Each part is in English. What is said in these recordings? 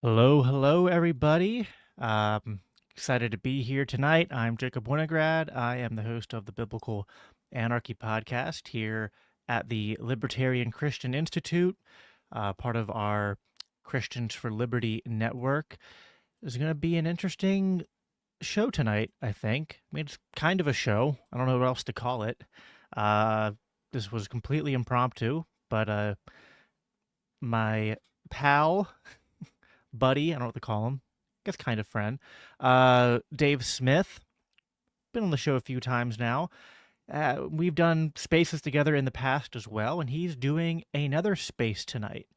Hello, everybody. Excited to be here tonight. I'm Jacob Winograd. I am the host of the Biblical Anarchy podcast here at the Libertarian Christian Institute, part of our Christians for Liberty network. It's going to be an interesting show tonight, I think. I mean, it's kind of a show. I don't know what else to call it. Uh, this was completely impromptu, but my pal buddy, I don't know what to call him, I guess kind of friend, Dave Smith, been on the show a few times now. We've done spaces together in the past as well, and he's doing another space tonight.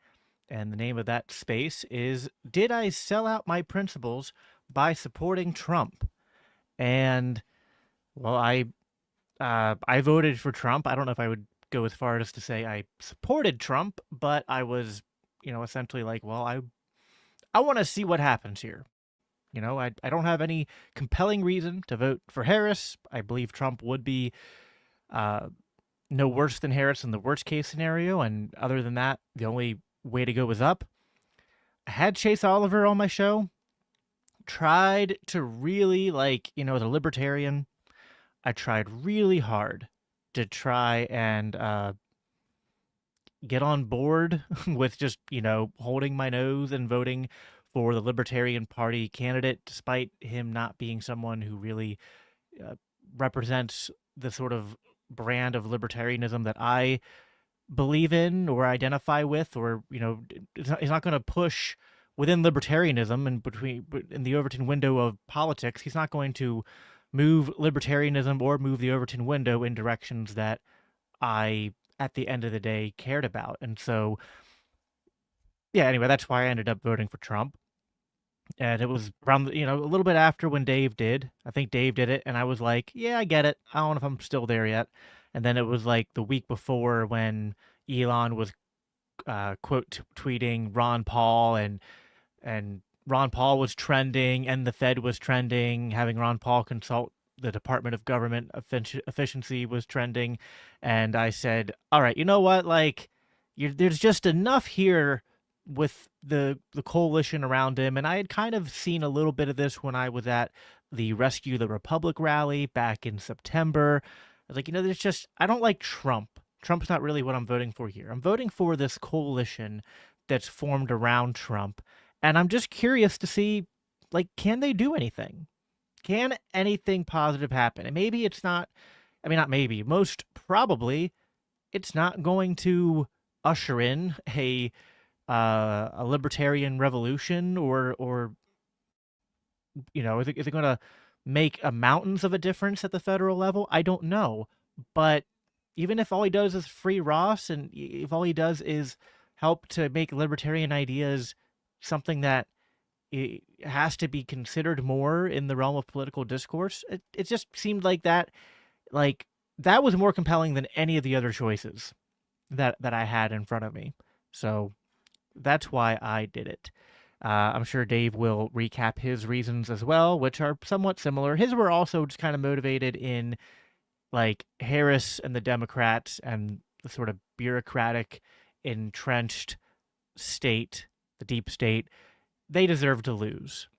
And the name of that space is Did I Sell Out My Principles by Supporting Trump? And, well, I voted for Trump. I don't know if I would go as far as to say I supported Trump, but I was, essentially like, well, I want to see what happens here. I don't have any compelling reason to vote for Harris. I believe Trump would be uh, no worse than Harris in the worst case scenario. And other than that, the only way to go was up. I had Chase Oliver on my show. Tried to really, as a libertarian, I tried really hard to try and get on board with just, holding my nose and voting for the Libertarian Party candidate, despite him not being someone who really uh, represents the sort of brand of libertarianism that I believe in or identify with, or, he's not going to push within libertarianism and in the Overton window of politics. He's not going to move libertarianism or move the Overton window in directions that I, at the end of the day, cared about. And so, yeah, anyway, that's why I ended up voting for Trump. And it was around, a little bit after when Dave did. I think Dave did it, and I was like, yeah, I get it. I don't know if I'm still there yet. And then it was like the week before when Elon was quote tweeting Ron Paul, and Ron Paul was trending, and the Fed was trending. Having Ron Paul consult the Department of Government Efficiency was trending, and I said, all right, you know what? Like, there's just enough here with the coalition around him, and I had kind of seen a little bit of this when I was at the Rescue the Republic rally back in September. I was like, there's just, I don't like Trump. Trump's not really what I'm voting for here. I'm voting for this coalition that's formed around Trump, and I'm just curious to see, like, can they do anything? Can anything positive happen? And maybe it's not, I mean, not maybe, most probably, it's not going to usher in a libertarian revolution, or is it going to make a mountains of a difference at the federal level? I don't know. But even if all he does is free Ross, and if all he does is help to make libertarian ideas something that it has to be considered more in the realm of political discourse, it just seemed like that was more compelling than any of the other choices that I had in front of me. So that's why I did it. I'm sure Dave will recap his reasons as well, which are somewhat similar. His were also just kind of motivated in, like, Harris and the Democrats and the sort of bureaucratic, entrenched state, the deep state. They deserve to lose,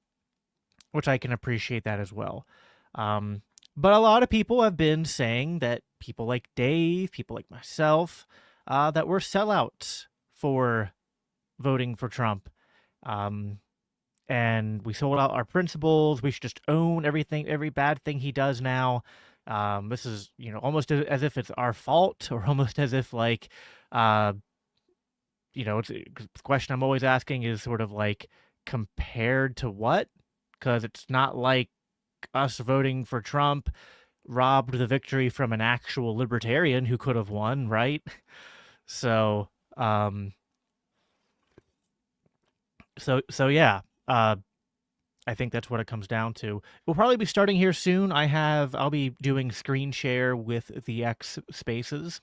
which I can appreciate that as well. But a lot of people have been saying that people like Dave, people like myself, that we're sellouts for voting for Trump. And we sold out our principles. We should just own everything, every bad thing he does now. This is, almost as if it's our fault, or almost as if, like, it's the question I'm always asking is sort of like, compared to what? Because it's not like us voting for Trump robbed the victory from an actual libertarian who could have won, right? So, so yeah, I think that's what it comes down to. We'll probably be starting here soon. I'll be doing screen share with the X Spaces.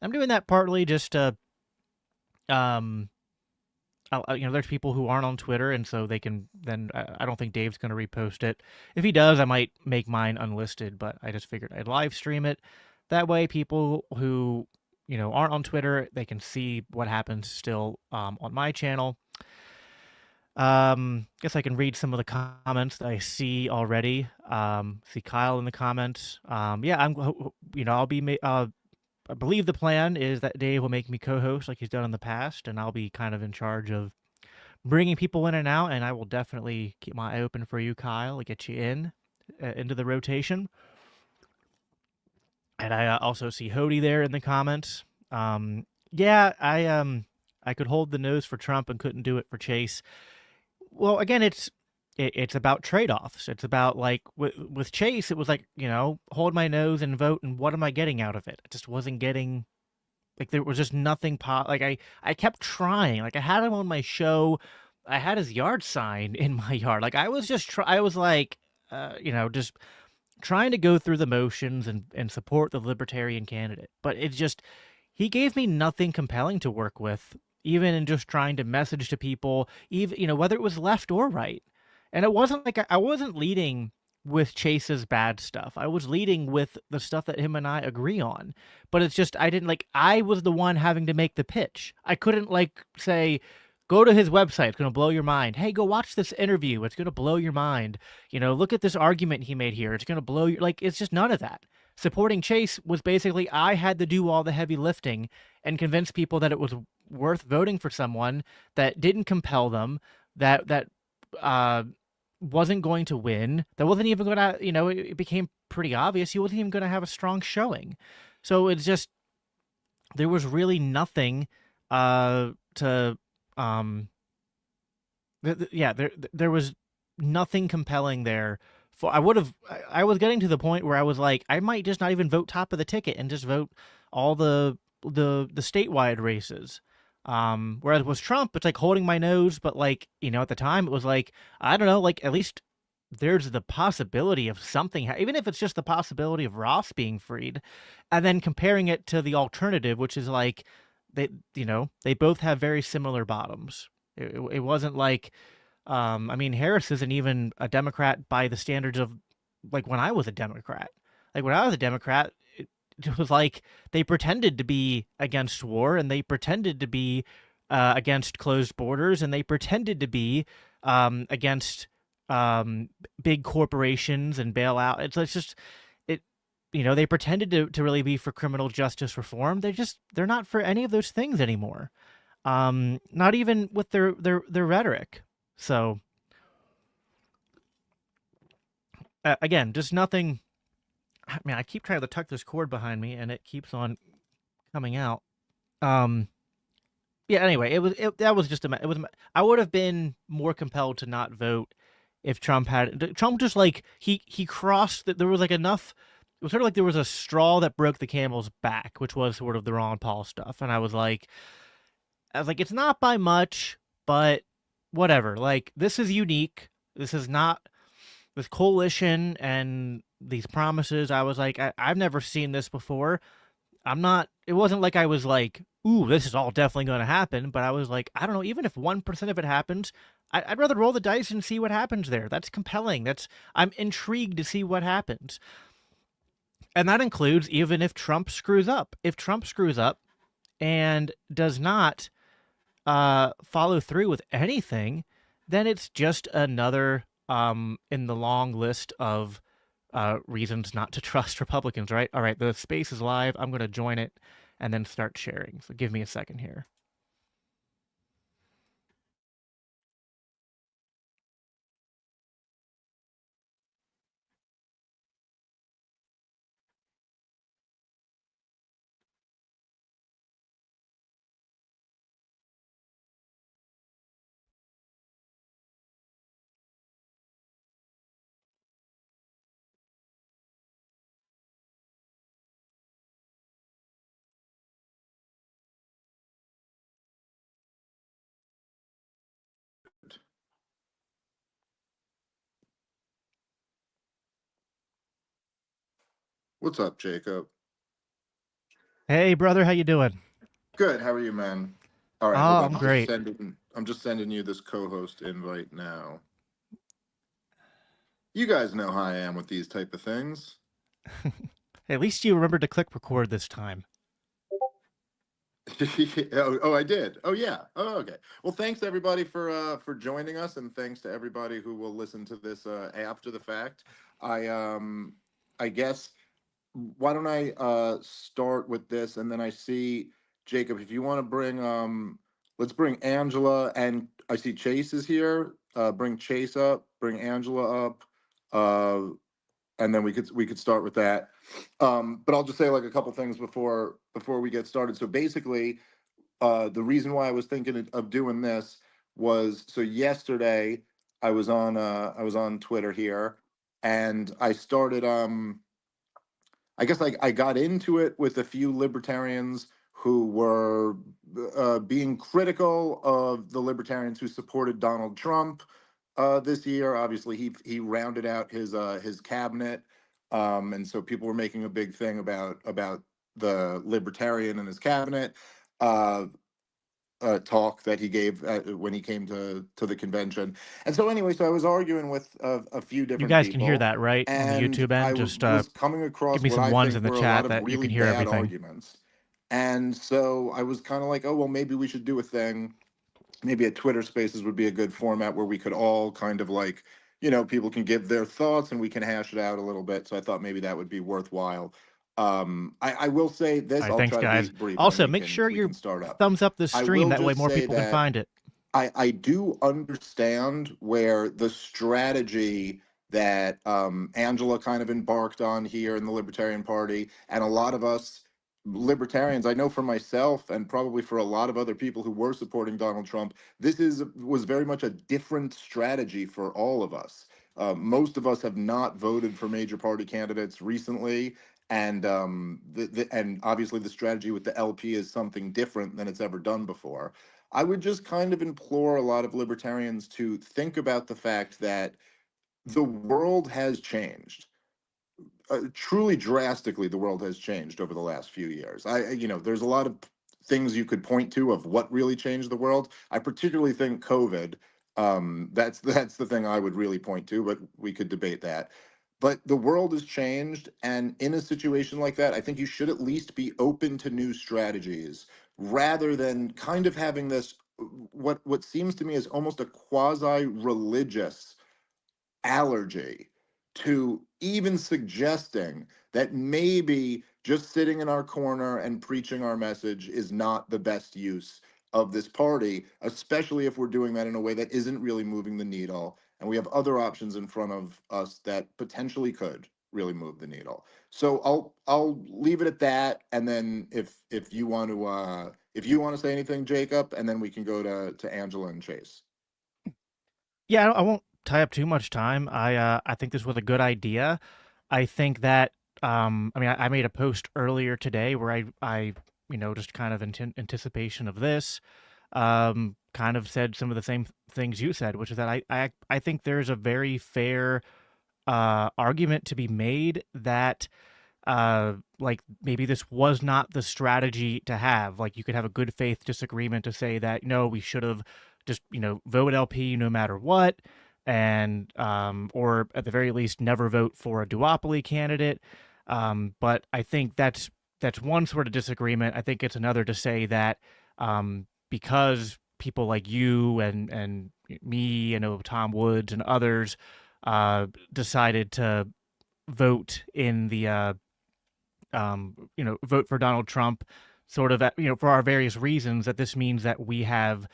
I'm doing that partly just to, there's people who aren't on Twitter, and so they can then. I don't think Dave's going to repost it. If he does, I might make mine unlisted. But I just figured I'd live stream it. That way, people who aren't on Twitter, they can see what happens still on my channel. Guess I can read some of the comments that I see already. See Kyle in the comments. Yeah, I'll be. I believe the plan is that Dave will make me co-host like he's done in the past, and I'll be kind of in charge of bringing people in and out. And I will definitely keep my eye open for you, Kyle, to get you into the rotation. And I also see Hody there in the comments. Yeah, I could hold the nose for Trump and couldn't do it for Chase. Well, again, it's about trade-offs. It's about like with Chase, it was like, hold my nose and vote, and what am I getting out of it? I just wasn't getting, like, there was just nothing like I kept trying. Like, I had him on my show. I had his yard sign in my yard. Like, I was just I was like, just trying to go through the motions and support the libertarian candidate. But it's just, he gave me nothing compelling to work with, even in just trying to message to people, even, whether it was left or right. And it wasn't like I wasn't leading with Chase's bad stuff. I was leading with the stuff that him and I agree on. But it's just, I didn't, like, I was the one having to make the pitch. I couldn't, like, say, go to his website. It's going to blow your mind. Hey, go watch this interview. It's going to blow your mind. Look at this argument he made here. It's going to blow your, like, it's just none of that. Supporting Chase was basically, I had to do all the heavy lifting and convince people that it was worth voting for someone that didn't compel them, that wasn't going to win, that wasn't even going to, it became pretty obvious he wasn't even going to have a strong showing. So it's just, there was really nothing to there was nothing compelling there. I was getting to the point where I was like, I might just not even vote top of the ticket and just vote all the statewide races. Whereas with Trump, it's like holding my nose, but like, at the time it was like, I don't know, like, at least there's the possibility of something, even if it's just the possibility of Ross being freed, and then comparing it to the alternative, which is like, they both have very similar bottoms. It wasn't like, I mean, Harris isn't even a Democrat by the standards of, like, when I was a Democrat. Like, when I was a Democrat, it was like they pretended to be against war, and they pretended to be against closed borders, and they pretended to be against big corporations and bailout. It's just, it, they pretended to really be for criminal justice reform. They're not for any of those things anymore. Not even with their rhetoric. So again, just nothing. I mean, I keep trying to tuck this cord behind me, and it keeps on coming out. Yeah. Anyway, that was just it was. I would have been more compelled to not vote if Trump just, like, he crossed that. There was like enough. It was sort of like there was a straw that broke the camel's back, which was sort of the Ron Paul stuff, and I was like, it's not by much, but whatever. Like, this is unique. This is not this coalition and these promises. I was like, I've never seen this before. It wasn't like I was like, ooh, this is all definitely going to happen. But I was like, I don't know, even if 1% of it happens, I'd rather roll the dice and see what happens there. That's compelling. I'm intrigued to see what happens. And that includes even if Trump screws up. If Trump screws up and does not follow through with anything, then it's just another in the long list of reasons not to trust Republicans, right? All right, the space is live. I'm going to join it and then start sharing. So give me a second here. What's up, Jacob? Hey, brother, how you doing? Good. How are you, man? All right, hold Oh, on. I'm great. I'm just sending you this co-host invite now. You guys know how I am with these type of things. At least you remembered to click record this time. Oh, I did. Oh, yeah. Oh, okay. Well, thanks everybody for joining us, and thanks to everybody who will listen to this after the fact. I I guess why don't I start with this, and then I see Jacob, if you want to bring let's bring Angela, and I see Chase is here. Bring Chase up, bring Angela up. And then we could start with that. But I'll just say like a couple things before we get started. So basically, the reason why I was thinking of doing this was, so yesterday I was on Twitter here, and I started I guess I got into it with a few libertarians who were being critical of the libertarians who supported Donald Trump this year. Obviously, he rounded out his cabinet, and so people were making a big thing about the libertarian and his cabinet. Uh, Talk that he gave when he came to the convention. And so anyway, so I was arguing with a few You different guys can hear people, that, right? On the and YouTube end, just was coming give across me what some I ones in think the were a lot chat of that you can really hear bad everything. arguments. And so I was kind of like, oh well, maybe we should do a thing. Maybe a Twitter Spaces would be a good format where we could all kind of like, people can give their thoughts and we can hash it out a little bit. So I thought maybe that would be worthwhile. I will say All this, right, I'll thanks, try to be guys. brief, and then Also, we make can sure we you can start up. thumbs up this I stream. will That way just more say people can that find it. I do understand where the strategy that Angela kind of embarked on here in the Libertarian Party, and a lot of us libertarians, I know for myself, and probably for a lot of other people who were supporting Donald Trump, was very much a different strategy for all of us. Most of us have not voted for major party candidates recently, and and obviously the strategy with the LP is something different than it's ever done before. I would just kind of implore a lot of libertarians to think about the fact that the world has changed. Truly drastically, the world has changed over the last few years. There's a lot of things you could point to of what really changed the world. I particularly think COVID. That's the thing I would really point to, but we could debate that. But the world has changed, and in a situation like that, I think you should at least be open to new strategies rather than kind of having this what seems to me is almost a quasi religious allergy to even suggesting that maybe just sitting in our corner and preaching our message is not the best use of this party, especially if we're doing that in a way that isn't really moving the needle. And we have other options in front of us that potentially could really move the needle. So I'll leave it at that. And then if you want to say anything, Jacob, and then we can go to Angela and Chase. Yeah, I won't tie up too much time. I think this was a good idea. I think that I mean I made a post earlier today where I just kind of in anticipation of this kind of said some of the same things you said, which is that I think there's a very fair argument to be made that like maybe this was not the strategy to have. Like you could have a good faith disagreement to say that no, we should have just vote LP no matter what, and or at the very least never vote for a duopoly candidate. But I think that's one sort of disagreement. I think it's another to say that because people like you and me, Tom Woods and others decided to vote in the vote for Donald Trump, sort of, for our various reasons, that this means that we have,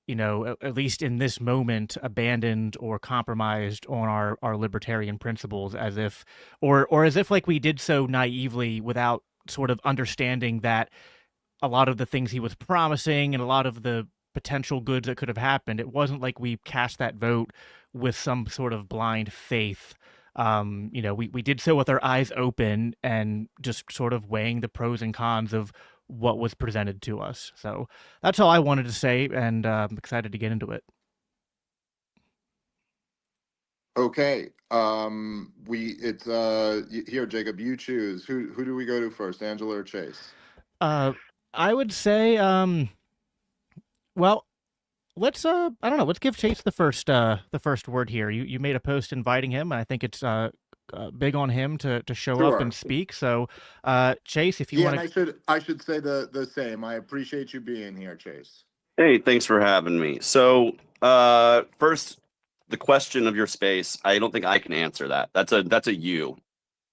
at least in this moment, abandoned or compromised on our libertarian principles, as if, or as if like we did so naively without sort of understanding that a lot of the things he was promising and a lot of the potential goods that could have happened, it wasn't like we cast that vote with some sort of blind faith. We did so with our eyes open and just sort of weighing the pros and cons of what was presented to us. So that's all I wanted to say, and I'm excited to get into it. Okay. We it's here, Jacob. You choose. Who do we go to first, Angela or Chase? Uh, I would say, well, let's I don't know, let's give Chase the first word here. You made a post inviting him, and I think it's big on him to show up and Sure. speak. So, Chase, if you Yeah, want and to, I should say the same. I appreciate you being here, Chase. Hey, thanks for having me. So, first, the question of your space, I don't think I can answer that. That's a you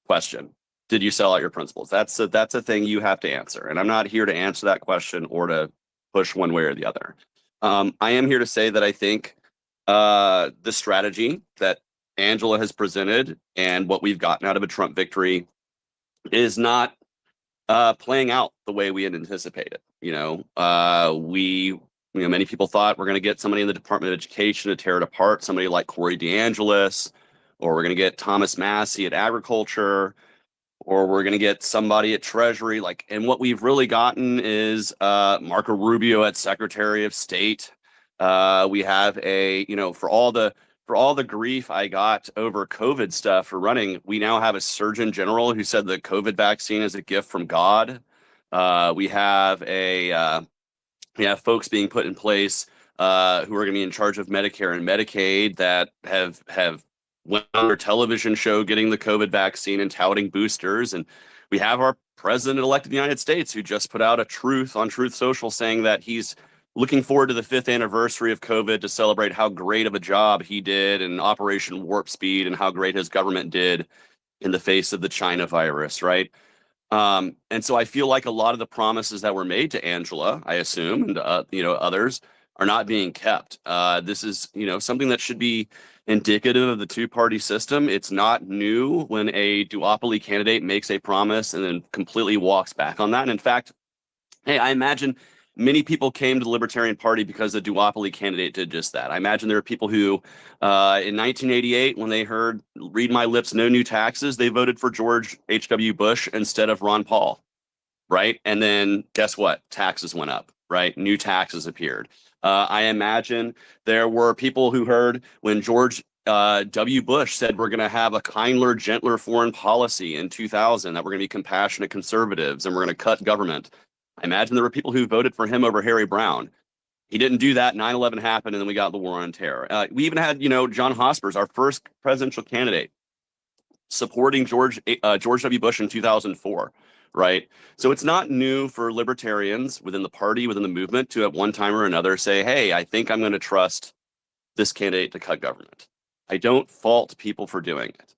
question. Did you sell out your principles? That's a thing you have to answer, and I'm not here to answer that question or to push one way or the other. I am here to say that I think the strategy that Angela has presented and what we've gotten out of a Trump victory is not playing out the way we had anticipated. Many people thought we're going to get somebody in the Department of Education to tear it apart, somebody like Corey DeAngelis, or we're going to get Thomas Massey at Agriculture, or we're going to get somebody at Treasury. And what we've really gotten is Marco Rubio at Secretary of State. We have for all the grief I got over COVID stuff for running, we now have a Surgeon General who said the COVID vaccine is a gift from God. We have folks being put in place who are going to be in charge of Medicare and Medicaid that have went on their television show getting the COVID vaccine and touting boosters. And we have our president-elect of the United States who just put out a truth on Truth Social saying that he's looking forward to the 5th anniversary of COVID to celebrate how great of a job he did in Operation Warp Speed and how great his government did in the face of the China virus, right? And so I feel like a lot of the promises that were made to Angela, I assume, and others are not being kept. This is something that should be indicative of the two-party system. It's not new when a duopoly candidate makes a promise and then completely walks back on that. And in fact, hey, I imagine many people came to the Libertarian Party because the duopoly candidate did just that. I imagine there are people who, in 1988, when they heard "Read my lips, no new taxes," they voted for George H.W. Bush instead of Ron Paul, right? And then guess what? Taxes went up, right? New taxes appeared. I imagine there were people who heard when George W. Bush said we're going to have a kinder, gentler foreign policy in 2000, that we're going to be compassionate conservatives and we're going to cut government. I imagine there were people who voted for him over Harry Brown. He didn't do that. 9/11 happened, and then we got the war on terror. We even had, John Hospers, our first presidential candidate, supporting George W. Bush in 2004, right? So it's not new for libertarians within the party, within the movement, to at one time or another say, hey, I think I'm going to trust this candidate to cut government. I don't fault people for doing it.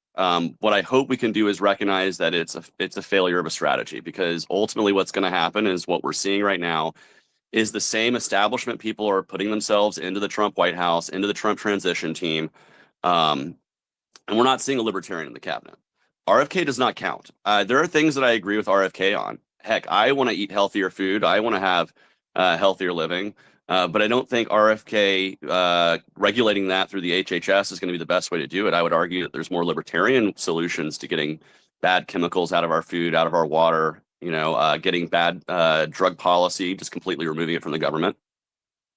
What I hope we can do is recognize that it's a failure of a strategy, because ultimately what's going to happen is what we're seeing right now is the same establishment people are putting themselves into the Trump White House, into the Trump transition team. And we're not seeing a libertarian in the cabinet. RFK does not count. There are things that I agree with RFK on. Heck, I want to eat healthier food. I want to have healthier living. But I don't think RFK regulating that through the HHS is going to be the best way to do it. I would argue that there's more libertarian solutions to getting bad chemicals out of our food, out of our water, getting bad drug policy, just completely removing it from the government.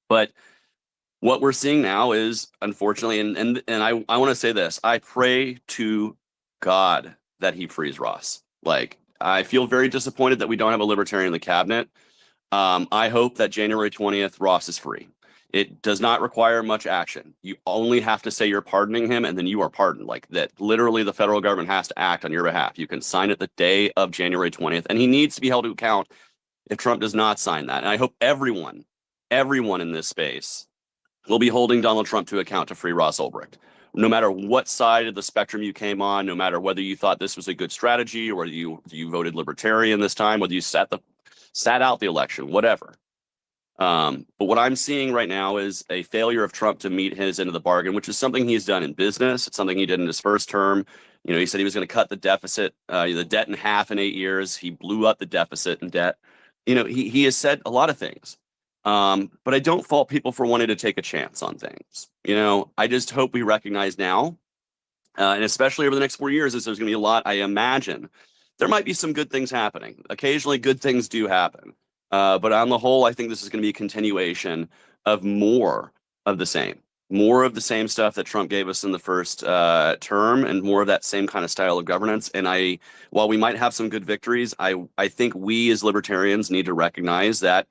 But what we're seeing now is, unfortunately, and I want to say this, I pray to God that he frees Ross. I feel very disappointed that we don't have a libertarian in the cabinet. I hope that January 20th, Ross is free. It does not require much action. You only have to say you're pardoning him, and then you are pardoned. Like that, literally, the federal government has to act on your behalf. You can sign it the day of January 20th, and he needs to be held to account if Trump does not sign that. And I hope everyone in this space will be holding Donald Trump to account to free Ross Ulbricht. No matter what side of the spectrum you came on, no matter whether you thought this was a good strategy or whether you voted libertarian this time, whether you sat out the election, whatever. But what I'm seeing right now is a failure of Trump to meet his end of the bargain, which is something he's done in business. It's something he did in his first term. He said he was going to cut the deficit, the debt in half in 8 years. He blew up the deficit and debt. He has said a lot of things. But I don't fault people for wanting to take a chance on things. I just hope we recognize now, and especially over the next 4 years, is there's going to be a lot. I imagine there might be some good things happening. Occasionally, good things do happen. But on the whole, I think this is going to be a continuation of more of the same stuff that Trump gave us in the first term, and more of that same kind of style of governance. And while we might have some good victories, I think we as libertarians need to recognize that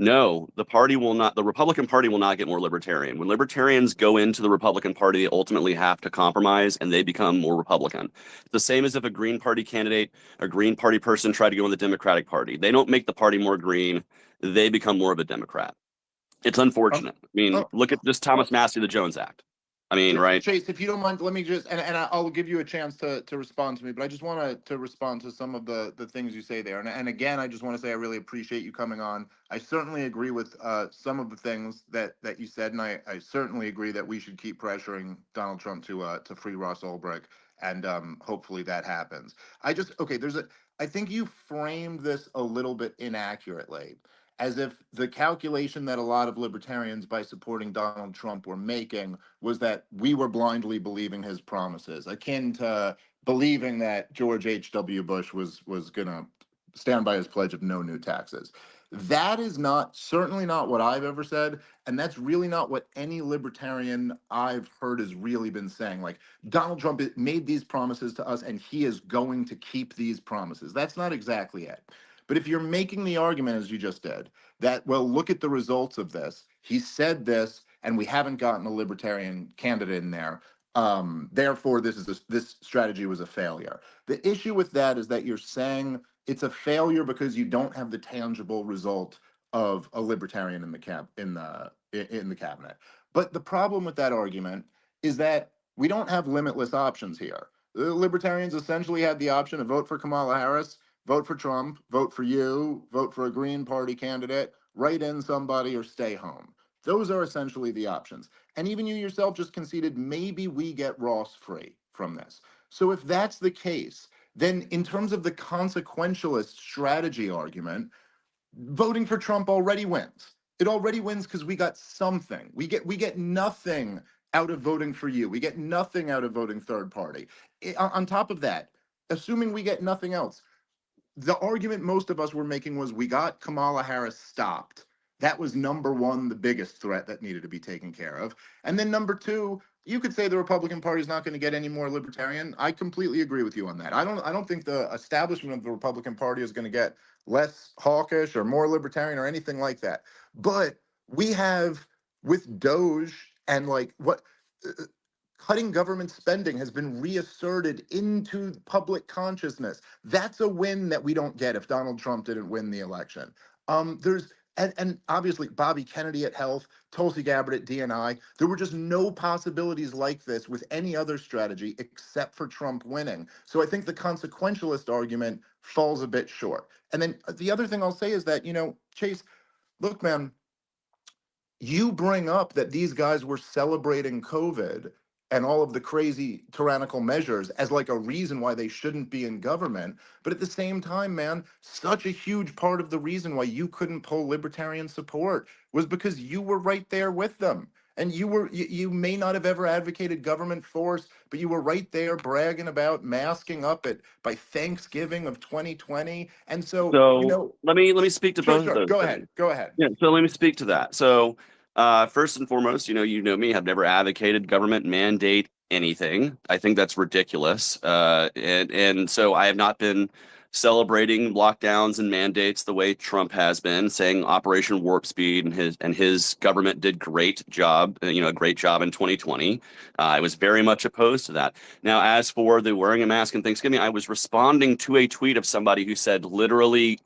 No, the party will not, the Republican Party will not get more libertarian. When libertarians go into the Republican Party, they ultimately have to compromise and they become more Republican. The same as if a Green Party candidate, a Green Party person tried to go in the Democratic Party. They don't make the party more green, they become more of a Democrat. It's Oh, unfortunate. I mean, oh, look at just Thomas Massey, the Jones Act. I mean, right? Chase, if you don't mind, let me just, and I'll give you a chance to respond to me, but I just want to respond to some of the things you say there. And again, I just want to say I really appreciate you coming on. I certainly agree with some of the things that you said, and I certainly agree that we should keep pressuring Donald Trump to free Ross Ulbricht, and hopefully that happens. Okay, I think you framed this a little bit inaccurately, as if the calculation that a lot of libertarians, by supporting Donald Trump, were making was that we were blindly believing his promises, akin to believing that George H.W. Bush was going to stand by his pledge of no new taxes. That is certainly not what I've ever said, and that's really not what any libertarian I've heard has really been saying. Like, Donald Trump made these promises to us, and he is going to keep these promises. That's not exactly it. But if you're making the argument, as you just did, that, well, look at the results of this. He said this, and we haven't gotten a libertarian candidate in there. Therefore, this strategy was a failure. The issue with that is that you're saying it's a failure because you don't have the tangible result of a libertarian in the cabinet. But the problem with that argument is that we don't have limitless options here. The libertarians essentially had the option to vote for Kamala Harris, vote for Trump, vote for you, vote for a Green Party candidate, write in somebody, or stay home. Those are essentially the options. And even you yourself just conceded maybe we get Ross free from this. So if that's the case, then in terms of the consequentialist strategy argument, voting for Trump already wins. It already wins because we got something. We get nothing out of voting for you. We get nothing out of voting third party. On top of that, assuming we get nothing else, the argument most of us were making was we got Kamala Harris stopped. That was number one, the biggest threat that needed to be taken care of. And then number two, you could say the Republican Party is not going to get any more libertarian. I completely agree with you on that. I don't think the establishment of the Republican Party is going to get less hawkish or more libertarian or anything like that. But we have, with Doge and like what cutting government spending has been reasserted into public consciousness. That's a win that we don't get if Donald Trump didn't win the election. There's and obviously Bobby Kennedy at Health, Tulsi Gabbard at DNI. There were just no possibilities like this with any other strategy except for Trump winning. So I think the consequentialist argument falls a bit short. And then the other thing I'll say is that, Chase, look, man, you bring up that these guys were celebrating COVID and all of the crazy tyrannical measures as like a reason why they shouldn't be in government. But at the same time, man, such a huge part of the reason why you couldn't pull libertarian support was because you were right there with them. And you may not have ever advocated government force, but you were right there bragging about masking up by Thanksgiving of 2020. And so, So let me speak to sure, both of sure. those Go things. ahead. Go ahead. Yeah, so let me speak to that. So, first and foremost, you know me, I've never advocated government mandate anything. I think that's ridiculous. And so I have not been celebrating lockdowns and mandates the way Trump has been, saying Operation Warp Speed and his government did great job, a great job in 2020. I was very much opposed to that. Now, as for the wearing a mask in Thanksgiving, I was responding to a tweet of somebody who said literally,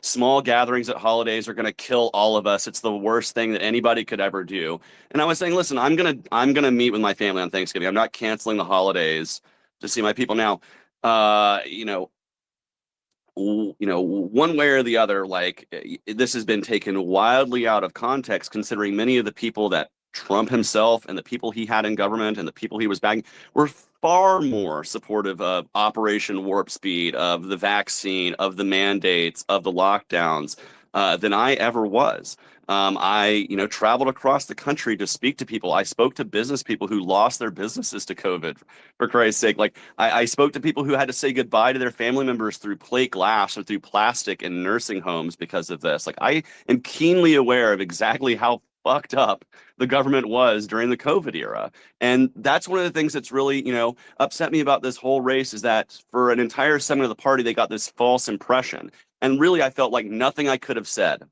small gatherings at holidays are going to kill all of us. It's the worst thing that anybody could ever do. And I was saying, listen, I'm gonna meet with my family on Thanksgiving. I'm not canceling the holidays to see my people. Now, uh, you know, one way or the other, like this has been taken wildly out of context, considering many of the people that Trump himself and the people he had in government and the people he was backing were far more supportive of Operation Warp Speed, of the vaccine, of the mandates, of the lockdowns than I ever was. I traveled across the country to speak to people. I spoke to business people who lost their businesses to COVID, for Christ's sake. Like I spoke to people who had to say goodbye to their family members through plate glass or through plastic in nursing homes because of this. Like I am keenly aware of exactly how fucked up the government was during the COVID era. And that's one of the things that's really, upset me about this whole race is that for an entire segment of the party, they got this false impression. And really, I felt like nothing I could have said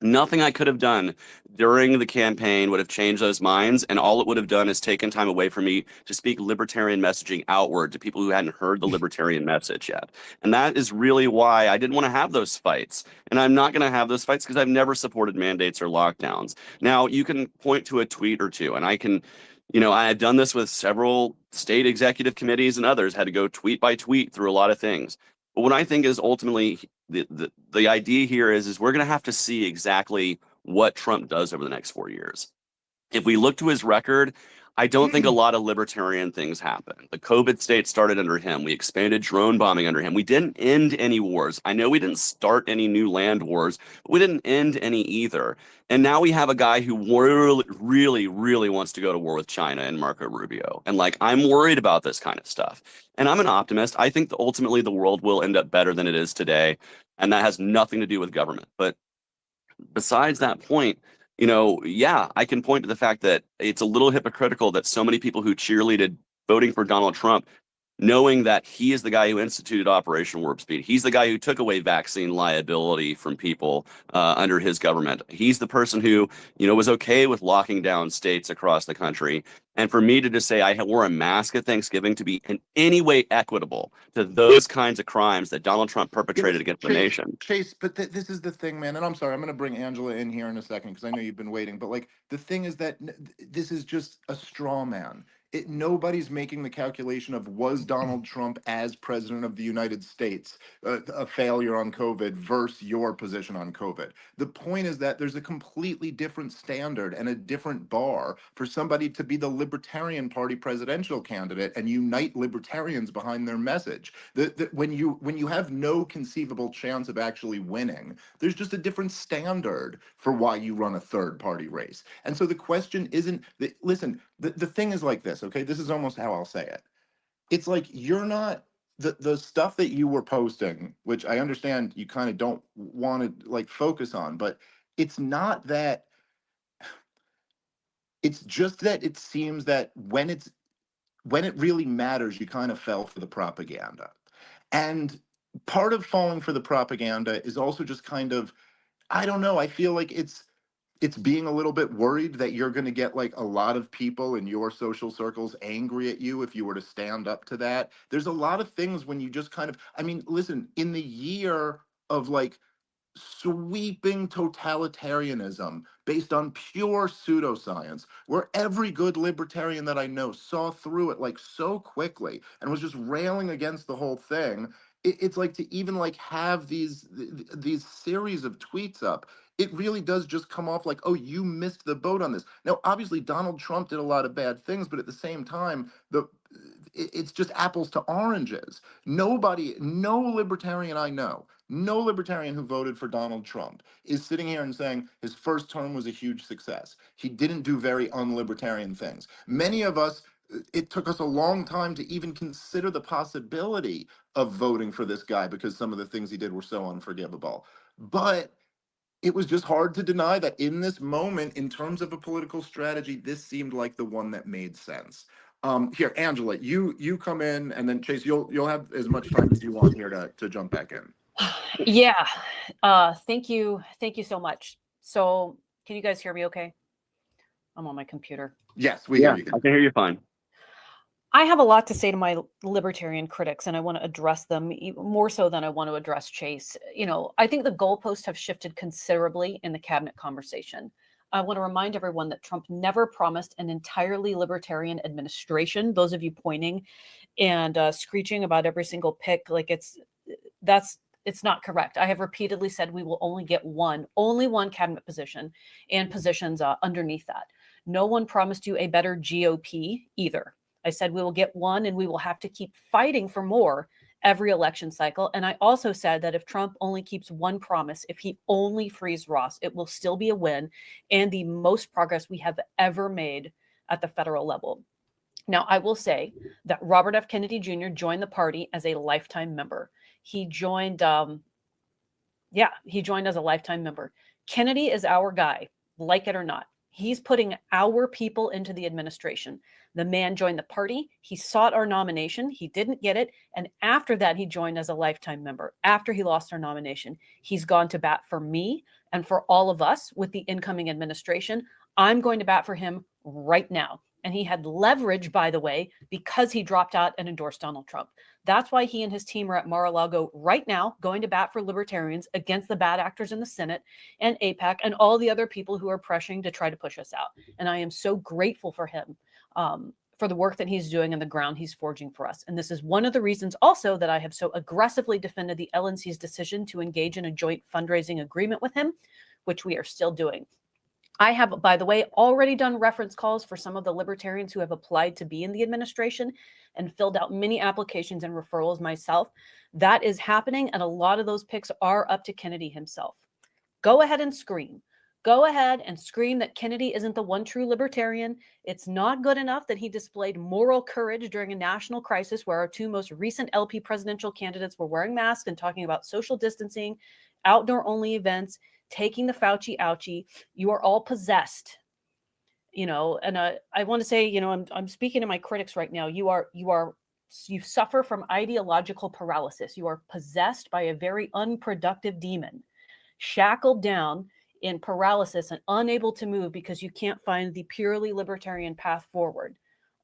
Nothing I could have done during the campaign would have changed those minds, and all it would have done is taken time away from me to speak libertarian messaging outward to people who hadn't heard the libertarian message yet. And that is really why I didn't want to have those fights. And I'm not going to have those fights because I've never supported mandates or lockdowns. Now, you can point to a tweet or two, and I can, I have done this with several state executive committees and others, had to go tweet by tweet through a lot of things. But what I think is ultimately the idea here is we're going to have to see exactly what Trump does over the next 4 years. If we look to his record, I don't think a lot of libertarian things happen. The COVID state started under him. We expanded drone bombing under him. We didn't end any wars. I know we didn't start any new land wars, but we didn't end any either. And now we have a guy who really, really, really wants to go to war with China and Marco Rubio. And like, I'm worried about this kind of stuff. And I'm an optimist. I think that ultimately the world will end up better than it is today. And that has nothing to do with government. But besides that point, yeah, I can point to the fact that it's a little hypocritical that so many people who cheerleaded voting for Donald Trump, knowing that he is the guy who instituted Operation Warp Speed, he's the guy who took away vaccine liability from people under his government. He's the person who, was okay with locking down states across the country. And for me to just say I wore a mask at Thanksgiving to be in any way equitable to those kinds of crimes that Donald Trump perpetrated against the nation. Chase, but this is the thing, man. And I'm sorry, I'm going to bring Angela in here in a second because I know you've been waiting. But like the thing is that this is just a straw man. Nobody's making the calculation of was Donald Trump as president of the United States a failure on COVID versus your position on COVID. The point is that there's a completely different standard and a different bar for somebody to be the Libertarian Party presidential candidate and unite libertarians behind their message. When you have no conceivable chance of actually winning, there's just a different standard for why you run a third party race. And so the question isn't listen, the thing is like this, okay? This is almost how I'll say it. It's like you're not the stuff that you were posting, which I understand you kind of don't want to like focus on, but it's not that, it's just that it seems that when it really matters, you kind of fell for the propaganda. And part of falling for the propaganda is also just kind of, I don't know, I feel like it's being a little bit worried that you're going to get like a lot of people in your social circles angry at you if you were to stand up to that. There's a lot of things when you just kind of, I mean, listen, in the year of like sweeping totalitarianism based on pure pseudoscience, where every good libertarian that I know saw through it like so quickly and was just railing against the whole thing. It's like to even like have these series of tweets up, it really does just come off like, oh, you missed the boat on this. Now, obviously, Donald Trump did a lot of bad things, but at the same time, it's just apples to oranges. Nobody, no libertarian I know, no libertarian who voted for Donald Trump is sitting here and saying his first term was a huge success. He didn't do very unlibertarian things. Many of us, it took us a long time to even consider the possibility of voting for this guy because some of the things he did were so unforgivable. But it was just hard to deny that in this moment, in terms of a political strategy, this seemed like the one that made sense. Here, Angela, you come in, and then Chase, you'll have as much time as you want here to jump back in. Yeah. Thank you so much. So can you guys hear me okay? I'm on my computer. Yes, we hear you. I can hear you fine. I have a lot to say to my libertarian critics, and I want to address them more so than I want to address Chase. I think the goalposts have shifted considerably in the cabinet conversation. I want to remind everyone that Trump never promised an entirely libertarian administration. Those of you pointing and screeching about every single pick, like it's not correct. I have repeatedly said we will only get only one cabinet position and positions underneath that. No one promised you a better GOP either. I said we will get one and we will have to keep fighting for more every election cycle. And I also said that if Trump only keeps one promise, if he only frees Ross, it will still be a win and the most progress we have ever made at the federal level. Now, I will say that Robert F. Kennedy Jr. joined the party as a lifetime member. He joined as a lifetime member. Kennedy is our guy, like it or not. He's putting our people into the administration. The man joined the party. He sought our nomination. He didn't get it. And after that, he joined as a lifetime member. After he lost our nomination, he's gone to bat for me And for all of us with the incoming administration, I'm going to bat for him right now. And he had leverage, by the way, because he dropped out and endorsed Donald Trump. That's why he and his team are at Mar-a-Lago right now, going to bat for libertarians against the bad actors in the Senate and AIPAC and all the other people who are pressuring to try to push us out. And I am so grateful for him, for the work that he's doing and the ground he's forging for us. And this is one of the reasons also that I have so aggressively defended the LNC's decision to engage in a joint fundraising agreement with him, which we are still doing. I have, by the way, already done reference calls for some of the libertarians who have applied to be in the administration and filled out many applications and referrals myself. That is happening, and a lot of those picks are up to Kennedy himself. Go ahead and scream. Go ahead and scream that Kennedy isn't the one true libertarian. It's not good enough that he displayed moral courage during a national crisis where our two most recent LP presidential candidates were wearing masks and talking about social distancing, outdoor-only events, taking the Fauci ouchie. You are all possessed, and I want to say, I'm speaking to my critics right now. You suffer from ideological paralysis. You are possessed by a very unproductive demon, shackled down in paralysis and unable to move because you can't find the purely libertarian path forward.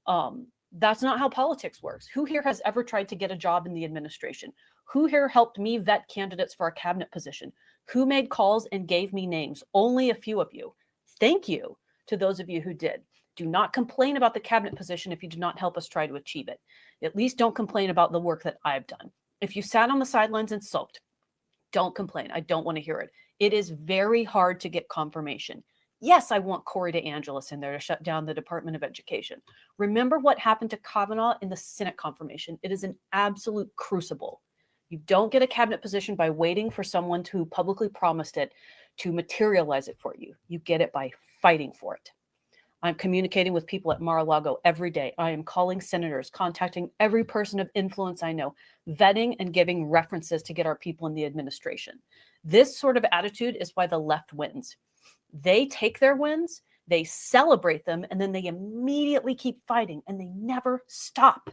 That's not how politics works. Who here has ever tried to get a job in the administration? Who here helped me vet candidates for a cabinet position? Who made calls and gave me names? Only a few of you. Thank you to those of you who did. Do not complain about the cabinet position if you do not help us try to achieve it. At least don't complain about the work that I've done. If you sat on the sidelines and sulked, don't complain. I don't want to hear it. It is very hard to get confirmation. Yes, I want Corey DeAngelis in there to shut down the Department of Education. Remember what happened to Kavanaugh in the Senate confirmation. It is an absolute crucible. You don't get a cabinet position by waiting for someone who publicly promised it to materialize it for you. You get it by fighting for it. I'm communicating with people at Mar-a-Lago every day. I am calling senators, contacting every person of influence I know, vetting and giving references to get our people in the administration. This sort of attitude is why the left wins. They take their wins, they celebrate them, and then they immediately keep fighting, and they never stop.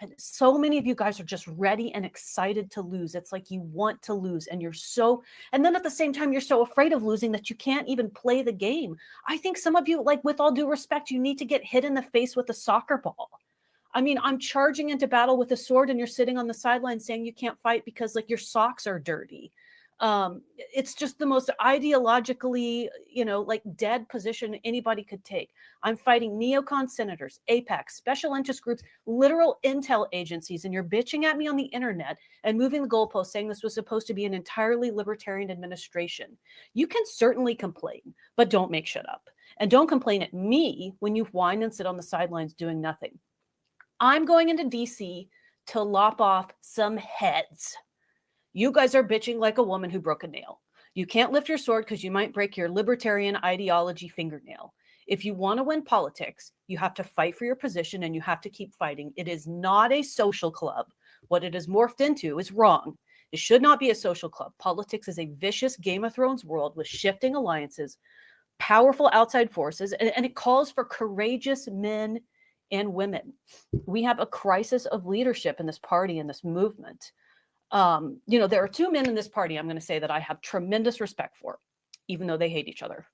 And so many of you guys are just ready and excited to lose. It's like you want to lose, and and then at the same time, you're so afraid of losing that you can't even play the game. I think some of you, like, with all due respect, you need to get hit in the face with a soccer ball. I mean, I'm charging into battle with a sword, and you're sitting on the sidelines saying you can't fight because, like, your socks are dirty. It's just the most ideologically, like, dead position anybody could take. I'm fighting neocon senators, AIPAC, special interest groups, literal intel agencies, and you're bitching at me on the internet and moving the goalposts saying this was supposed to be an entirely libertarian administration. You can certainly complain, but don't make shit up. And don't complain at me when you whine and sit on the sidelines doing nothing. I'm going into DC to lop off some heads. You guys are bitching like a woman who broke a nail. You can't lift your sword because you might break your libertarian ideology fingernail. If you want to win politics, you have to fight for your position and you have to keep fighting. It is not a social club. What it has morphed into is wrong. It should not be a social club. Politics is a vicious Game of Thrones world with shifting alliances, powerful outside forces, and it calls for courageous men and women. We have a crisis of leadership in this party and this movement. There are two men in this party I'm going to say that I have tremendous respect for, even though they hate each other,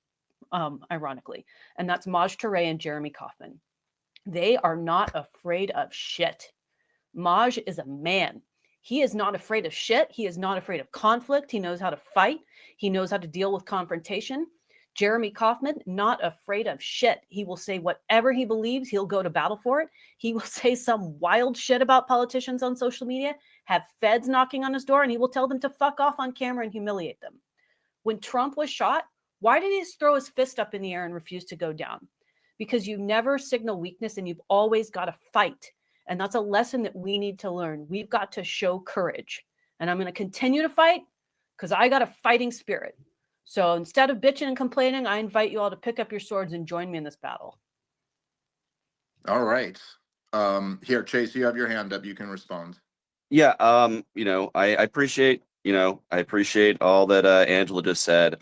ironically. And that's Maj Touré and Jeremy Kauffman. They are not afraid of shit. Maj is a man. He is not afraid of shit. He is not afraid of conflict. He knows how to fight. He knows how to deal with confrontation. Jeremy Kauffman, not afraid of shit. He will say whatever he believes. He'll go to battle for it. He will say some wild shit about politicians on social media, have feds knocking on his door, and he will tell them to fuck off on camera and humiliate them. When Trump was shot, why did he just throw his fist up in the air and refuse to go down? Because you never signal weakness and you've always got to fight. And that's a lesson that we need to learn. We've got to show courage. And I'm going to continue to fight because I got a fighting spirit. So instead of bitching and complaining, I invite you all to pick up your swords and join me in this battle. All right. Here, Chase, you have your hand up. You can respond. Yeah. I appreciate, I appreciate all that Angela just said.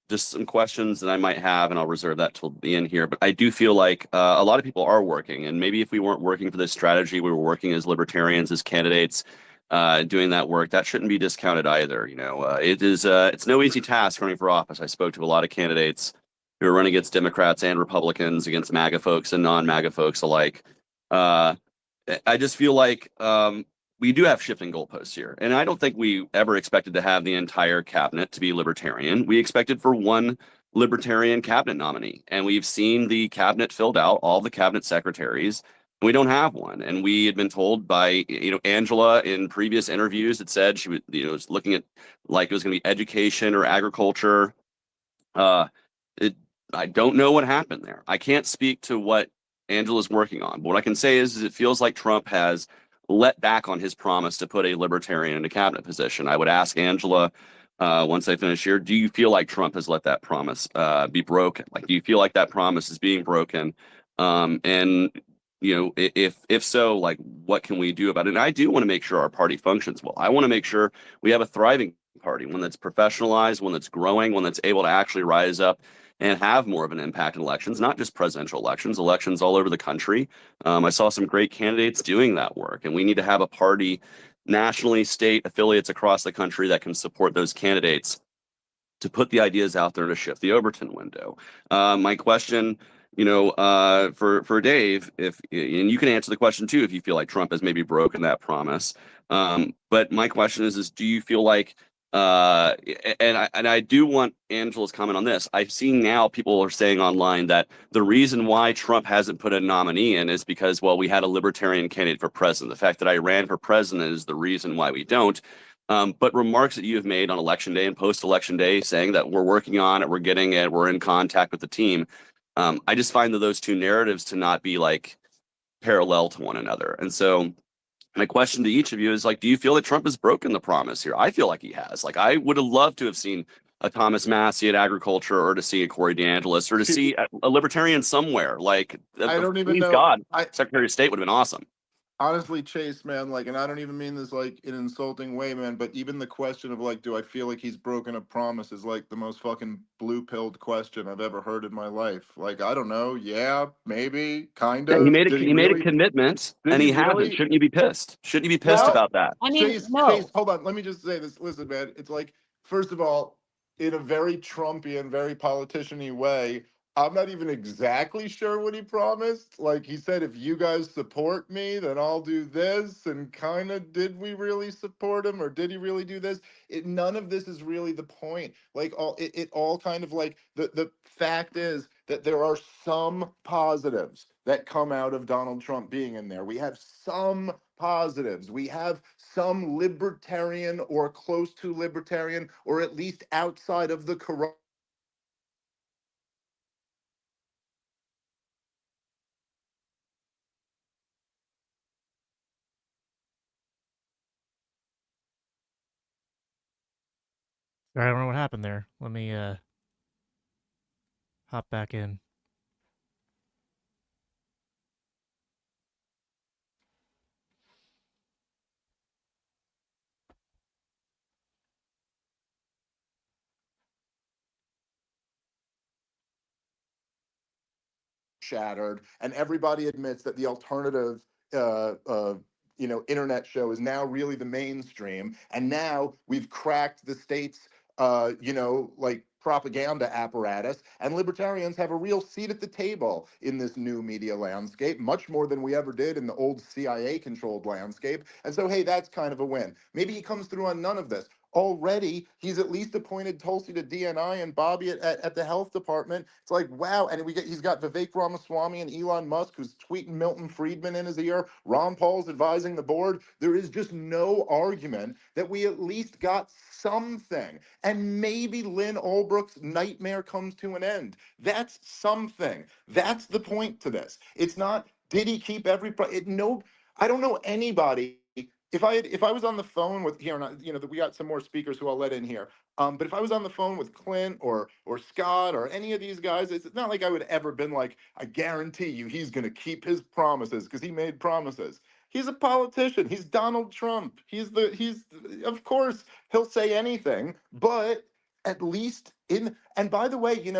Just some questions that I might have, and I'll reserve that till the end here. But I do feel like a lot of people are working, and maybe if we weren't working for this strategy, we were working as libertarians, as candidates. doing that work. That shouldn't be discounted either. It's no easy task running for office. I spoke to a lot of candidates who are running against Democrats and Republicans, against MAGA folks and non-MAGA folks alike. I just feel like we do have shifting goalposts here. And I don't think we ever expected to have the entire cabinet to be libertarian. We expected for one libertarian cabinet nominee. And we've seen the cabinet filled out, all the cabinet secretaries. And we don't have one. And we had been told by, Angela in previous interviews that said she was looking at like it was going to be education or agriculture. I don't know what happened there. I can't speak to what Angela's working on. But what I can say is it feels like Trump has let back on his promise to put a libertarian in a cabinet position. I would ask Angela, once I finish here, do you feel like Trump has let that promise be broken? Like, do you feel like that promise is being broken? And if so, like, what can we do about it? And I do want to make sure our party functions well. I want to make sure we have a thriving party, one that's professionalized, one that's growing, one that's able to actually rise up and have more of an impact in elections, not just presidential elections, elections all over the country. I saw some great candidates doing that work, and we need to have a party nationally, state affiliates across the country that can support those candidates to put the ideas out there to shift the Overton window. My question, for Dave, and you can answer the question too if you feel like Trump has maybe broken that promise. But my question is do you feel like and I do want Angela's comment on this. I've seen now people are saying online that the reason why Trump hasn't put a nominee in is because, well, we had a libertarian candidate for president. The fact that I ran for president is the reason why we don't. But remarks that you have made on election day and post-election day saying that we're working on it, we're getting it, we're in contact with the team. I just find that those two narratives to not be like parallel to one another. And so my question to each of you is, like, do you feel that Trump has broken the promise here? I feel like he has. Like, I would have loved to have seen a Thomas Massey at agriculture, or to see a Corey DeAngelis, or to see a libertarian somewhere. Like, I don't even please know. God, Secretary of State would have been awesome. Honestly, Chase, man, like, and I don't even mean this like in an insulting way, man, but even the question of like, do I feel like he's broken a promise is like the most fucking blue-pilled question I've ever heard in my life. Like, I don't know. Yeah, maybe, kind Yeah, of. he made Did made a commitment, Did and he he hasn't. really? Shouldn't you be pissed? Shouldn't you be pissed Well, about that? I mean, Chase, no. hold on. Let me just say this. Listen, man, it's like, first of all, in a very Trumpian, very politician-y way, I'm not even exactly sure what he promised. Like, he said, if you guys support me, then I'll do this. And kind of, did we really support him, or did he really do this? None of this is really the point. Like, it all kind of like, the fact is that there are some positives that come out of Donald Trump being in there. We have some positives. We have some libertarian or close to libertarian, or at least outside of the corrupt. I don't know what happened there. Let me hop back in. Shattered, and everybody admits that the alternative internet show is now really the mainstream, and now we've cracked the state's like propaganda apparatus, and libertarians have a real seat at the table in this new media landscape, much more than we ever did in the old CIA controlled landscape. And so, hey, that's kind of a win. Maybe he comes through on none of this. Already, he's at least appointed Tulsi to DNI and Bobby at the health department. It's like, wow. And he's got Vivek Ramaswamy and Elon Musk, who's tweeting Milton Friedman in his ear. Ron Paul's advising the board. There is just no argument that we at least got something. And maybe Lynn Olbrook's nightmare comes to an end. That's something. That's the point to this. It's not, did he keep every, no, I don't know anybody. If I was on the phone with here, and we got some more speakers who I'll let in here. But if I was on the phone with Clint or Scott or any of these guys, it's not like I would ever been like, I guarantee you he's going to keep his promises, because he made promises. He's a politician. He's Donald Trump. He's of course he'll say anything, but at least and by the way,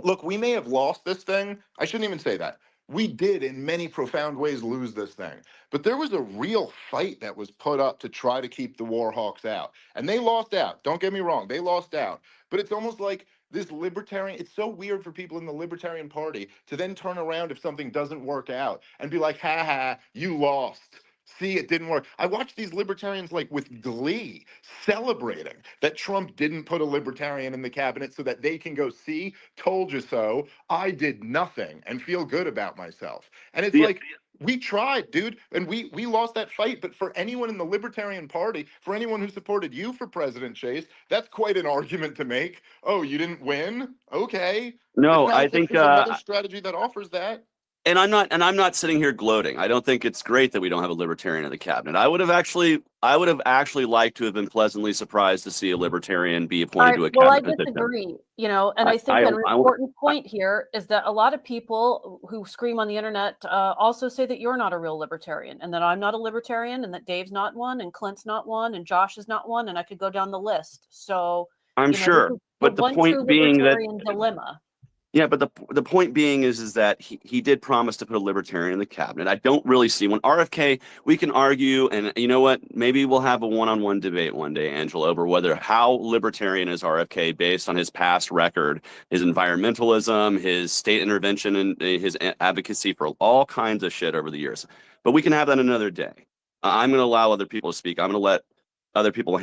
look, we may have lost this thing. I shouldn't even say that. we did in many profound ways lose this thing. But there was a real fight that was put up to try to keep the war hawks out. And they lost out. Don't get me wrong, they lost out. But it's almost like this libertarian, it's so weird for people in the Libertarian Party to then turn around if something doesn't work out and be like, ha ha, you lost. See, it didn't work. I watched these libertarians like with glee celebrating that Trump didn't put a libertarian in the cabinet so that they can go, see, told you so. I did nothing and feel good about myself. And it's like, we tried, dude, and we lost that fight. But for anyone in the Libertarian Party, for anyone who supported you for President, Chase, that's quite an argument to make. Oh, you didn't win? Okay. It's No, not I as if think there's another strategy that offers that. and I'm not sitting here gloating. I don't think it's great that we don't have a libertarian in the cabinet. I would have actually liked to have been pleasantly surprised to see a libertarian be appointed to a Well, I cabinet position. disagree, and I think an important point here is that a lot of people who scream on the internet also say that you're not a real libertarian, and that I'm not a libertarian, and that Dave's not one, and Clint's not one, and Josh is not one, and I could go down the list. So, I'm this sure, is but the one point true being that libertarian dilemma. yeah, but the point being is that he did promise to put a libertarian in the cabinet. I don't really see one. RFK, we can argue, and you know what? Maybe we'll have a one-on-one debate one day, Angela, over whether how libertarian is RFK based on his past record, his environmentalism, his state intervention, and his advocacy for all kinds of shit over the years. But we can have that another day. I'm going to allow other people to speak. I'm going to let other people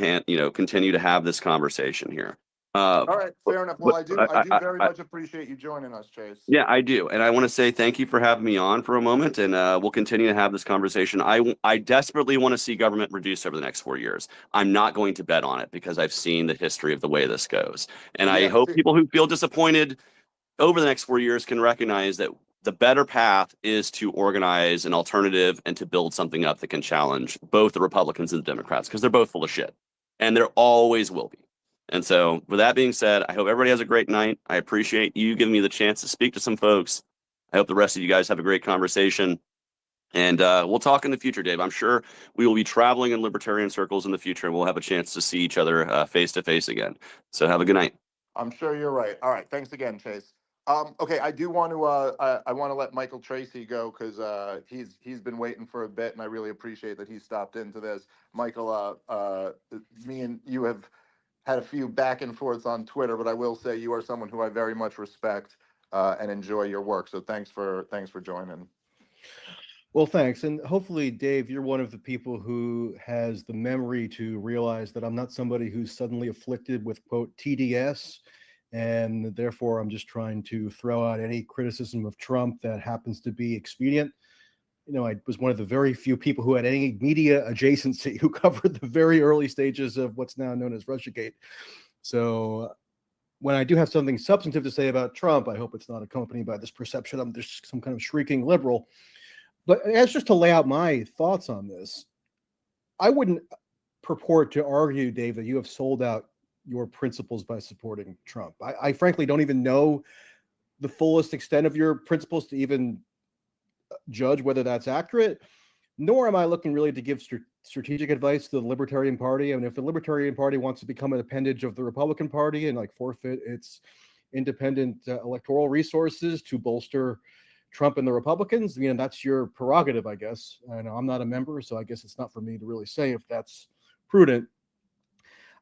continue to have this conversation here. All right, fair enough. Well, I do very I, much appreciate you joining us, Chase. yeah, I do. And I want to say thank you for having me on for a moment, and we'll continue to have this conversation. I desperately want to see government reduced over the next 4 years. I'm not going to bet on it because I've seen the history of the way this goes. And I hope people who feel disappointed over the next 4 years can recognize that the better path is to organize an alternative and to build something up that can challenge both the Republicans and the Democrats, because they're both full of shit. And there always will be. And so, with that being said, I hope everybody has a great night. I appreciate you giving me the chance to speak to some folks. I hope the rest of you guys have a great conversation. And we'll talk in the future, Dave. I'm sure we will be traveling in libertarian circles in the future, and we'll have a chance to see each other face to face again. So, have a good night. I'm sure you're right. All right, thanks again, Chase. Okay, I do want to I want to let Michael Tracy go because he's been waiting for a bit, and I really appreciate that he stopped into this. Michael, me and you have had a few back and forths on Twitter, but I will say you are someone who I very much respect and enjoy your work. So thanks for joining. Well, thanks. And hopefully, Dave, you're one of the people who has the memory to realize that I'm not somebody who's suddenly afflicted with, quote, TDS. And therefore, I'm just trying to throw out any criticism of Trump that happens to be expedient. I was one of the very few people who had any media adjacency who covered the very early stages of what's now known as Russiagate. So when I do have something substantive to say about Trump, I hope it's not accompanied by this perception I'm just some kind of shrieking liberal. But as just to lay out my thoughts on this, I wouldn't purport to argue, Dave, that you have sold out your principles by supporting Trump. I frankly don't even know the fullest extent of your principles to even judge whether that's accurate, nor am I looking really to give strategic advice to the Libertarian Party. I mean, if the Libertarian Party wants to become an appendage of the Republican Party and forfeit its independent electoral resources to bolster Trump and the Republicans, that's your prerogative, I guess. And I'm not a member, so I guess it's not for me to really say if that's prudent.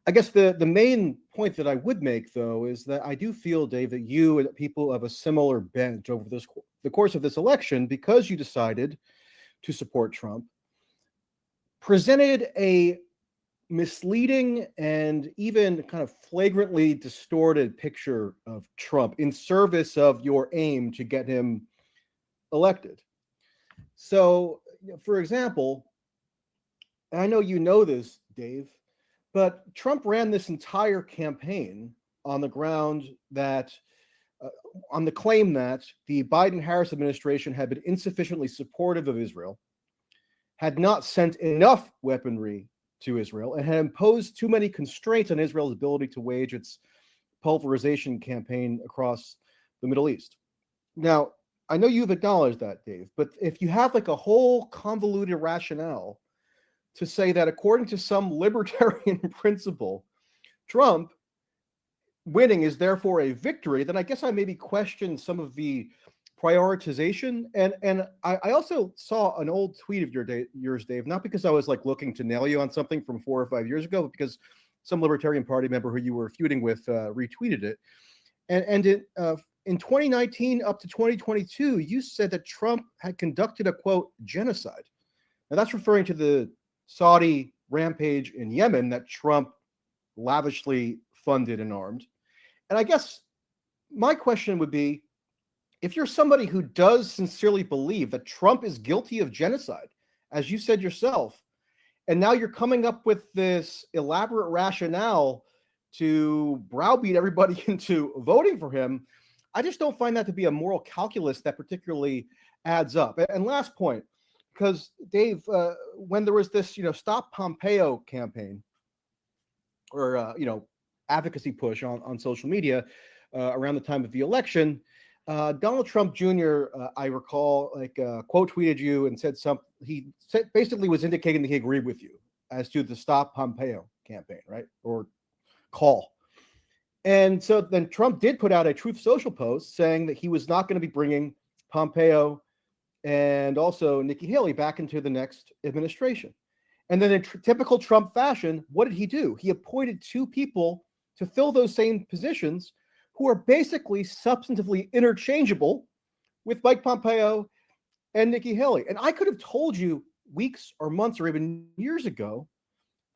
I guess the main point that I would make, though, is that I do feel, Dave, that you and people of a similar bent over the course of this election, because you decided to support Trump, presented a misleading and even kind of flagrantly distorted picture of Trump in service of your aim to get him elected. So, for example, and I know you know this, Dave, but Trump ran this entire campaign on the ground that, on the claim that the Biden-Harris administration had been insufficiently supportive of Israel, had not sent enough weaponry to Israel, and had imposed too many constraints on Israel's ability to wage its pulverization campaign across the Middle East. Now, I know you've acknowledged that, Dave, but if you have a whole convoluted rationale to say that according to some libertarian principle, Trump winning is therefore a victory, then I guess I maybe question some of the prioritization. And I also saw an old tweet of yours, Dave, not because I was like looking to nail you on something from 4 or 5 years ago, but because some Libertarian Party member who you were feuding with retweeted it. And in 2019 up to 2022, you said that Trump had conducted a, quote, genocide. Now that's referring to the Saudi rampage in Yemen that Trump lavishly funded and armed. And I guess my question would be, if you're somebody who does sincerely believe that Trump is guilty of genocide, as you said yourself, and now you're coming up with this elaborate rationale to browbeat everybody into voting for him, I just don't find that to be a moral calculus that particularly adds up. And last point, because Dave, when there was this, Stop Pompeo campaign, or advocacy push on social media around the time of the election, Donald Trump Jr., I recall, quote tweeted you and said something. He basically was indicating that he agreed with you as to the Stop Pompeo campaign, right? Or call. And so then Trump did put out a Truth Social post saying that he was not going to be bringing Pompeo and also Nikki Haley back into the next administration. And then in typical Trump fashion, what did he do? He appointed 2 people to fill those same positions who are basically substantively interchangeable with Mike Pompeo and Nikki Haley. And I could have told you weeks or months or even years ago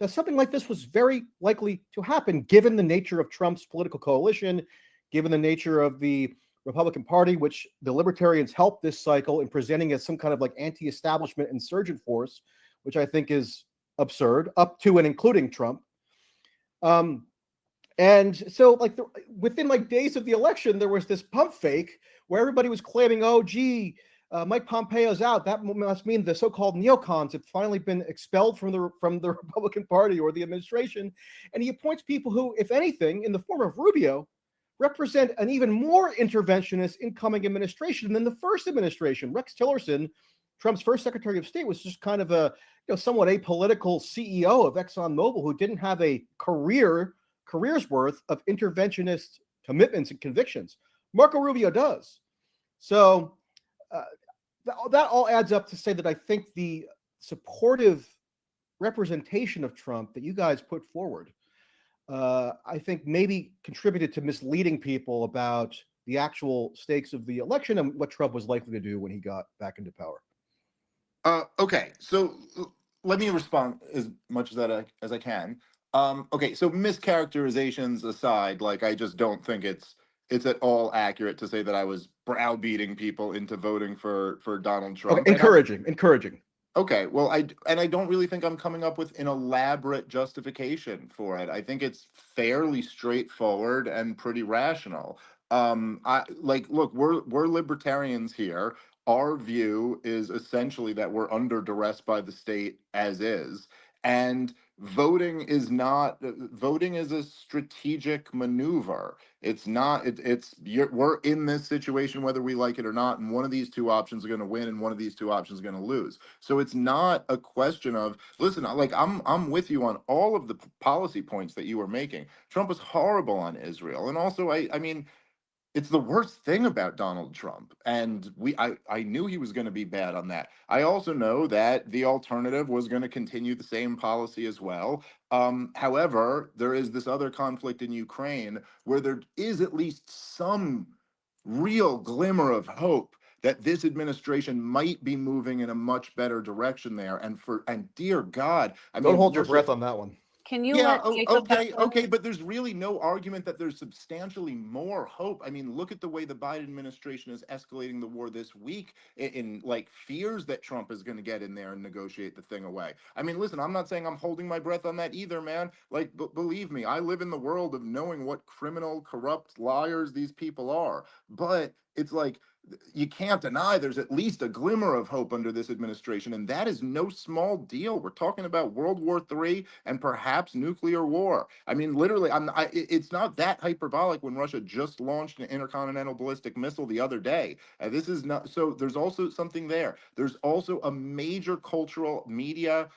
that something like this was very likely to happen, given the nature of Trump's political coalition, given the nature of the Republican Party, which the Libertarians helped this cycle in presenting as some kind of like anti-establishment insurgent force, which I think is absurd, up to and including Trump. And so within days of the election, there was this pump fake where everybody was claiming, oh, gee, Mike Pompeo's out. That must mean the so-called neocons have finally been expelled from the Republican Party or the administration. And he appoints people who, if anything, in the form of Rubio, represent an even more interventionist incoming administration than the first administration. Rex Tillerson, Trump's first Secretary of State, was just kind of a somewhat apolitical CEO of ExxonMobil who didn't have a career's worth of interventionist commitments and convictions. Marco Rubio does. So that all adds up to say that I think the supportive representation of Trump that you guys put forward, I think maybe contributed to misleading people about the actual stakes of the election and what Trump was likely to do when he got back into power. Okay, so let me respond as much as I can. Okay, so mischaracterizations aside, I just don't think it's at all accurate to say that I was browbeating people into voting for Donald Trump. Okay, encouraging. Okay, well, I don't really think I'm coming up with an elaborate justification for it. I think it's fairly straightforward and pretty rational. Look, we're libertarians here. Our view is essentially that we're under duress by the state as is, and voting is a strategic maneuver. It's not. We're in this situation whether we like it or not, and one of these 2 options are going to win, and one of these 2 options is going to lose. So it's not a question of, listen, I'm with you on all of the policy points that you were making. Trump was horrible on Israel, and also I mean, it's the worst thing about Donald Trump. And I knew he was going to be bad on that. I also know that the alternative was going to continue the same policy as well. However, there is this other conflict in Ukraine where there is at least some real glimmer of hope that this administration might be moving in a much better direction there. And dear God, I mean, Don't hold your breath on that one. Can you Yeah, let Jacob okay, but there's really no argument that there's substantially more hope. I mean, look at the way the Biden administration is escalating the war this week in fears that Trump is going to get in there and negotiate the thing away. I mean, listen, I'm not saying I'm holding my breath on that either, man. Believe me, I live in the world of knowing what criminal, corrupt liars these people are. But it's you can't deny there's at least a glimmer of hope under this administration, and that is no small deal. We're talking about World War III and perhaps nuclear war. I mean, literally, it's not that hyperbolic when Russia just launched an intercontinental ballistic missile the other day. This is not, so there's also something there. There's also a major cultural media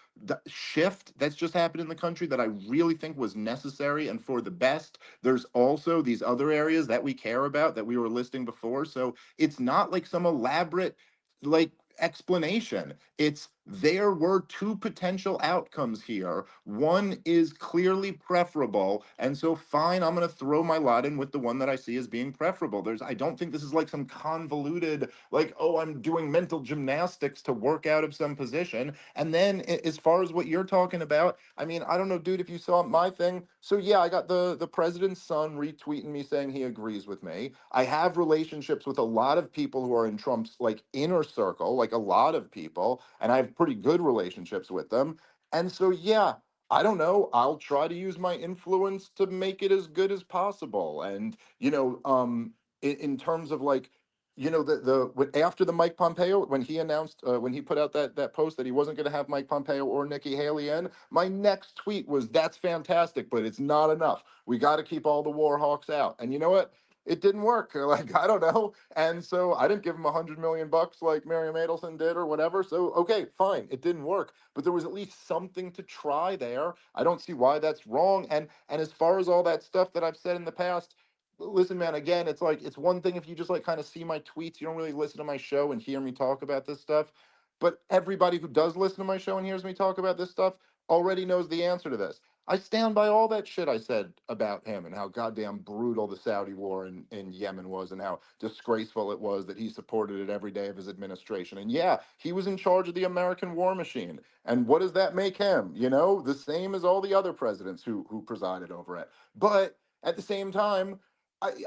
shift that's just happened in the country that I really think was necessary and for the best. There's also these other areas that we care about that we were listing before. So it's not like some elaborate like explanation. It's there were two potential outcomes here. One is clearly preferable, and so fine, I'm going to throw my lot in with the one that I see as being preferable. I don't think this is like some convoluted, like, oh, I'm doing mental gymnastics to work out of some position. And then as far as what you're talking about, I mean, I don't know, dude, if you saw my thing. So yeah, I got the president's son retweeting me saying he agrees with me. I have relationships with a lot of people who are in Trump's like inner circle, like a lot of people, and I have pretty good relationships with them. And so, yeah, I don't know. I'll try to use my influence to make it as good as possible. And, in terms of like, after the Mike Pompeo, when he announced, when he put out that post that he wasn't going to have Mike Pompeo or Nikki Haley in, my next tweet was, that's fantastic, but it's not enough. We got to keep all the war hawks out. And you know what? It didn't work. Like, I don't know. And so I didn't give him $100 million like Miriam Adelson did or whatever. So, okay, fine. It didn't work, but there was at least something to try there. I don't see why that's wrong. And as far as all that stuff that I've said in the past, listen, man, again, it's like, it's one thing if you just like kind of see my tweets, you don't really listen to my show and hear me talk about this stuff. But everybody who does listen to my show and hears me talk about this stuff already knows the answer to this. I stand by all that shit I said about him and how goddamn brutal the Saudi war in Yemen was and how disgraceful it was that he supported it every day of his administration. And yeah, he was in charge of the American war machine. And what does that make him? You know, the same as all the other presidents who presided over it. But at the same time,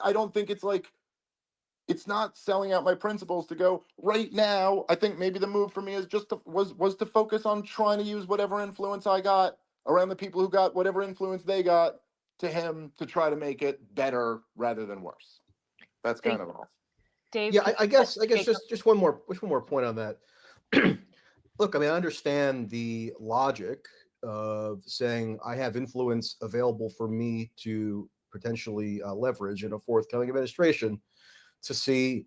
I don't think it's like, it's not selling out my principles to go right now. I think maybe the move for me is just was to focus on trying to use whatever influence I got around the people who got whatever influence they got to him to try to make it better rather than worse. That's kind of all. Dave, Yeah, I guess just one more point on that. Look, I mean, I understand the logic of saying I have influence available for me to potentially leverage in a forthcoming administration to see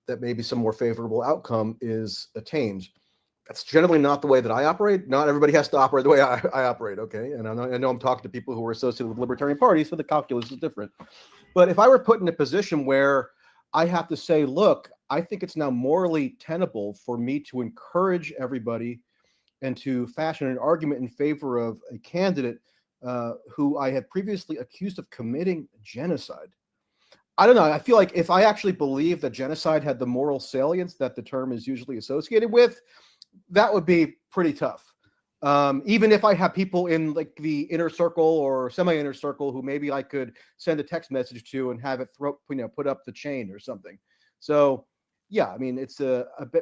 that maybe some more favorable outcome is attained. That's generally not the way that I operate. Not everybody has to operate the way I operate, okay? And I know I'm talking to people who are associated with Libertarian parties, so the calculus is different. But if I were put in a position where I have to say, look, I think it's now morally tenable for me to encourage everybody and to fashion an argument in favor of a candidate who I had previously accused of committing genocide. I don't know. I feel like if I actually believe that genocide had the moral salience that the term is usually associated with, that would be pretty tough. Even if I have people in like the inner circle or semi-inner circle who maybe I could send a text message to and have it put up the chain or something. So yeah, I mean, it's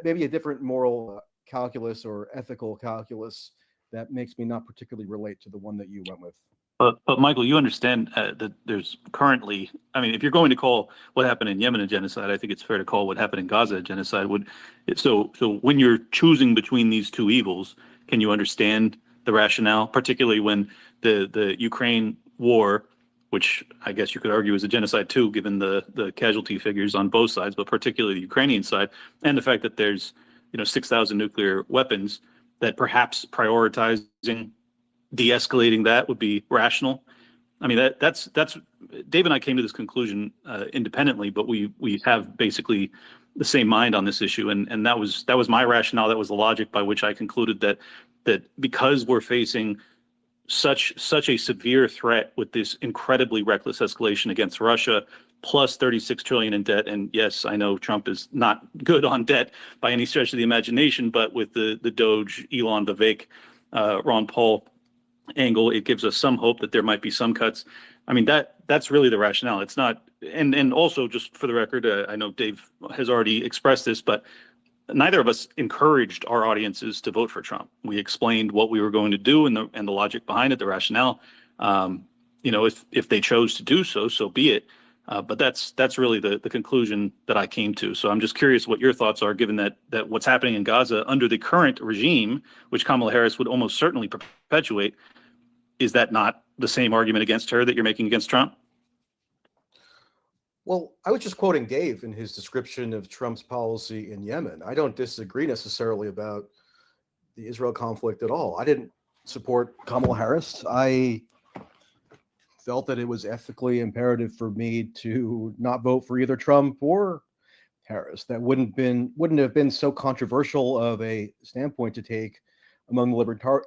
maybe a different moral calculus or ethical calculus that makes me not particularly relate to the one that you went with. But Michael, you understand that there's currently, I mean, if you're going to call what happened in Yemen a genocide, I think it's fair to call what happened in Gaza a genocide. So when you're choosing between these two evils, can you understand the rationale, particularly when the Ukraine war, which I guess you could argue is a genocide too, given the casualty figures on both sides, but particularly the Ukrainian side, and the fact that there's 6,000 nuclear weapons, that perhaps prioritizing de-escalating that would be rational. I mean, that's Dave and I came to this conclusion independently, but we have basically the same mind on this issue, and that was my rationale. That was the logic by which I concluded that because we're facing such a severe threat with this incredibly reckless escalation against Russia, plus 36 trillion in debt, and yes, I know Trump is not good on debt by any stretch of the imagination, but with the Doge, Elon, Vivek, Ron Paul angle, it gives us some hope that there might be some cuts. I mean, that's really the rationale. It's not, and also just for the record, I know Dave has already expressed this, but neither of us encouraged our audiences to vote for Trump. We explained what we were going to do and the logic behind it, the rationale. If they chose to do so, so be it. But that's really the conclusion that I came to. So I'm just curious what your thoughts are, given that what's happening in Gaza under the current regime, which Kamala Harris would almost certainly perpetuate, is that not the same argument against her that you're making against Trump? Well, I was just quoting Dave in his description of Trump's policy in Yemen. I don't disagree necessarily about the Israel conflict at all. I didn't support Kamala Harris. I felt that it was ethically imperative for me to not vote for either Trump or Harris. That wouldn't have been so controversial of a standpoint to take among the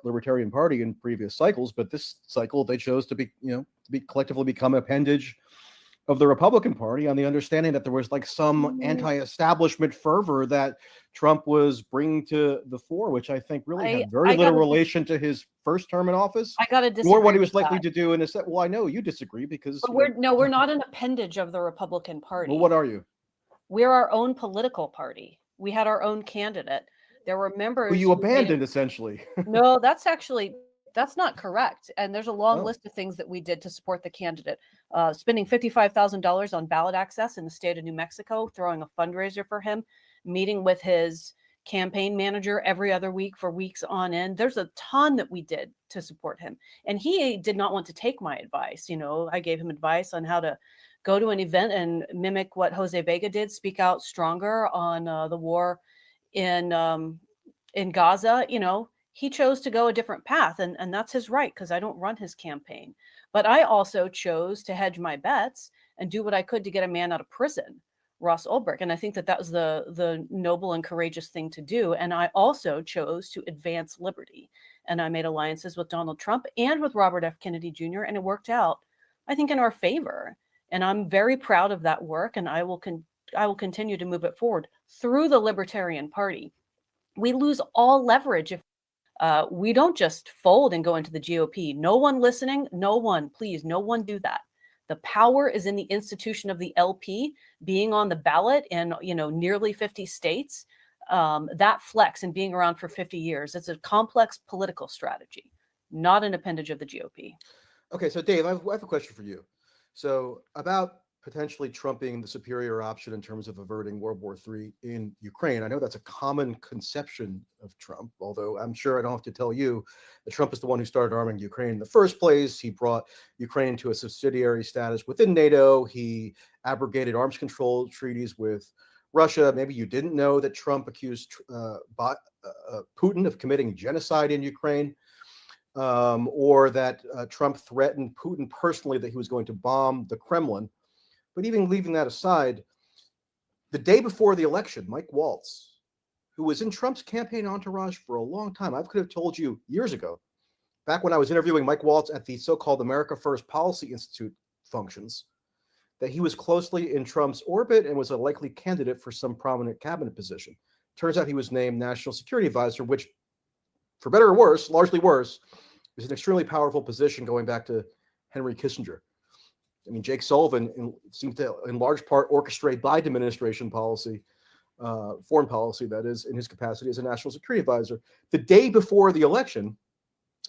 Libertarian Party in previous cycles, but this cycle they chose to be, collectively become appendage of the Republican Party on the understanding that there was like some anti-establishment fervor that Trump was bringing to the fore, which I think really had very little relation to his first term in office, I got to disagree. or what he was likely to do in a set. Well, I know you disagree because we're not an appendage of the Republican Party. Well, what are you? We're our own political party. We had our own candidate. There were members who you abandoned, essentially. No, that's not correct. And there's a long list of things that we did to support the candidate. Spending $55,000 on ballot access in the state of New Mexico, throwing a fundraiser for him, meeting with his campaign manager every other week for weeks on end. There's a ton that we did to support him. And he did not want to take my advice. I gave him advice on how to go to an event and mimic what Jose Vega did, speak out stronger on the war in Gaza. He chose to go a different path, and that's his right, because I don't run his campaign. But I also chose to hedge my bets and do what I could to get a man out of prison, Ross Ulbricht. And I think that was the noble and courageous thing to do. And I also chose to advance liberty. And I made alliances with Donald Trump and with Robert F. Kennedy Jr., and it worked out, I think, in our favor. And I'm very proud of that work, and I will continue to move it forward through the Libertarian Party. We lose all leverage if we don't just fold and go into the GOP. No one listening, please, no one do that. The power is in the institution of the LP being on the ballot in nearly 50 states. That flex and being around for 50 years, it's a complex political strategy, not an appendage of the GOP. Okay, so Dave, I have a question for you. So about potentially trumping the superior option in terms of averting World War III in Ukraine. I know that's a common conception of Trump, although I'm sure I don't have to tell you that Trump is the one who started arming Ukraine in the first place. He brought Ukraine to a subsidiary status within NATO. He abrogated arms control treaties with Russia. Maybe you didn't know that Trump accused Putin of committing genocide in Ukraine. Or that Trump threatened Putin personally that he was going to bomb the Kremlin. But even leaving that aside, the day before the election, Mike Waltz, who was in Trump's campaign entourage for a long time, I could have told you years ago, back when I was interviewing Mike Waltz at the so-called America First Policy Institute functions, that he was closely in Trump's orbit and was a likely candidate for some prominent cabinet position. Turns out he was named National Security Advisor, which, for better or worse, largely worse, is an extremely powerful position going back to Henry Kissinger. I mean, Jake Sullivan seemed to, in large part, orchestrate Biden administration policy, foreign policy, that is, in his capacity as a national security advisor. The day before the election,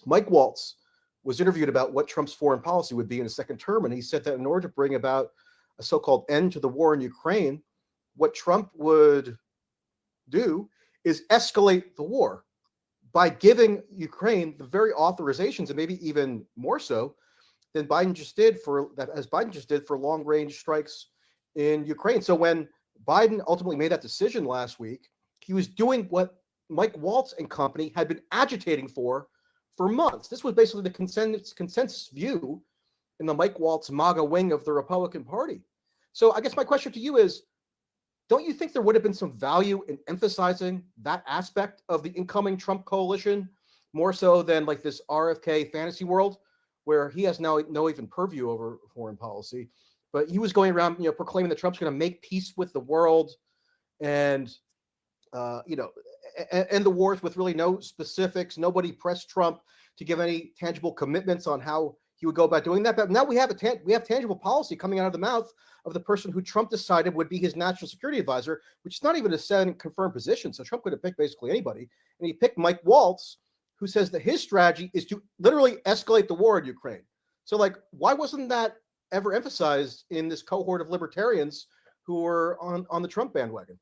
Mike Waltz was interviewed about what Trump's foreign policy would be in his second term, and he said that in order to bring about a so-called end to the war in Ukraine, what Trump would do is escalate the war by giving Ukraine the very authorizations, and maybe even more so than Biden just did for long-range strikes in Ukraine. So when Biden ultimately made that decision last week, he was doing what Mike Waltz and company had been agitating for months. This was basically the consensus view in the Mike Waltz MAGA wing of the Republican Party. So I guess my question to you is, don't you think there would have been some value in emphasizing that aspect of the incoming Trump coalition more so than like this RFK fantasy world where he has now no even purview over foreign policy, but he was going around, proclaiming that Trump's going to make peace with the world and, end the wars with really no specifics. Nobody pressed Trump to give any tangible commitments on how he would go about doing that. But now we have tangible policy coming out of the mouth of the person who Trump decided would be his national security advisor, which is not even a set and confirmed position. So Trump could have picked basically anybody. And he picked Mike Waltz, who says that his strategy is to literally escalate the war in Ukraine. So why wasn't that ever emphasized in this cohort of libertarians who were on the Trump bandwagon?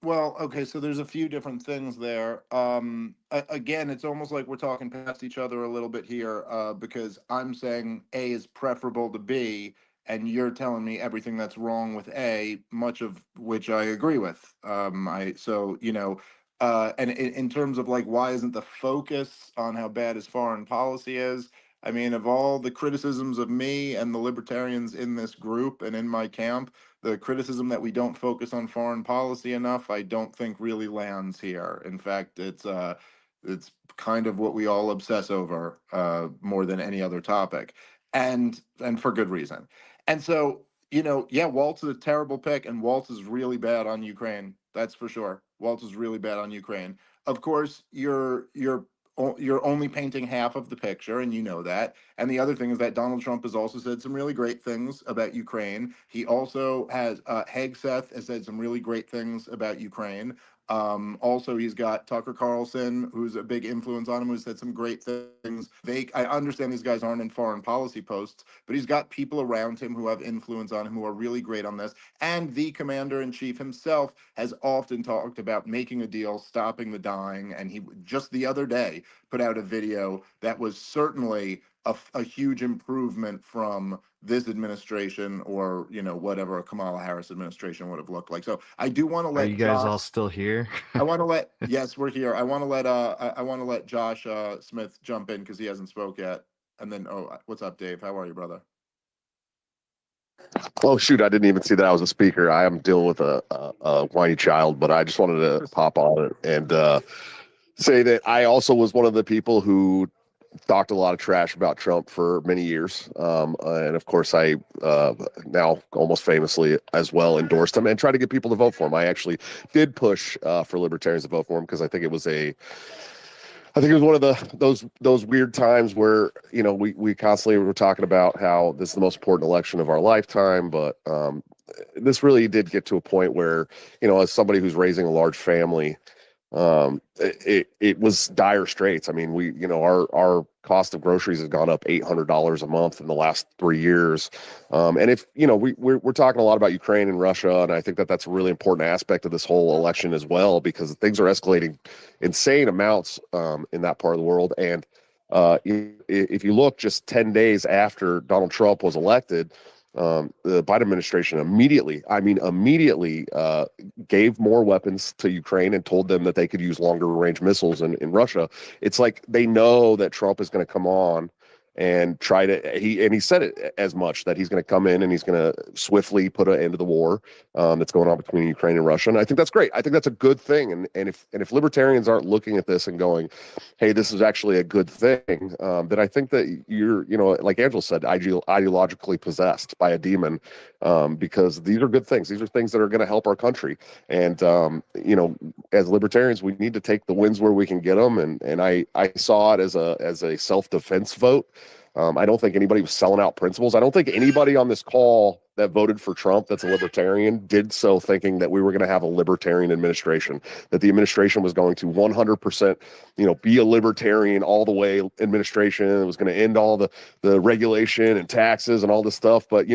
Well, okay, so there's a few different things there. Again, it's almost like we're talking past each other a little bit here, because I'm saying A is preferable to B, and you're telling me everything that's wrong with A, much of which I agree with. And in terms of why isn't the focus on how bad his foreign policy is? I mean, of all the criticisms of me and the libertarians in this group and in my camp, the criticism that we don't focus on foreign policy enough, I don't think really lands here. In fact, it's kind of what we all obsess over more than any other topic, and for good reason. And so, yeah, Waltz is a terrible pick, and Waltz is really bad on Ukraine. That's for sure. Waltz is really bad on Ukraine. Of course, you're only painting half of the picture, and you know that. And the other thing is that Donald Trump has also said some really great things about Ukraine. He also has Hegseth has said some really great things about Ukraine. Also, he's got Tucker Carlson, who's a big influence on him, who said some great things. I understand these guys aren't in foreign policy posts, but he's got people around him who have influence on him who are really great on this. And the commander in chief himself has often talked about making a deal, stopping the dying. And he just the other day put out a video that was certainly a huge improvement from this administration, or whatever a Kamala Harris administration would have looked like. So I do want to Are let you guys all Josh. still here? I want to let yes, we're here. I want to let I want to let Josh Smith jump in because he hasn't spoke yet. And then what's up, Dave? How are you, brother? Oh shoot! I didn't even see that I was a speaker. I am dealing with a whiny child, but I just wanted to pop on it and say that I also was one of the people who talked a lot of trash about Trump for many years, and of course I now almost famously as well endorsed him and tried to get people to vote for him. I actually did push for libertarians to vote for him because I think it was one of those weird times where we constantly were talking about how this is the most important election of our lifetime, but this really did get to a point where as somebody who's raising a large family, it was dire straits. I mean, our cost of groceries has gone up $800 a month in the last 3 years. And if we're talking a lot about Ukraine and Russia, and I think that that's a really important aspect of this whole election as well, because things are escalating insane amounts in that part of the world. And if you look just 10 days after Donald Trump was elected, the Biden administration immediately gave more weapons to Ukraine and told them that they could use longer range missiles in Russia. It's like they know that Trump is going to come on and he said it as much, that he's going to come in and he's going to swiftly put an end to the war that's going on between Ukraine and Russia. And I think that's great. I think that's a good thing. And if libertarians aren't looking at this and going, hey, this is actually a good thing, then I think that you're, like Angela said, ideologically possessed by a demon, because these are good things. These are things that are going to help our country. And, as libertarians, we need to take the wins where we can get them. And I saw it as a self-defense vote. I don't think anybody was selling out principles. I don't think anybody on this call that voted for Trump that's a libertarian did so thinking that we were going to have a libertarian administration, that the administration was going to 100%, be a libertarian all the way administration. It was going to end all the regulation and taxes and all this stuff. But,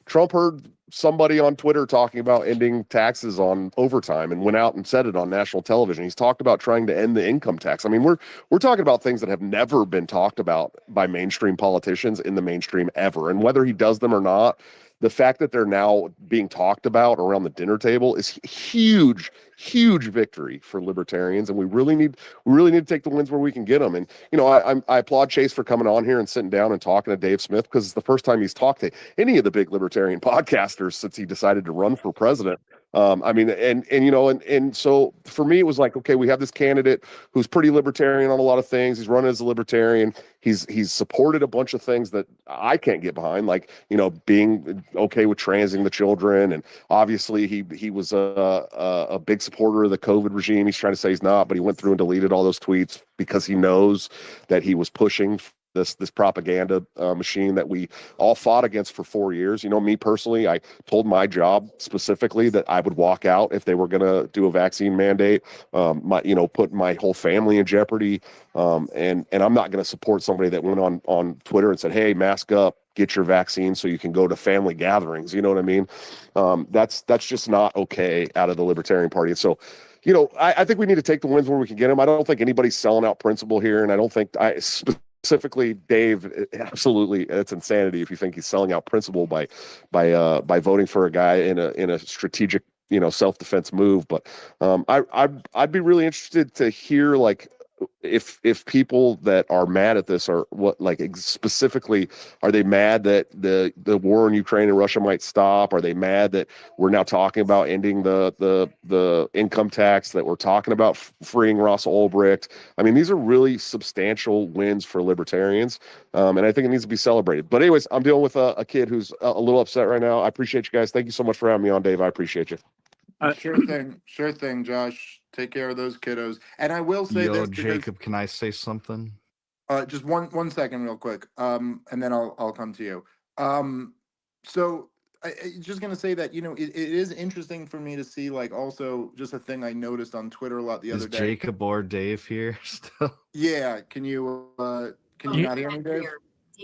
Trump heard somebody on Twitter talking about ending taxes on overtime and went out and said it on national television. He's talked about trying to end the income tax. I mean, we're talking about things that have never been talked about by mainstream politicians in the mainstream ever. And whether he does them or not, the fact that they're now being talked about around the dinner table is huge victory for libertarians. And we really need to take the wins where we can get them. And, I applaud Chase for coming on here and sitting down and talking to Dave Smith, because it's the first time he's talked to any of the big libertarian podcasters since he decided to run for president. So for me, it was like, okay, we have this candidate who's pretty libertarian on a lot of things. He's running as a libertarian. He's supported a bunch of things that I can't get behind, like, being okay with transing the children. And obviously he was a big supporter of the COVID regime. He's trying to say he's not, but he went through and deleted all those tweets because he knows that he was pushing this propaganda machine that we all fought against for 4 years. Me personally, I told my job specifically that I would walk out if they were going to do a vaccine mandate, put my whole family in jeopardy. And I'm not going to support somebody that went on Twitter and said, hey, mask up, get your vaccine so you can go to family gatherings. You know what I mean? That's just not okay out of the Libertarian Party. And so, I think we need to take the wins where we can get them. I don't think anybody's selling out principle here. And I don't think specifically Dave, absolutely, it's insanity if you think he's selling out principle by voting for a guy in a strategic, self-defense move. But I'd be really interested to hear, like, if people that are mad at this are what, like, specifically, are they mad that the war in Ukraine and Russia might stop? Are they mad that we're now talking about ending the income tax, that we're talking about freeing Ross Ulbricht? I mean, these are really substantial wins for libertarians, and I think it needs to be celebrated. But anyways, I'm dealing with a kid who's a little upset right now. I appreciate you guys. Thank you so much for having me on, Dave. I appreciate you. Sure thing, Josh. Take care of those kiddos. And I will say Yo, this because Jacob, can I say something? just one second, real quick, and then I'll come to you. So I just gonna say that, you know, it is interesting for me to see, like, also just a thing I noticed on Twitter a lot the Is other day. Jacob or Dave here still? Yeah, can you not hear me, Dave?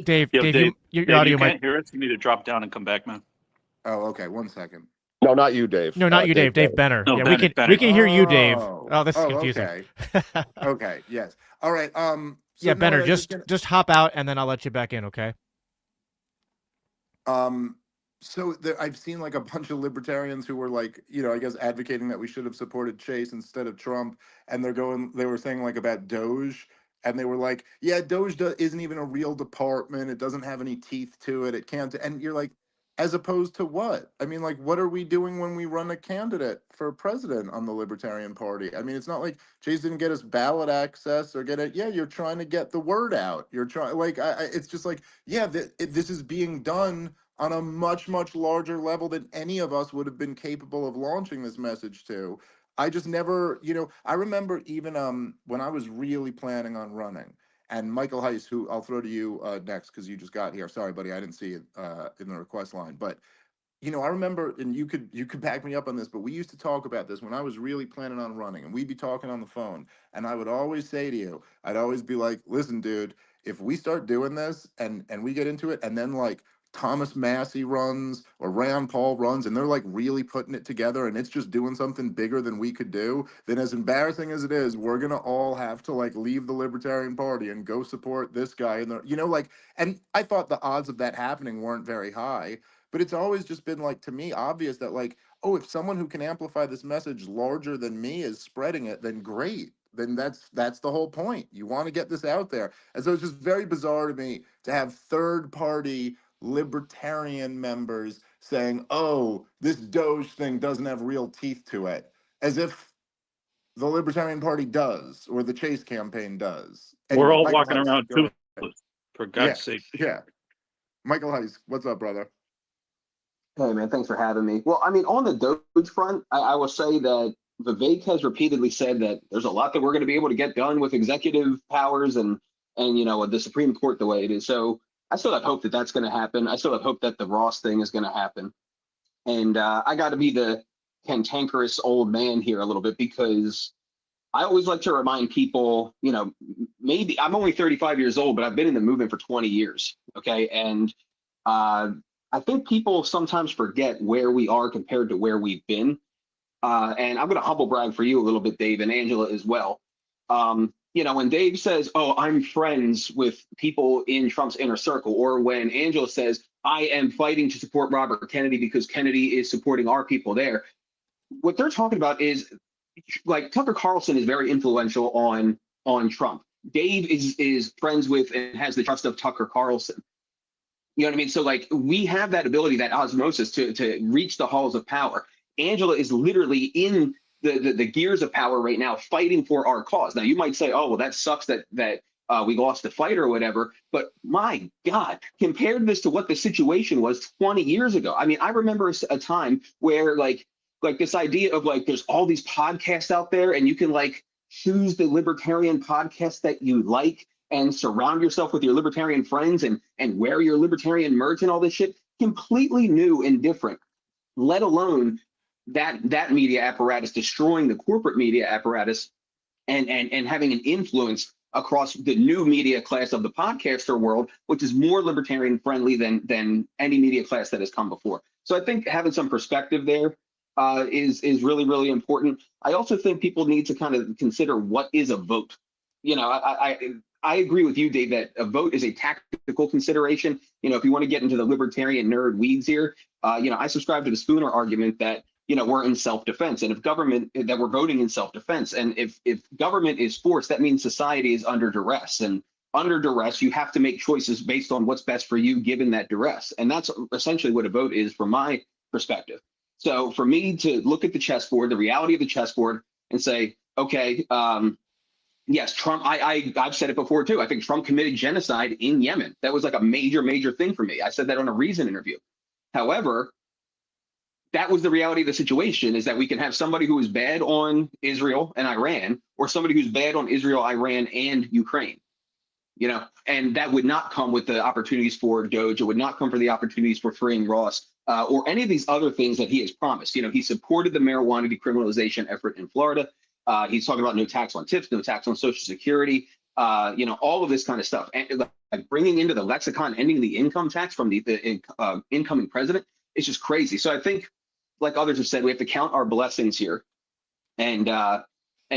Dave, Yeah, Dave, Dave, your Dave, audio you might. can't hear us. You need to drop down and come back, man. Oh, okay, 1 second. No, not you, Dave. No, not you, Dave. Dave Benner. No, Yeah, Bennett, we Bennett. can hear you, Dave. Oh, this is Oh, confusing. okay. Okay, yes. All right. So Yeah, no, Benner, I was gonna- just hop out and then I'll let you back in, okay? So I've seen like a bunch of libertarians who were like, you know, I guess advocating that we should have supported Chase instead of Trump, and they were saying like about Doge, and they were like, yeah, Doge isn't even a real department. It doesn't have any teeth to it. It can't. And you're like, as opposed to what? I mean, like, what are we doing when we run a candidate for president on the Libertarian Party? I mean, it's not like Chase didn't get us ballot access or get it. Yeah, you're trying to get the word out. You're trying, like, it's just like, yeah, this is being done on a much, much larger level than any of us would have been capable of launching this message to. I just never, you know, I remember even when I was really planning on running, and Michael Heiss, who I'll throw to you next because you just got here. Sorry, buddy, I didn't see it in the request line. But you know, I remember, and you could back me up on this, but we used to talk about this when I was really planning on running, and we'd be talking on the phone, and I would always say to you, I'd always be like, listen, dude, if we start doing this and we get into it, and then like Thomas Massey runs or Rand Paul runs, and they're like really putting it together, and it's just doing something bigger than we could do, then as embarrassing as it is, we're gonna all have to like leave the Libertarian Party and go support this guy. And you know, like, and I thought the odds of that happening weren't very high. But it's always just been like, to me, obvious that like, oh, if someone who can amplify this message larger than me is spreading it, then great. Then that's the whole point. You want to get this out there. And so it's just very bizarre to me to have third party libertarian members saying, oh, this Doge thing doesn't have real teeth to it, as if the Libertarian Party does or the Chase campaign does. We're Anyway, all Michael walking Heiss, around go ahead. toothless, for Yeah, God's sake. yeah. Michael Heiss, what's up, brother? Hey man, thanks for having me. Well, I mean, on the Doge front, I will say that Vivek has repeatedly said that there's a lot that we're going to be able to get done with executive powers and you know the Supreme Court the way it is. So I still have hope that that's going to happen. I still have hope that the Ross thing is going to happen. And I got to be the cantankerous old man here a little bit because I always like to remind people, you know, maybe I'm only 35 years old, but I've been in the movement for 20 years. Okay, and I think people sometimes forget where we are compared to where we've been. And I'm going to humble brag for you a little bit, Dave, and Angela as well. You know, when Dave says, oh, I'm friends with people in Trump's inner circle, or when Angela says, I am fighting to support Robert Kennedy because Kennedy is supporting our people there, what they're talking about is like Tucker Carlson is very influential on Trump. Dave is friends with and has the trust of Tucker Carlson. You know what I mean? So like we have that ability, that osmosis to reach the halls of power. Angela is literally in the gears of power right now, fighting for our cause. Now you might say, oh, well, that sucks that we lost the fight or whatever. But my God, compare this to what the situation was 20 years ago. I mean, I remember a time where like this idea of like there's all these podcasts out there and you can like choose the libertarian podcast that you like and surround yourself with your libertarian friends and wear your libertarian merch and all this shit, completely new and different, let alone that media apparatus destroying the corporate media apparatus and having an influence across the new media class of the podcaster world, which is more libertarian friendly than any media class that has come before. So I think having some perspective there is really, really important. I also think people need to kind of consider what is a vote. You know, I agree with you, Dave, that a vote is a tactical consideration. You know, if you want to get into the libertarian nerd weeds here, you know, I subscribe to the Spooner argument that we're in self-defense, and if government that we're voting in self-defense, and if government is forced, that means society is under duress, and under duress, you have to make choices based on what's best for you given that duress, and that's essentially what a vote is from my perspective. So for me to look at the chessboard, the reality of the chessboard, and say, okay, yes, Trump, I've said it before too. I think Trump committed genocide in Yemen. That was like a major thing for me. I said that on a Reason interview. However, that was the reality of the situation, is that we can have somebody who is bad on Israel and Iran, or somebody who's bad on Israel, Iran, and Ukraine. And that would not come with the opportunities for Doge. It would not come for the opportunities for freeing Ross, or any of these other things that he has promised. He supported the marijuana decriminalization effort in Florida. He's talking about no tax on tips, no tax on Social Security, all of this kind of stuff. And like bringing into the lexicon, ending the income tax from the incoming president, it's just crazy. So I think, like others have said, we have to count our blessings here, and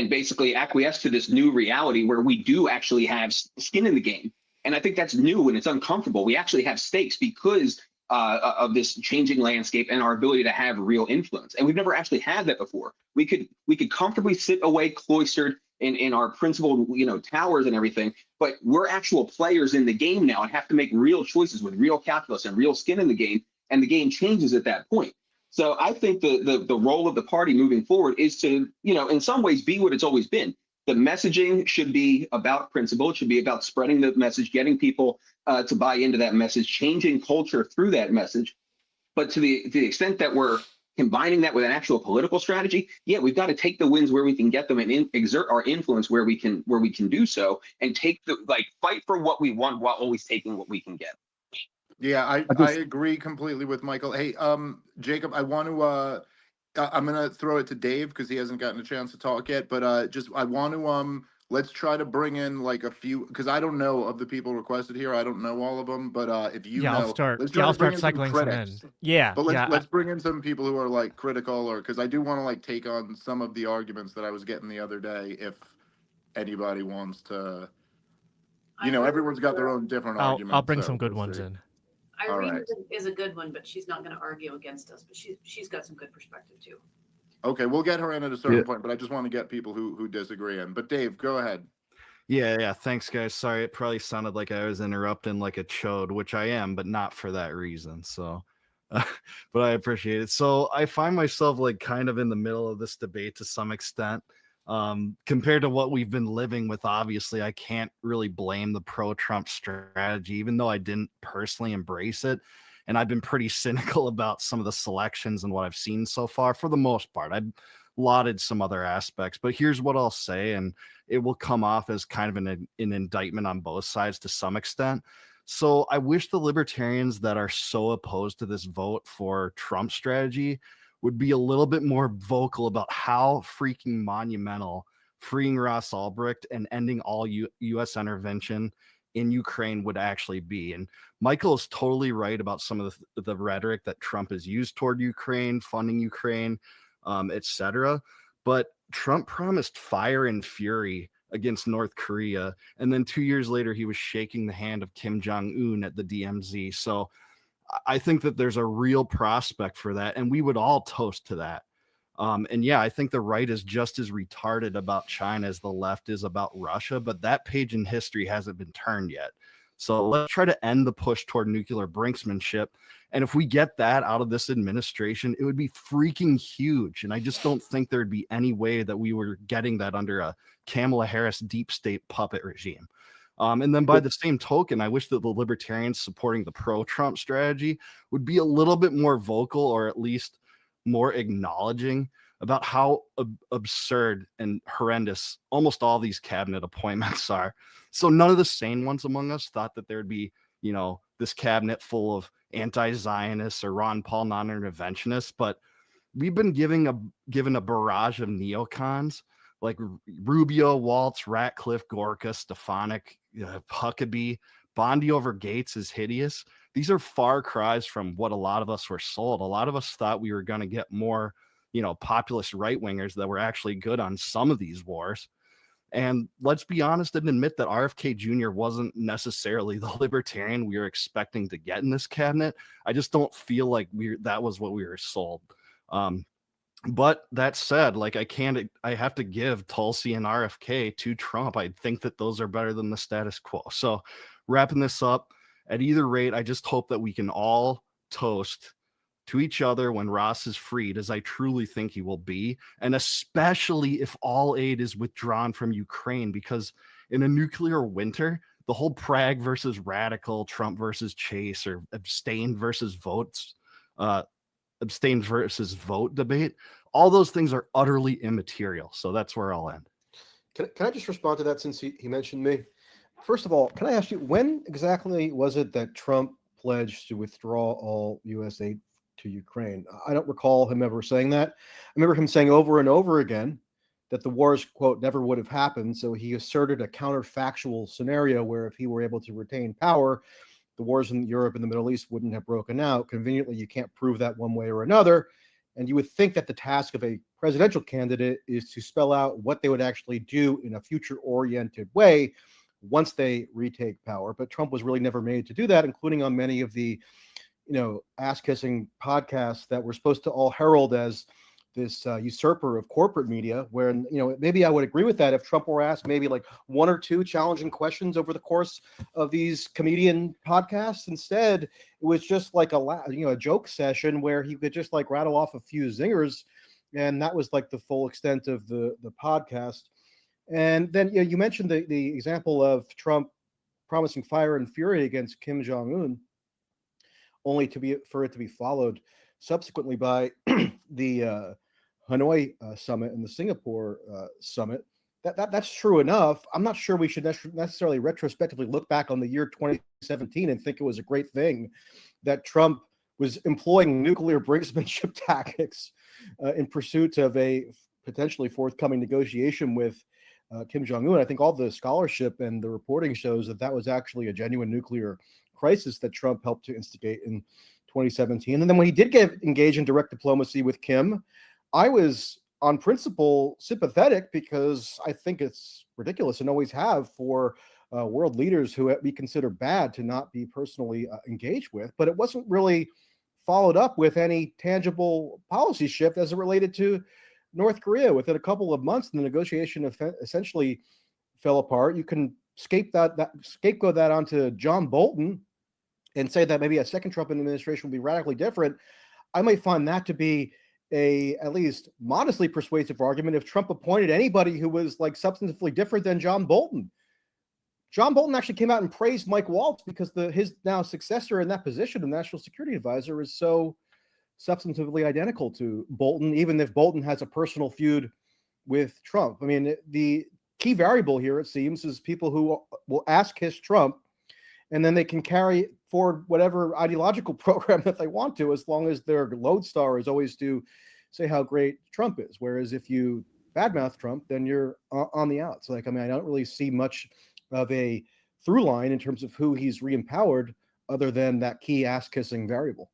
basically acquiesce to this new reality where we do actually have skin in the game. And I think that's new and it's uncomfortable. We actually have stakes because of this changing landscape and our ability to have real influence. And we've never actually had that before. We could comfortably sit away cloistered in our principal, towers and everything, but we're actual players in the game now and have to make real choices with real calculus and real skin in the game. And the game changes at that point. So I think the role of the party moving forward is to, in some ways be what it's always been. The messaging should be about principle. It should be about spreading the message, getting people to buy into that message, changing culture through that message. But to the extent that we're combining that with an actual political strategy, yeah, we've got to take the wins where we can get them and exert our influence where we can do so, and fight for what we want while always taking what we can get. Yeah, I agree completely with Michael. Hey, Jacob, I want to I'm gonna throw it to Dave because he hasn't gotten a chance to talk yet. But I want to let's try to bring in like a few, because I don't know of the people requested here. I don't know all of them, but if you know, I'll start. let's try I'll to bring start in some cycling some in. critics. Yeah, But let's bring in some people who are like critical, or because I do want to like take on some of the arguments that I was getting the other day. If anybody wants to, everyone's got their own different arguments. I'll bring so some good we'll ones see. in. Irene right. is a good one, but she's not going to argue against us. But she's got some good perspective too. Okay, we'll get her in at a certain point, but I just want to get people who disagree in. But Dave, go ahead. Yeah. Thanks, guys. Sorry, it probably sounded like I was interrupting like a chode, which I am, but not for that reason. So, but I appreciate it. So I find myself like kind of in the middle of this debate to some extent. Compared to what we've been living with, obviously, I can't really blame the pro-Trump strategy, even though I didn't personally embrace it. And I've been pretty cynical about some of the selections and what I've seen so far. For the most part, I've lauded some other aspects, but here's what I'll say, and it will come off as kind of an indictment on both sides to some extent. So I wish the libertarians that are so opposed to this vote for Trump strategy would be a little bit more vocal about how freaking monumental freeing Ross Ulbricht and ending all U.S. intervention in Ukraine would actually be. And Michael is totally right about some of the rhetoric that Trump has used toward Ukraine, funding Ukraine, etc. But Trump promised fire and fury against North Korea, and then 2 years later, he was shaking the hand of Kim Jong-un at the DMZ. So I think that there's a real prospect for that, and we would all toast to that. And yeah, I think the right is just as retarded about China as the left is about Russia, but that page in history hasn't been turned yet. So let's try to end the push toward nuclear brinksmanship. And if we get that out of this administration, it would be freaking huge. And I just don't think there'd be any way that we were getting that under a Kamala Harris deep state puppet regime. And then by the same token, I wish that the libertarians supporting the pro-Trump strategy would be a little bit more vocal, or at least more acknowledging about how absurd and horrendous almost all these cabinet appointments are. So none of the sane ones among us thought that there'd be, this cabinet full of anti-Zionists or Ron Paul non-interventionists, but we've been given a barrage of neocons like Rubio, Waltz, Ratcliffe, Gorka, Stefanik, Huckabee. Bondi over Gates is hideous. These are far cries from what a lot of us were sold. A lot of us thought we were going to get more, populist right-wingers that were actually good on some of these wars. And let's be honest and admit that RFK Jr. wasn't necessarily the libertarian we were expecting to get in this cabinet. I just don't feel like that was what we were sold. But that said, like I have to give Tulsi and RFK to Trump. I think that those are better than the status quo. So wrapping this up, at either rate, I just hope that we can all toast to each other when Ross is freed, as I truly think he will be, and especially if all aid is withdrawn from Ukraine, because in a nuclear winter, the whole Prague versus radical, Trump versus Chase, or abstain versus votes, abstain versus vote debate, all those things are utterly immaterial. So that's where I'll end. Can I just respond to that since he mentioned me? First of all, can I ask you, when exactly was it that Trump pledged to withdraw all U.S. aid to Ukraine? I don't recall him ever saying that. I remember him saying over and over again that the wars, quote, never would have happened. So he asserted a counterfactual scenario where if he were able to retain power, the wars in Europe and the Middle East wouldn't have broken out. Conveniently, you can't prove that one way or another. And you would think that the task of a presidential candidate is to spell out what they would actually do in a future-oriented way once they retake power. But Trump was really never made to do that, including on many of the, ass-kissing podcasts that were supposed to all herald as this usurper of corporate media, where, maybe I would agree with that if Trump were asked maybe like one or two challenging questions over the course of these comedian podcasts. Instead, it was just like a joke session where he could just like rattle off a few zingers, and that was like the full extent of the podcast. And then you mentioned the example of Trump promising fire and fury against Kim Jong-un, only for it to be followed subsequently by the Hanoi summit and the Singapore summit. That's true enough. I'm not sure we should necessarily retrospectively look back on the year 2017 and think it was a great thing that Trump was employing nuclear brinksmanship tactics in pursuit of a potentially forthcoming negotiation with Kim Jong-un. I think all the scholarship and the reporting shows that that was actually a genuine nuclear crisis that Trump helped to instigate in 2017. And then when he did engage in direct diplomacy with Kim, I was on principle sympathetic, because I think it's ridiculous and always have for world leaders who we consider bad to not be personally engaged with. But it wasn't really followed up with any tangible policy shift as it related to North Korea. Within a couple of months, the negotiation essentially fell apart. You can scapegoat that onto John Bolton and say that maybe a second Trump administration will be radically different. I might find that to be a at least modestly persuasive argument if Trump appointed anybody who was like substantively different than John Bolton. John Bolton actually came out and praised Mike Waltz because his now successor in that position, the National Security Advisor, is so substantively identical to Bolton, even if Bolton has a personal feud with Trump. I mean, the key variable here, it seems, is people who will ask kiss Trump, and then they can carry forward whatever ideological program that they want to, as long as their lodestar is always to say how great Trump is. Whereas if you badmouth Trump, then you're on the outs. I don't really see much of a through line in terms of who he's re-empowered, other than that key ass-kissing variable.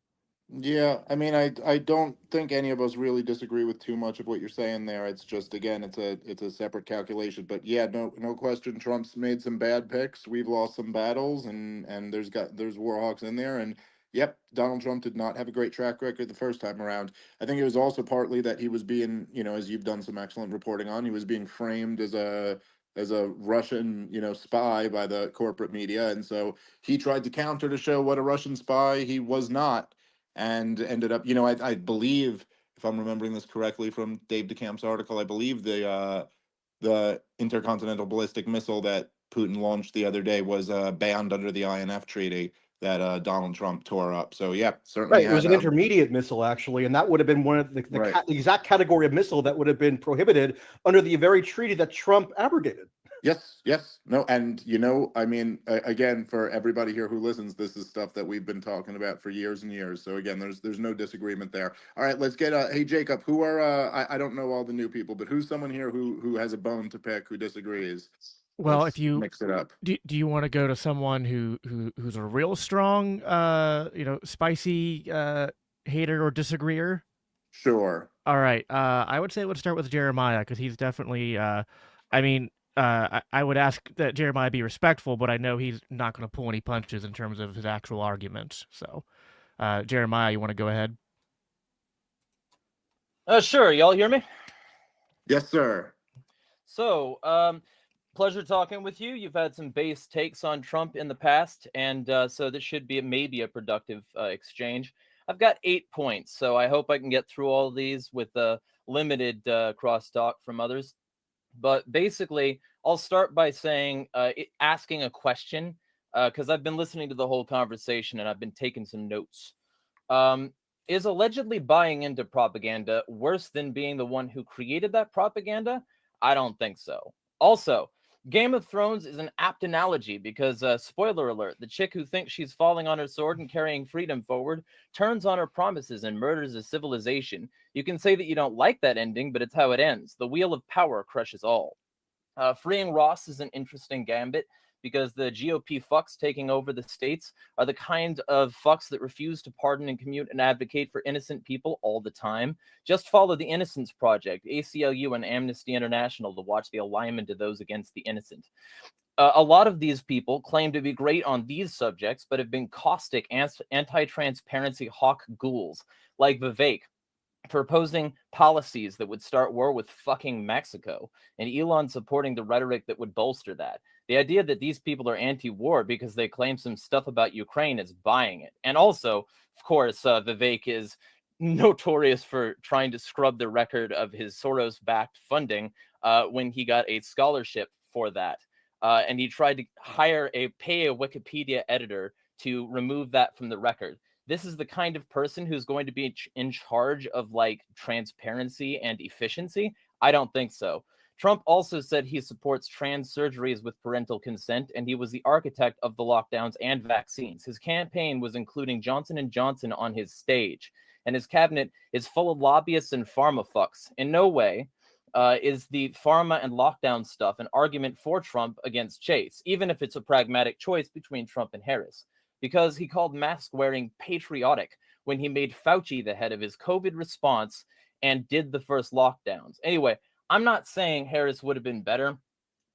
Yeah, I mean, I don't think any of us really disagree with too much of what you're saying there. It's just, again, it's a separate calculation. But yeah, no question, Trump's made some bad picks. We've lost some battles, and there's Warhawks in there. And yep, Donald Trump did not have a great track record the first time around. I think it was also partly that he was being, as you've done some excellent reporting on, he was being framed as a Russian, spy by the corporate media, and so he tried to counter to show what a Russian spy he was not, and ended up, I believe, if I'm remembering this correctly from Dave DeCamp's article, I believe the intercontinental ballistic missile that Putin launched the other day was banned under the INF treaty that Donald Trump tore up. So yeah, certainly Right, it was an intermediate missile actually, and that would have been one of the Right. Exact category of missile that would have been prohibited under the very treaty that Trump abrogated. Yes, no, and I mean, again, for everybody here who listens, this is stuff that we've been talking about for years and years. So again, there's no disagreement there. All right, let's get hey Jacob, who are I don't know all the new people, but who's someone here who has a bone to pick, who disagrees? Well, Let's if you mix it up. do you want to go to someone who's a real strong spicy hater or disagreeer? Sure. All right. I would say let's start with Jeremiah, because he's definitely I would ask that Jeremiah be respectful, but I know he's not going to pull any punches in terms of his actual arguments. So, Jeremiah, you want to go ahead? Sure. Y'all hear me? Yes, sir. So, pleasure talking with you. You've had some base takes on Trump in the past, and so this should be maybe a productive exchange. I've got 8 points, so I hope I can get through all of these with limited crosstalk from others. But basically, I'll start by saying, asking a question, because I've been listening to the whole conversation and I've been taking some notes. Is allegedly buying into propaganda worse than being the one who created that propaganda? I don't think so. Also, Game of Thrones is an apt analogy because, spoiler alert, the chick who thinks she's falling on her sword and carrying freedom forward turns on her promises and murders a civilization. You can say that you don't like that ending, but it's how it ends. The wheel of power crushes all. Freeing Ross is an interesting gambit because the GOP fucks taking over the states are the kind of fucks that refuse to pardon and commute and advocate for innocent people all the time. Just follow the Innocence Project, ACLU, and Amnesty International to watch the alignment of those against the innocent. A lot of these people claim to be great on these subjects, but have been caustic anti-transparency hawk ghouls like Vivek, proposing policies that would start war with fucking Mexico, and Elon supporting the rhetoric that would bolster that. The idea that these people are anti-war because they claim some stuff about Ukraine is buying it. And also, of course, Vivek is notorious for trying to scrub the record of his Soros-backed funding when he got a scholarship for that. And he tried to pay a Wikipedia editor to remove that from the record. This is the kind of person who's going to be in charge of like transparency and efficiency? I don't think so. Trump also said he supports trans surgeries with parental consent, and he was the architect of the lockdowns and vaccines. His campaign was including Johnson & Johnson on his stage, and his cabinet is full of lobbyists and pharma fucks. In no way is the pharma and lockdown stuff an argument for Trump against Chase, even if it's a pragmatic choice between Trump and Harris, because he called mask wearing patriotic when he made Fauci the head of his COVID response and did the first lockdowns. Anyway, I'm not saying Harris would have been better,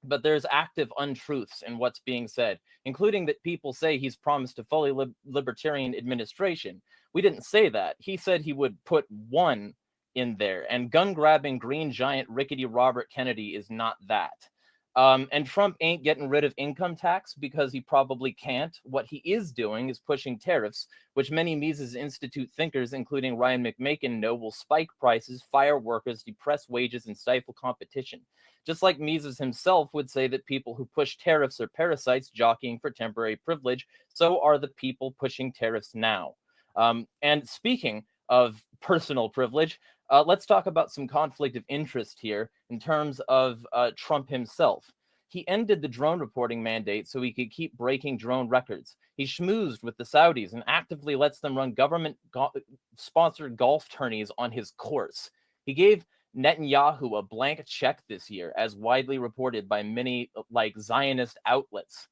but there's active untruths in what's being said, including that people say he's promised a fully libertarian administration. We didn't say that. He said he would put one in there, and gun-grabbing green giant rickety Robert Kennedy is not that. And Trump ain't getting rid of income tax because he probably can't. What he is doing is pushing tariffs, which many Mises Institute thinkers, including Ryan McMakin, know will spike prices, fire workers, depress wages, and stifle competition. Just like Mises himself would say that people who push tariffs are parasites jockeying for temporary privilege, so are the people pushing tariffs now. And speaking of personal privilege, let's talk about some conflict of interest here in terms of Trump himself. He ended the drone reporting mandate so he could keep breaking drone records. He schmoozed with the Saudis and actively lets them run government-sponsored golf tourneys on his course. He gave Netanyahu a blank check this year, as widely reported by many like Zionist outlets.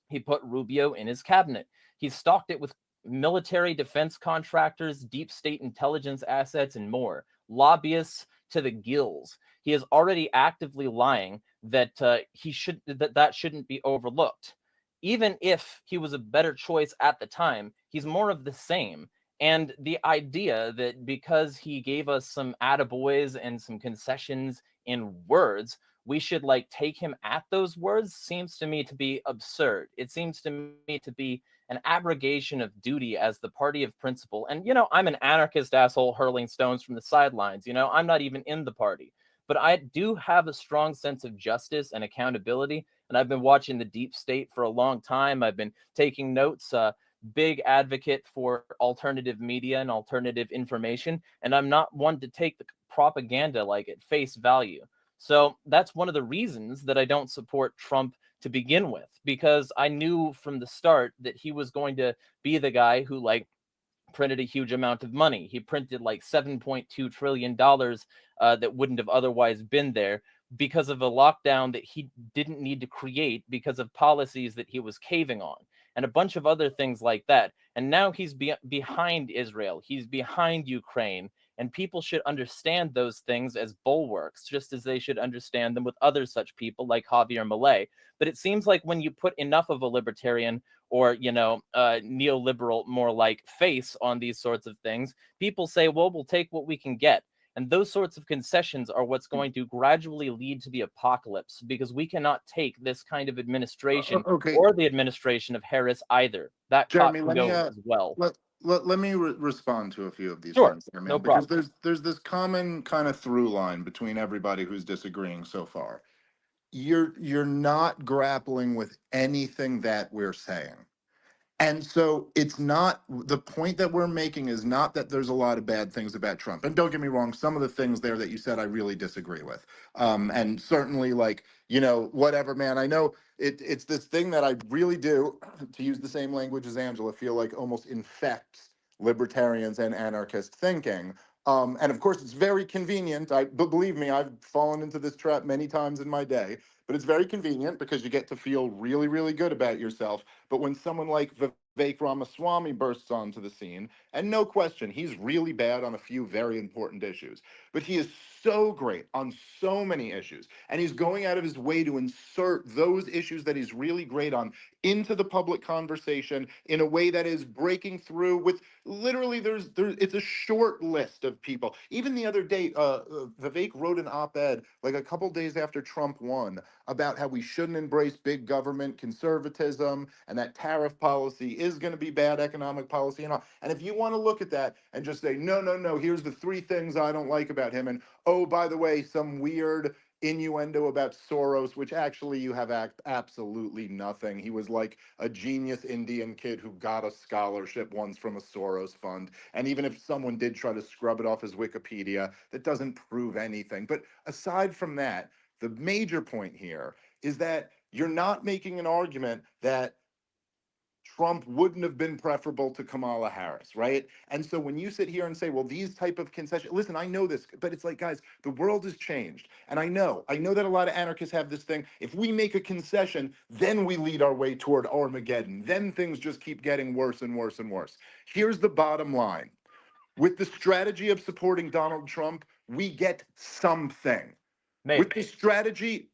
He put Rubio in his cabinet. He stocked it with military defense contractors, deep state intelligence assets, and more. Lobbyists to the gills. He is already actively lying that that shouldn't be overlooked. Even if he was a better choice at the time, he's more of the same. And the idea that because he gave us some attaboys and some concessions in words, we should like take him at those words seems to me to be absurd. It seems to me to be an abrogation of duty as the party of principle. And, you know, I'm an anarchist asshole hurling stones from the sidelines. You know, I'm not even in the party. But I do have a strong sense of justice and accountability. And I've been watching the deep state for a long time. I've been taking notes, big advocate for alternative media and alternative information. And I'm not one to take the propaganda like at face value. So that's one of the reasons that I don't support Trump to begin with, because I knew from the start that he was going to be the guy who like printed a huge amount of money. He printed like $7.2 trillion that wouldn't have otherwise been there because of a lockdown that he didn't need to create because of policies that he was caving on and a bunch of other things like that. And now he's behind Israel. He's behind Ukraine. And people should understand those things as bulwarks, just as they should understand them with other such people like Javier Milei. But it seems like when you put enough of a libertarian or, you know, neoliberal, more like face on these sorts of things, people say, well, we'll take what we can get. And those sorts of concessions are what's going to gradually lead to the apocalypse, because we cannot take this kind of administration Okay, or the administration of Harris either. That cop Jeremy, can let me go as well. let me respond to a few of these Sure, things there, no man, because problem. there's this common kind of through line between everybody who's disagreeing so far. You're not grappling with anything that we're saying. And so it's not, the point that we're making is not that there's a lot of bad things about Trump. And don't get me wrong, some of the things there that you said I really disagree with. And certainly, like, you know, whatever, man. I know it's this thing that I really do, to use the same language as Angela, feel like almost infects libertarians and anarchist thinking. And of course, it's very convenient. But believe me, I've fallen into this trap many times in my day. But it's very convenient because you get to feel really, really good about yourself. But when someone like Vivek Ramaswamy bursts onto the scene, and no question, he's really bad on a few very important issues, but he is so great on so many issues, and he's going out of his way to insert those issues that he's really great on into the public conversation in a way that is breaking through with literally there's it's a short list of people. Even the other day, Vivek wrote an op-ed like a couple days after Trump won about how we shouldn't embrace big government conservatism and that tariff policy is going to be bad economic policy and all. And if you want to look at that and just say, no, no, no, here's the 3 things I don't like about him. And oh, by the way, some weird innuendo about Soros, which actually you have absolutely nothing. He was like a genius Indian kid who got a scholarship once from a Soros fund. And even if someone did try to scrub it off his Wikipedia, that doesn't prove anything. But aside from that, the major point here is that you're not making an argument that Trump wouldn't have been preferable to Kamala Harris, right? And so when you sit here and say, well, these type of concessions, listen, I know this, but it's like, guys, the world has changed. And I know that a lot of anarchists have this thing. If we make a concession, then we lead our way toward Armageddon. Then things just keep getting worse and worse and worse. Here's the bottom line. With the strategy of supporting Donald Trump, we get something. Maybe. With the strategy,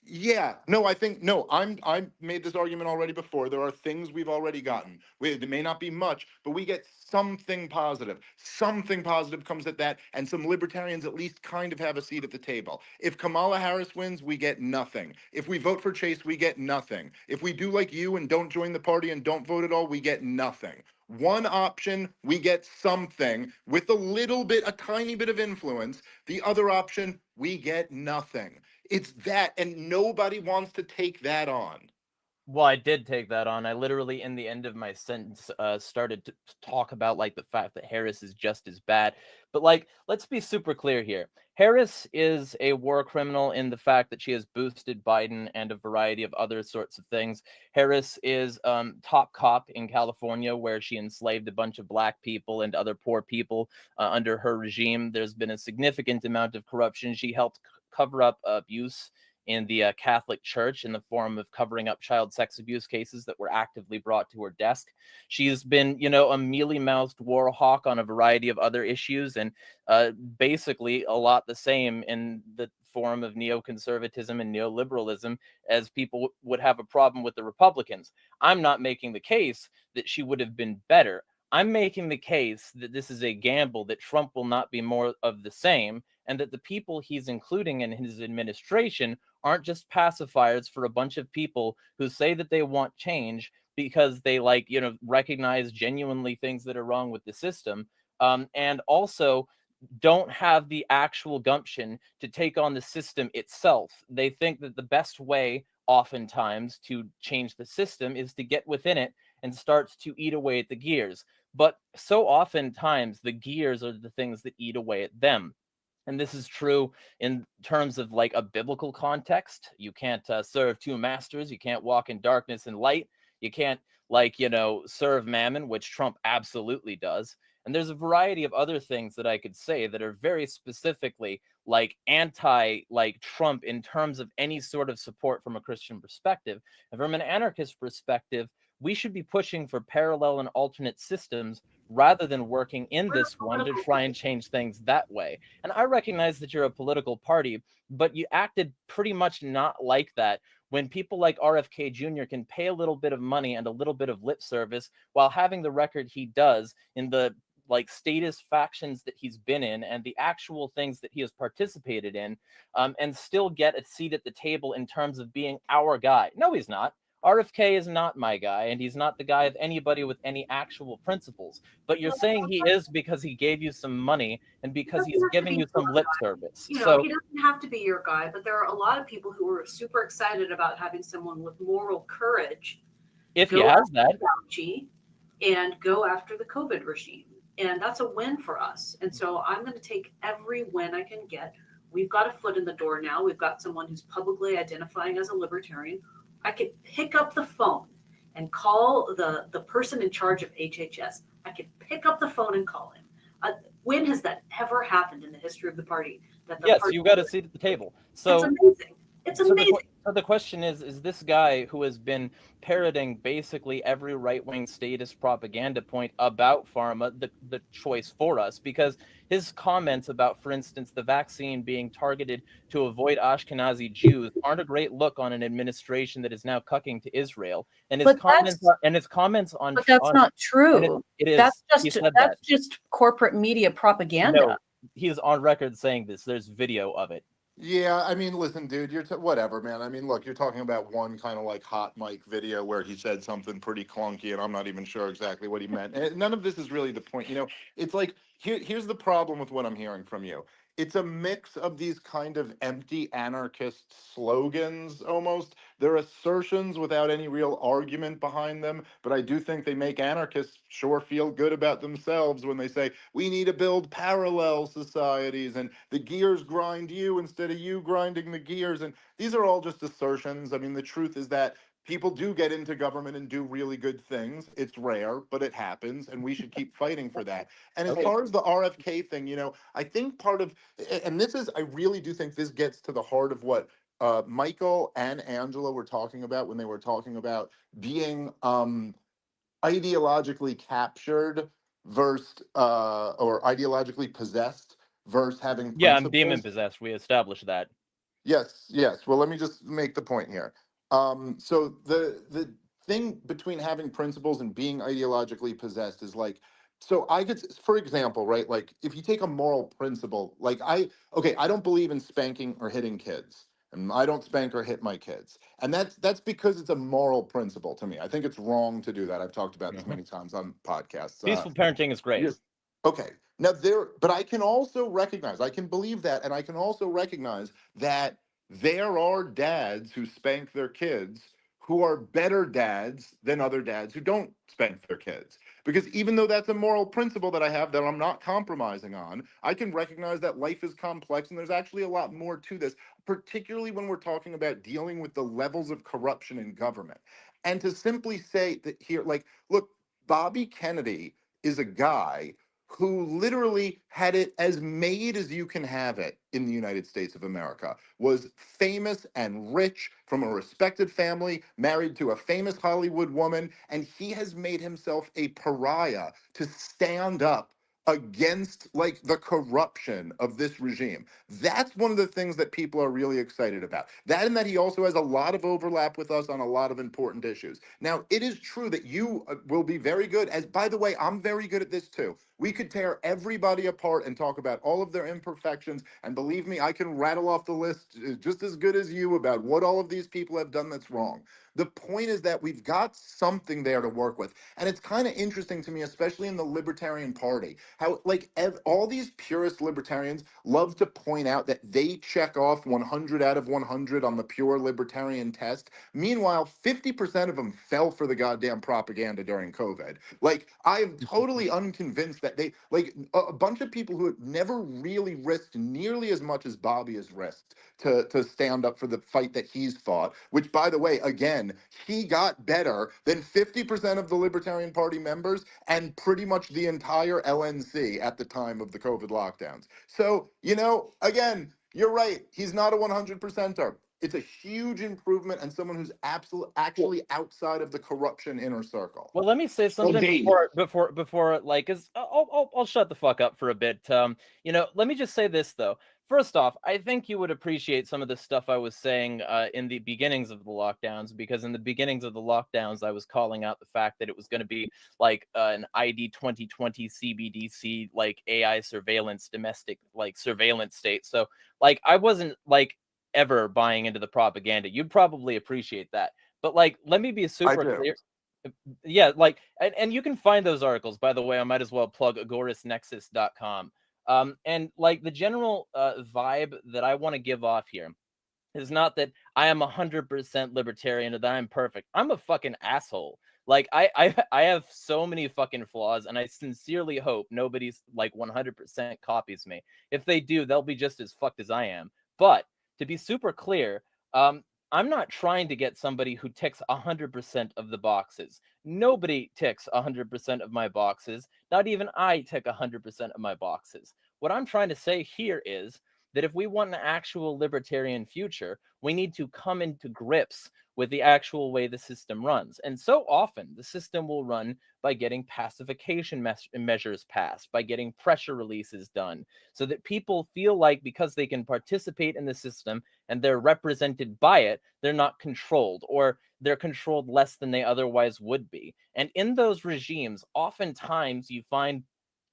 yeah, no, I made this argument already before. There are things we've already gotten. It may not be much, but we get something positive. Something positive comes at that, and some libertarians at least kind of have a seat at the table. If Kamala Harris wins, we get nothing. If we vote for Chase, we get nothing. If we do like you and don't join the party and don't vote at all, we get nothing. One option, we get something with a tiny bit of influence. The other option, we get nothing. It's that, and nobody wants to take that on. Well, I did take that on. I literally, in the end of my sentence, started to talk about like the fact that Harris is just as bad. But like, let's be super clear here. Harris is a war criminal in the fact that she has boosted Biden and a variety of other sorts of things. Harris is top cop in California, where she enslaved a bunch of black people and other poor people under her regime. There's been a significant amount of corruption. She helped cover up abuse in the Catholic Church in the form of covering up child sex abuse cases that were actively brought to her desk. She's been, a mealy-mouthed war hawk on a variety of other issues, and basically a lot the same in the form of neoconservatism and neoliberalism as people would have a problem with the Republicans. I'm not making the case that she would have been better. I'm making the case that this is a gamble, that Trump will not be more of the same, and that the people he's including in his administration aren't just pacifiers for a bunch of people who say that they want change because they recognize genuinely things that are wrong with the system, and also don't have the actual gumption to take on the system itself. They think that the best way oftentimes to change the system is to get within it and start to eat away at the gears. But so oftentimes the gears are the things that eat away at them. And this is true in terms of like a biblical context. You can't serve 2 masters. You can't walk in darkness and light. You can't serve mammon, which Trump absolutely does. And there's a variety of other things that I could say that are very specifically like anti Trump in terms of any sort of support from a Christian perspective. And from an anarchist perspective, we should be pushing for parallel and alternate systems rather than working in this one to try and change things that way. And I recognize that you're a political party, but you acted pretty much not like that when people like RFK Jr. can pay a little bit of money and a little bit of lip service while having the record he does in the like statist factions that he's been in and the actual things that he has participated in, and still get a seat at the table in terms of being our guy. No, he's not. RFK is not my guy, and he's not the guy of anybody with any actual principles. But you're saying he is because he gave you some money and because he's giving you some lip service. You know, So he doesn't have to be your guy, but there are a lot of people who are super excited about having someone with moral courage if he go has after that, Fauci and go after the COVID regime. And that's a win for us. And so I'm going to take every win I can get. We've got a foot in the door now. We've got someone who's publicly identifying as a libertarian. I could pick up the phone and call the person in charge of HHS. I could pick up the phone and call him. When has that ever happened in the history of the party? That the yes, party you got a seat at the table. So it's amazing. It's so amazing. so the question is this guy who has been parroting basically every right-wing statist propaganda point about pharma, the choice for us, because his comments about, for instance, the vaccine being targeted to avoid Ashkenazi Jews aren't a great look on an administration that is now cucking to Israel. And his comments on But that's not true. it is. That's he just said that's that. just corporate media propaganda. No, he is on record saying this. There's video of it. Yeah, I mean, listen, dude, whatever, man. I mean, look, you're talking about one kind of like hot mic video where he said something pretty clunky, and I'm not even sure exactly what he meant. And none of this is really the point. You know, it's like here's the problem with what I'm hearing from you. It's a mix of these kind of empty anarchist slogans almost. They're assertions without any real argument behind them, but I do think they make anarchists sure feel good about themselves when they say, we need to build parallel societies and the gears grind you instead of you grinding the gears. And these are all just assertions. I mean, the truth is that people do get into government and do really good things. It's rare, but it happens, and we should keep fighting for that. And as far as the RFK thing, you know, I think part of, and this is, I really do think this gets to the heart of what Michael and Angela were talking about when they were talking about being ideologically captured versus or ideologically possessed versus having Yeah, I'm principles. demon possessed. We established that. Yes, yes. Well, let me just make the point here. So the thing between having principles and being ideologically possessed is like, so I could, for example, right? Like if you take a moral principle, like I don't believe in spanking or hitting kids, and I don't spank or hit my kids, and that's because it's a moral principle to me. I think it's wrong to do that. I've talked about this many times on podcasts. Peaceful parenting is great. Yes. Okay. Now but I can also recognize, I can believe that, and I can also recognize that there are dads who spank their kids who are better dads than other dads who don't spank their kids. Because even though that's a moral principle that I have that I'm not compromising on, I can recognize that life is complex and there's actually a lot more to this, particularly when we're talking about dealing with the levels of corruption in government. And to simply say that here, like, look, Bobby Kennedy is a guy who literally had it as made as you can have it in the United States of America, was famous and rich from a respected family, married to a famous Hollywood woman, and he has made himself a pariah to stand up against like the corruption of this regime. That's one of the things that people are really excited about. That and that he also has a lot of overlap with us on a lot of important issues. Now, it is true that you will be very good, as by the way, I'm very good at this too. We could tear everybody apart and talk about all of their imperfections, and believe me, I can rattle off the list just as good as you about what all of these people have done that's wrong. The point is that we've got something there to work with. And it's kind of interesting to me, especially in the Libertarian Party, how like all these purist libertarians love to point out that they check off 100 out of 100 on the pure libertarian test. Meanwhile, 50% of them fell for the goddamn propaganda during COVID. Like, I am totally unconvinced that they, like, a bunch of people who have never really risked nearly as much as Bobby has risked to stand up for the fight that he's fought, which, by the way, again, he got better than 50% of the Libertarian Party members and pretty much the entire LNC at the time of the COVID lockdowns. So, you know, again, you're right. He's not a 100%er. It's a huge improvement and someone who's actually outside of the corruption inner circle. Well, let me say something before like, I'll shut the fuck up for a bit. You know, let me just say this though. First off, I think you would appreciate some of the stuff I was saying in the beginnings of the lockdowns, because in the beginnings of the lockdowns, I was calling out the fact that it was going to be like an ID 2020 CBDC, like AI surveillance, domestic like surveillance state. So like I wasn't like ever buying into the propaganda. You'd probably appreciate that. But like, let me be super do. clear. Yeah, like, and you can find those articles, by the way. I might as well plug agorasnexus.com. And like the general vibe that I want to give off here is not that I am 100% libertarian or that I'm perfect. I'm a fucking asshole. Like I have so many fucking flaws, and I sincerely hope nobody's like 100% copies me. If they do, they'll be just as fucked as I am. But to be super clear, I'm not trying to get somebody who ticks 100% of the boxes. Nobody ticks 100% of my boxes. Not even I tick 100% of my boxes. What I'm trying to say here is that if we want an actual libertarian future, we need to come into grips with the actual way the system runs. And so often the system will run by getting pacification measures passed, by getting pressure releases done, so that people feel like because they can participate in the system and they're represented by it, they're not controlled, or they're controlled less than they otherwise would be. And in those regimes, oftentimes you find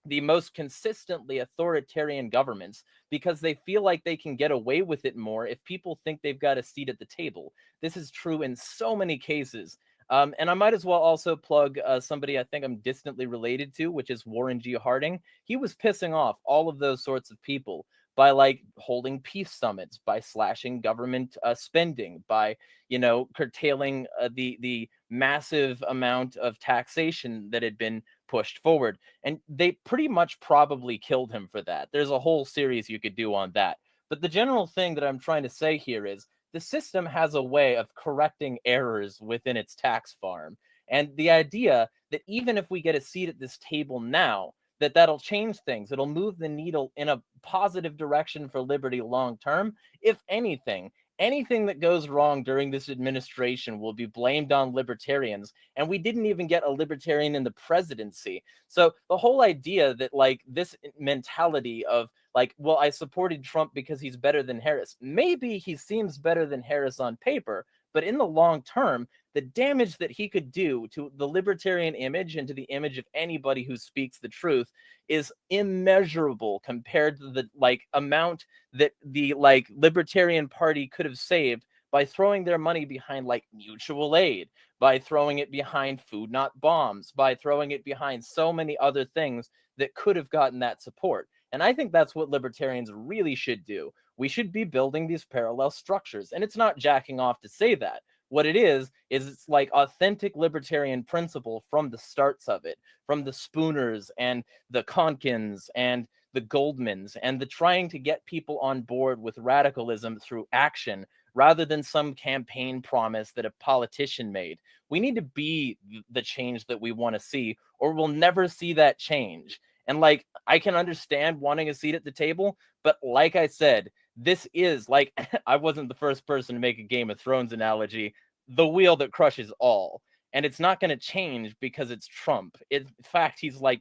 the most consistently authoritarian governments because they feel like they can get away with it more if people think they've got a seat at the table. This is true in so many cases. And I might as well also plug somebody I think I'm distantly related to, which is Warren G. Harding. He was pissing off all of those sorts of people by like holding peace summits, by slashing government spending, by, you know, curtailing the massive amount of taxation that had been pushed forward. And they pretty much probably killed him for that. There's a whole series you could do on that. But the general thing that I'm trying to say here is the system has a way of correcting errors within its tax farm. And the idea that even if we get a seat at this table now, that'll change things. It'll move the needle in a positive direction for liberty long term. If anything that goes wrong during this administration will be blamed on libertarians. And we didn't even get a libertarian in the presidency. So the whole idea that like this mentality of like, well, I supported Trump because he's better than Harris. Maybe he seems better than Harris on paper, but in the long term, the damage that he could do to the libertarian image and to the image of anybody who speaks the truth is immeasurable compared to the like amount that the like Libertarian Party could have saved by throwing their money behind like mutual aid, by throwing it behind food not bombs, by throwing it behind so many other things that could have gotten that support. And I think that's what libertarians really should do. We should be building these parallel structures. And it's not jacking off to say that. What it is it's like authentic libertarian principle from the starts of it, from the Spooners and the Konkins and the Goldmans, and the trying to get people on board with radicalism through action rather than some campaign promise that a politician made. We need to be the change that we want to see, or we'll never see that change. And like, I can understand wanting a seat at the table, but like I said, this is like, I wasn't the first person to make a Game of Thrones analogy, the wheel that crushes all. And it's not going to change because it's Trump. In fact, he's like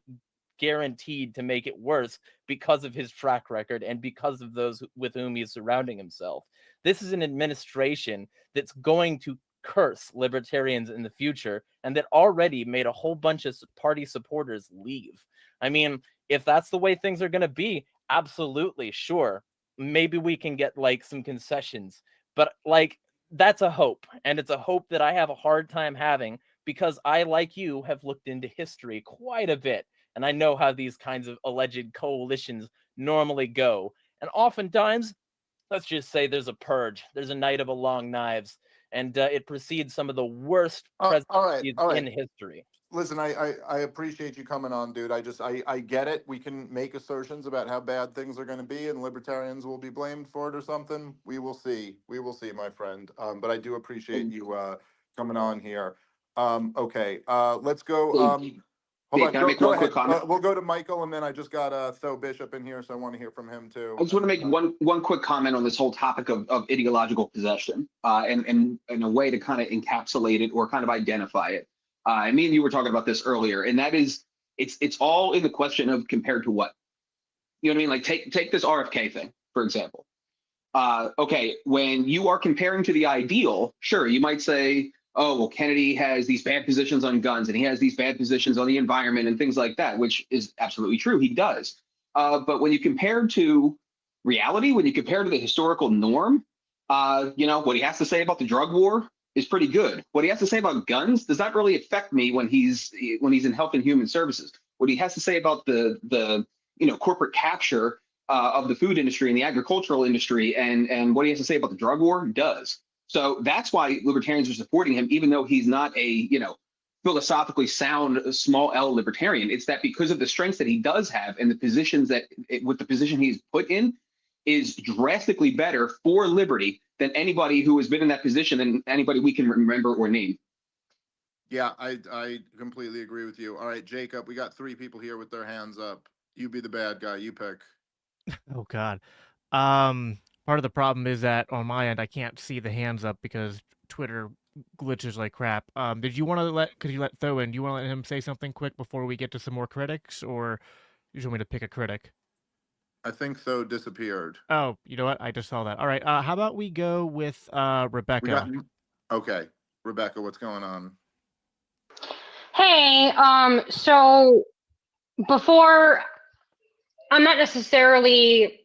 guaranteed to make it worse because of his track record and because of those with whom he's surrounding himself. This is an administration that's going to curse libertarians in the future and that already made a whole bunch of party supporters leave. I mean, if that's the way things are going to be, absolutely, sure. Maybe we can get like some concessions, but like that's a hope. And it's a hope that I have a hard time having because I, like you, have looked into history quite a bit. And I know how these kinds of alleged coalitions normally go. And oftentimes, let's just say there's a purge. There's a night of the long knives. And it precedes some of the worst presidencies in history. Listen, I appreciate you coming on, dude. I get it. We can make assertions about how bad things are going to be and libertarians will be blamed for it or something. We will see. We will see, my friend. But I do appreciate you coming on here. Okay. Let's go. Hold on. Can I make go one ahead. quick comment? We'll go to Michael, and then I just got Tho Bishop in here, so I want to hear from him too. I just want to make one quick comment on this whole topic of ideological possession, and a way to kind of encapsulate it or kind of identify it. And me and you were talking about this earlier, and that is, it's all in the question of compared to what. You know what I mean? Like take this RFK thing, for example. Okay, when you are comparing to the ideal, sure, you might say, oh, well, Kennedy has these bad positions on guns and he has these bad positions on the environment and things like that, which is absolutely true. He does. But when you compare to reality, when you compare to the historical norm, what he has to say about the drug war is pretty good. What he has to say about guns does not really affect me when he's in Health and Human Services. What he has to say about the corporate capture of the food industry and the agricultural industry and what he has to say about the drug war does. So that's why libertarians are supporting him, even though he's not a philosophically sound small L libertarian. It's that because of the strengths that he does have and the positions with the position he's put in is drastically better for liberty than anybody who has been in that position and anybody we can remember or name. Yeah, I completely agree with you. All right, Jacob, we got 3 people here with their hands up. You be the bad guy. You pick. Oh God. Part of the problem is that on my end I can't see the hands up because Twitter glitches like crap. Could you let Tho in? Do you want to let him say something quick before we get to some more critics, or you just want me to pick a critic? I think Tho disappeared. Oh, you know what? I just saw that. All right. How about we go with Rebecca? Okay, Rebecca, what's going on? Hey, so before, I'm not necessarily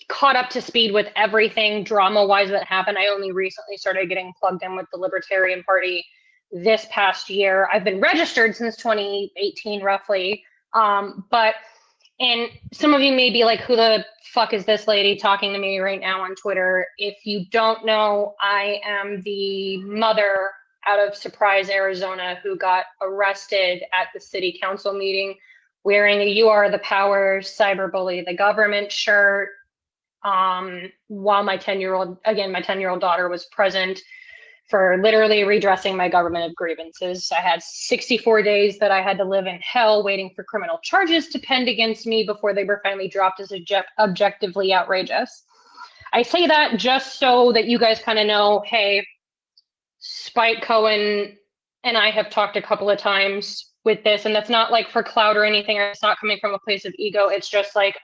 caught up to speed with everything drama-wise that happened. I only recently started getting plugged in with the Libertarian Party this past year. I've been registered since 2018, roughly. And some of you may be like, who the fuck is this lady talking to me right now on Twitter? If you don't know, I am the mother out of Surprise, Arizona, who got arrested at the city council meeting wearing a "You Are the Power, Cyberbully the Government" shirt, while my 10-year-old daughter was present, for literally redressing my government of grievances. I had 64 days that I had to live in hell waiting for criminal charges to pend against me before they were finally dropped as objectively outrageous. I say that just so that you guys kind of know, hey, Spike Cohen and I have talked a couple of times with this, and that's not like for clout or anything. It's not coming from a place of ego. It's just like,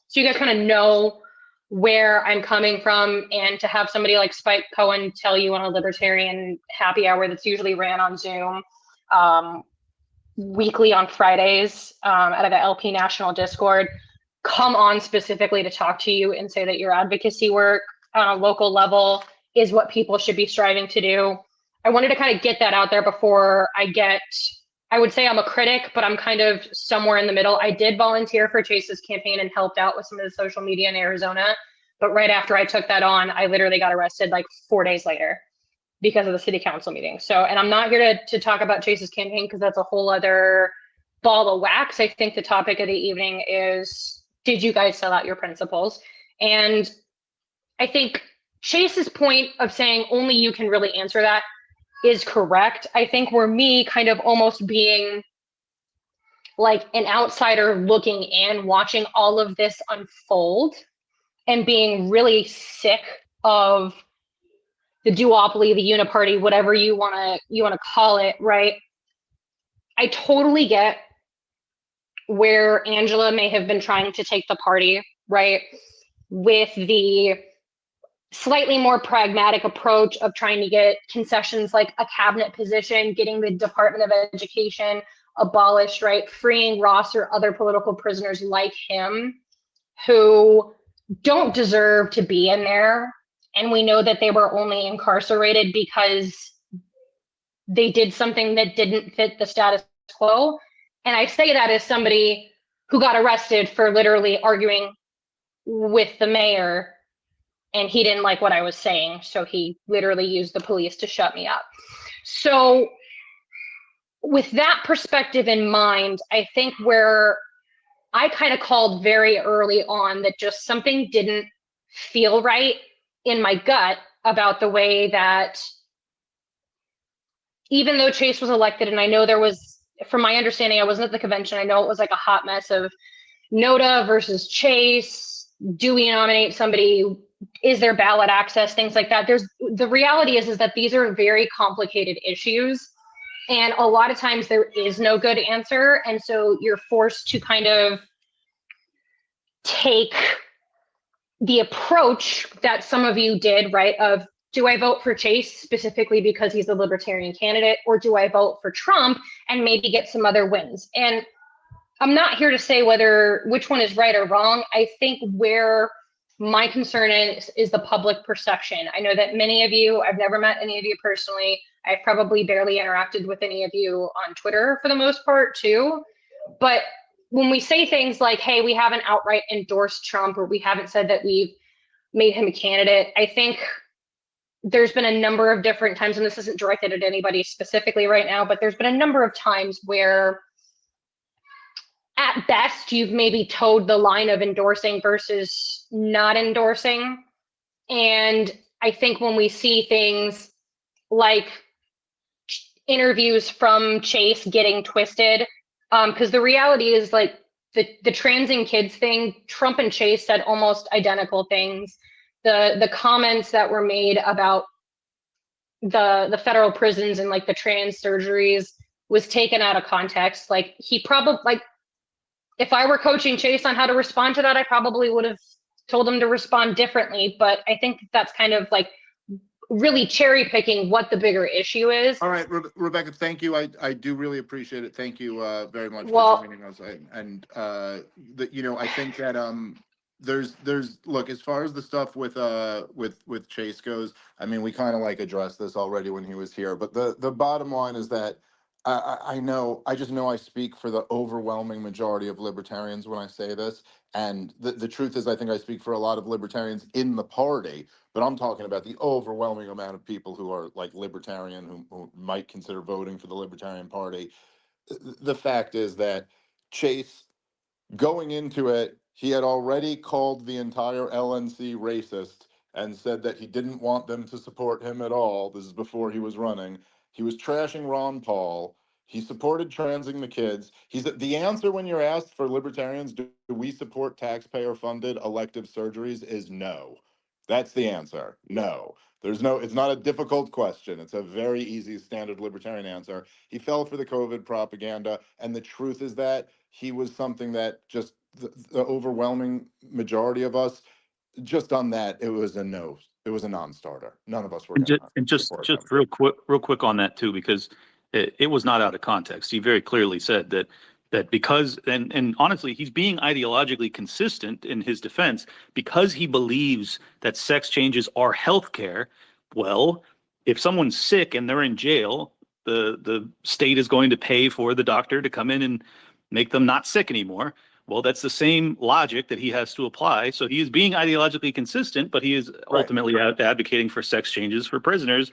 so you guys kind of know where I'm coming from, and to have somebody like Spike Cohen tell you on a libertarian happy hour that's usually ran on Zoom weekly on Fridays out of the LP National Discord, come on specifically to talk to you and say that your advocacy work on a local level is what people should be striving to do. I wanted to kind of get that out there before I would say I'm a critic, but I'm kind of somewhere in the middle. I did volunteer for Chase's campaign and helped out with some of the social media in Arizona. But right after I took that on, I literally got arrested like 4 days later because of the city council meeting. So, and I'm not here to talk about Chase's campaign because that's a whole other ball of wax. I think the topic of the evening is, did you guys sell out your principles? And I think Chase's point of saying only you can really answer that is correct. I think where me kind of almost being like an outsider looking in, watching all of this unfold and being really sick of the duopoly, the uniparty, whatever you want to call it, right? I totally get where Angela may have been trying to take the party, right? With the slightly more pragmatic approach of trying to get concessions like a cabinet position, getting the Department of Education abolished, right? Freeing Ross or other political prisoners like him who don't deserve to be in there. And we know that they were only incarcerated because they did something that didn't fit the status quo. And I say that as somebody who got arrested for literally arguing with the mayor, and he didn't like what I was saying, so he literally used the police to shut me up. So with that perspective in mind, I think where I kind of called very early on that just something didn't feel right in my gut about the way that, even though Chase was elected, and I know there was, from my understanding, I wasn't at the convention, I know it was like a hot mess of Noda versus Chase. Do we nominate somebody? Is there ballot access? Things like that. The reality is that these are very complicated issues, and a lot of times there is no good answer. And so you're forced to kind of take the approach that some of you did, right, of do I vote for Chase specifically because he's a libertarian candidate, or do I vote for Trump and maybe get some other wins? And I'm not here to say which one is right or wrong. I think where my concern is the public perception. I know that many of you, I've never met any of you personally. I've probably barely interacted with any of you on Twitter for the most part too. But when we say things like, hey, we haven't outright endorsed Trump, or we haven't said that we've made him a candidate, I think there's been a number of different times, and this isn't directed at anybody specifically right now, but there's been a number of times where at best you've maybe towed the line of endorsing versus not endorsing. And I think when we see things like interviews from Chase getting twisted, because the reality is, like, the transing kids thing, Trump and Chase said almost identical things. The comments that were made about the federal prisons and like the trans surgeries was taken out of context. Like, he probably, like, if I were coaching Chase on how to respond to that, I probably would have told him to respond differently. But I think that's kind of like really cherry picking what the bigger issue is. All right, Rebecca, thank you. I do really appreciate it. Thank you very much Well, for joining us. I think that there's look, as far as the stuff with Chase goes, I mean, we kind of like addressed this already when he was here, but the bottom line is that I just know I speak for the overwhelming majority of libertarians when I say this. And the truth is, I think I speak for a lot of libertarians in the party, but I'm talking about the overwhelming amount of people who are like libertarian, who might consider voting for the Libertarian Party. The fact is that Chase, going into it, he had already called the entire LNC racist and said that he didn't want them to support him at all. This is before he was running. He was trashing Ron Paul. He supported transing the kids. He's the answer when you're asked for libertarians, do we support taxpayer-funded elective surgeries, is no. That's the answer. No. It's not a difficult question. It's a very easy standard libertarian answer. He fell for the COVID propaganda, and the truth is that he was something that just the overwhelming majority of us, just on that, it was a no. It was a non-starter. None of us were going to support him. Real quick on that too, because it was not out of context. He very clearly said that because, and honestly, he's being ideologically consistent in his defense because he believes that sex changes are healthcare. Well, if someone's sick and they're in jail, the state is going to pay for the doctor to come in and make them not sick anymore. Well, that's the same logic that he has to apply. So he is being ideologically consistent, but he is ultimately advocating for sex changes for prisoners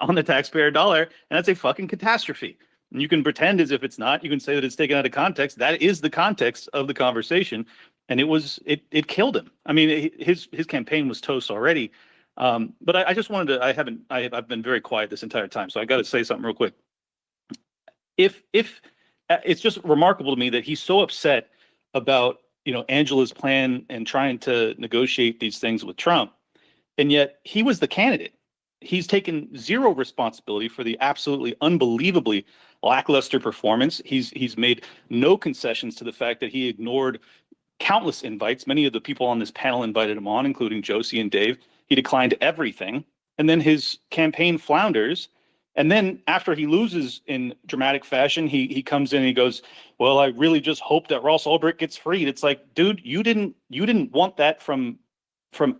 on the taxpayer dollar. And that's a fucking catastrophe. And you can pretend as if it's not. You can say that it's taken out of context. That is the context of the conversation. And it killed him. I mean, his campaign was toast already. But I just wanted to, I've been very quiet this entire time. So I got to say something real quick. If it's just remarkable to me that he's so upset about, Angela's plan and trying to negotiate these things with Trump, and yet he was the candidate. He's taken zero responsibility for the absolutely unbelievably lackluster performance. He's made no concessions to the fact that he ignored countless invites. Many of the people on this panel invited him on, including Josie and Dave. He declined everything, and then his campaign flounders. And then after he loses in dramatic fashion, he comes in and he goes, well, I really just hope that Ross Ulbricht gets freed. It's like, dude, you didn't want that from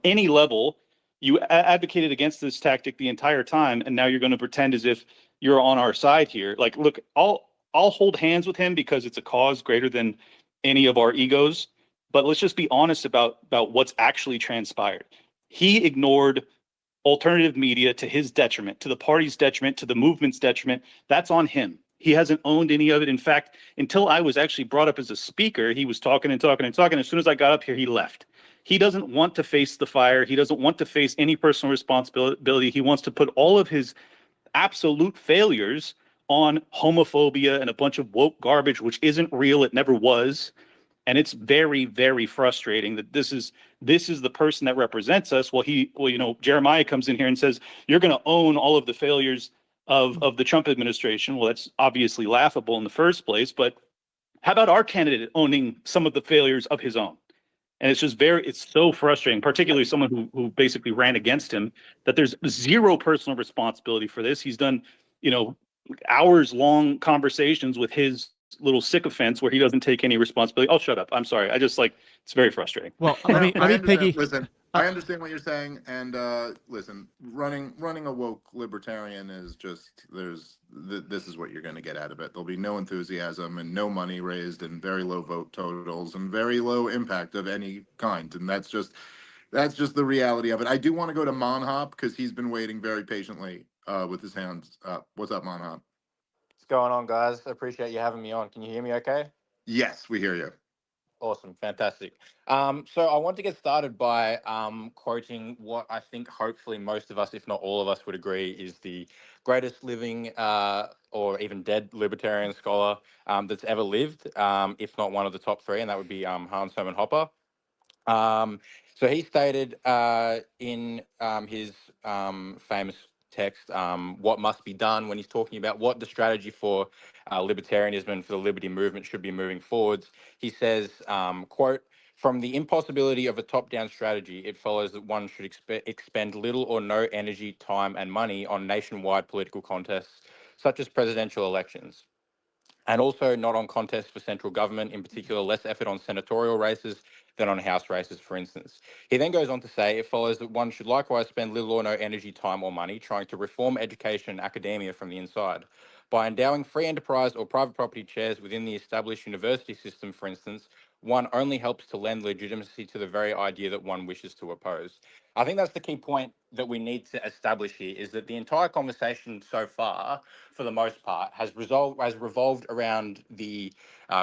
any level. You advocated against this tactic the entire time, and now you're going to pretend as if you're on our side here. Like, look, I'll hold hands with him because it's a cause greater than any of our egos. But let's just be honest about what's actually transpired. He ignored alternative media to his detriment, to the party's detriment, to the movement's detriment. That's on him. He hasn't owned any of it. In fact, until I was actually brought up as a speaker, he was talking and talking and talking. As soon as I got up here, he left. He doesn't want to face the fire. He doesn't want to face any personal responsibility. He wants to put all of his absolute failures on homophobia and a bunch of woke garbage, which isn't real. It never was. And it's very, very frustrating that this is the person that represents us. Well, Jeremiah comes in here and says, you're going to own all of the failures of the Trump administration. Well, that's obviously laughable in the first place. But how about our candidate owning some of the failures of his own? And it's just it's so frustrating, particularly someone who basically ran against him, that there's zero personal responsibility for this. He's done, hours long conversations with his little sycophants where he doesn't take any responsibility. Oh, shut up. I'm sorry. It's very frustrating. Well, let me piggy. Listen, I understand what you're saying, and listen, running a woke libertarian is just this is what you're going to get out of it. There'll be no enthusiasm and no money raised, and very low vote totals and very low impact of any kind, and that's just the reality of it. I do want to go to Monhop because he's been waiting very patiently with his hands up. What's up, Monhop? What's going on, guys? I appreciate you having me on. Can you hear me okay? Yes, we hear you. Awesome. Fantastic. So I want to get started by quoting what I think hopefully most of us, if not all of us, would agree is the greatest living or even dead libertarian scholar that's ever lived, if not one of the top three, and that would be Hans Hermann Hoppe. So he stated in his famous text, what must be done when he's talking about what the strategy for libertarianism and for the liberty movement should be moving forwards. He says, quote, "From the impossibility of a top-down strategy, it follows that one should expend little or no energy, time, and money on nationwide political contests, such as presidential elections, and also not on contests for central government, in particular less effort on senatorial races than on House races, for instance." He then goes on to say, "It follows that one should likewise spend little or no energy, time, or money trying to reform education and academia from the inside. By endowing free enterprise or private property chairs within the established university system, for instance, one only helps to lend legitimacy to the very idea that one wishes to oppose." I think that's the key point that we need to establish here, is that the entire conversation so far, for the most part, has revolved around the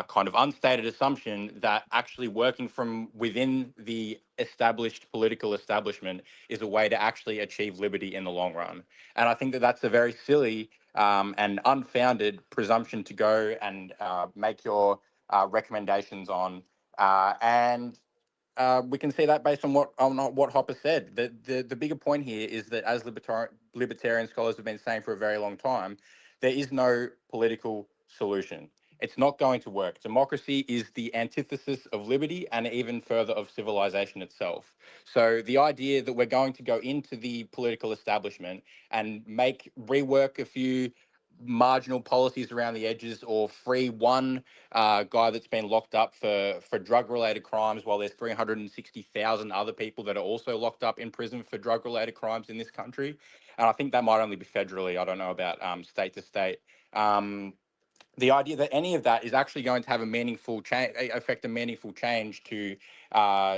kind of unstated assumption that actually working from within the established political establishment is a way to actually achieve liberty in the long run. And I think that that's a very silly and unfounded presumption to go and make your recommendations on. And we can see that based on what Hoppe said. The bigger point here is that, as libertarian scholars have been saying for a very long time, there is no political solution. It's not going to work. Democracy is the antithesis of liberty and even further of civilization itself. So the idea that we're going to go into the political establishment and rework a few marginal policies around the edges, or free one guy that's been locked up for drug-related crimes, while there's 360,000 other people that are also locked up in prison for drug-related crimes in this country. And I think that might only be federally. I don't know about state to state. The idea that any of that is actually going to have affect a meaningful change to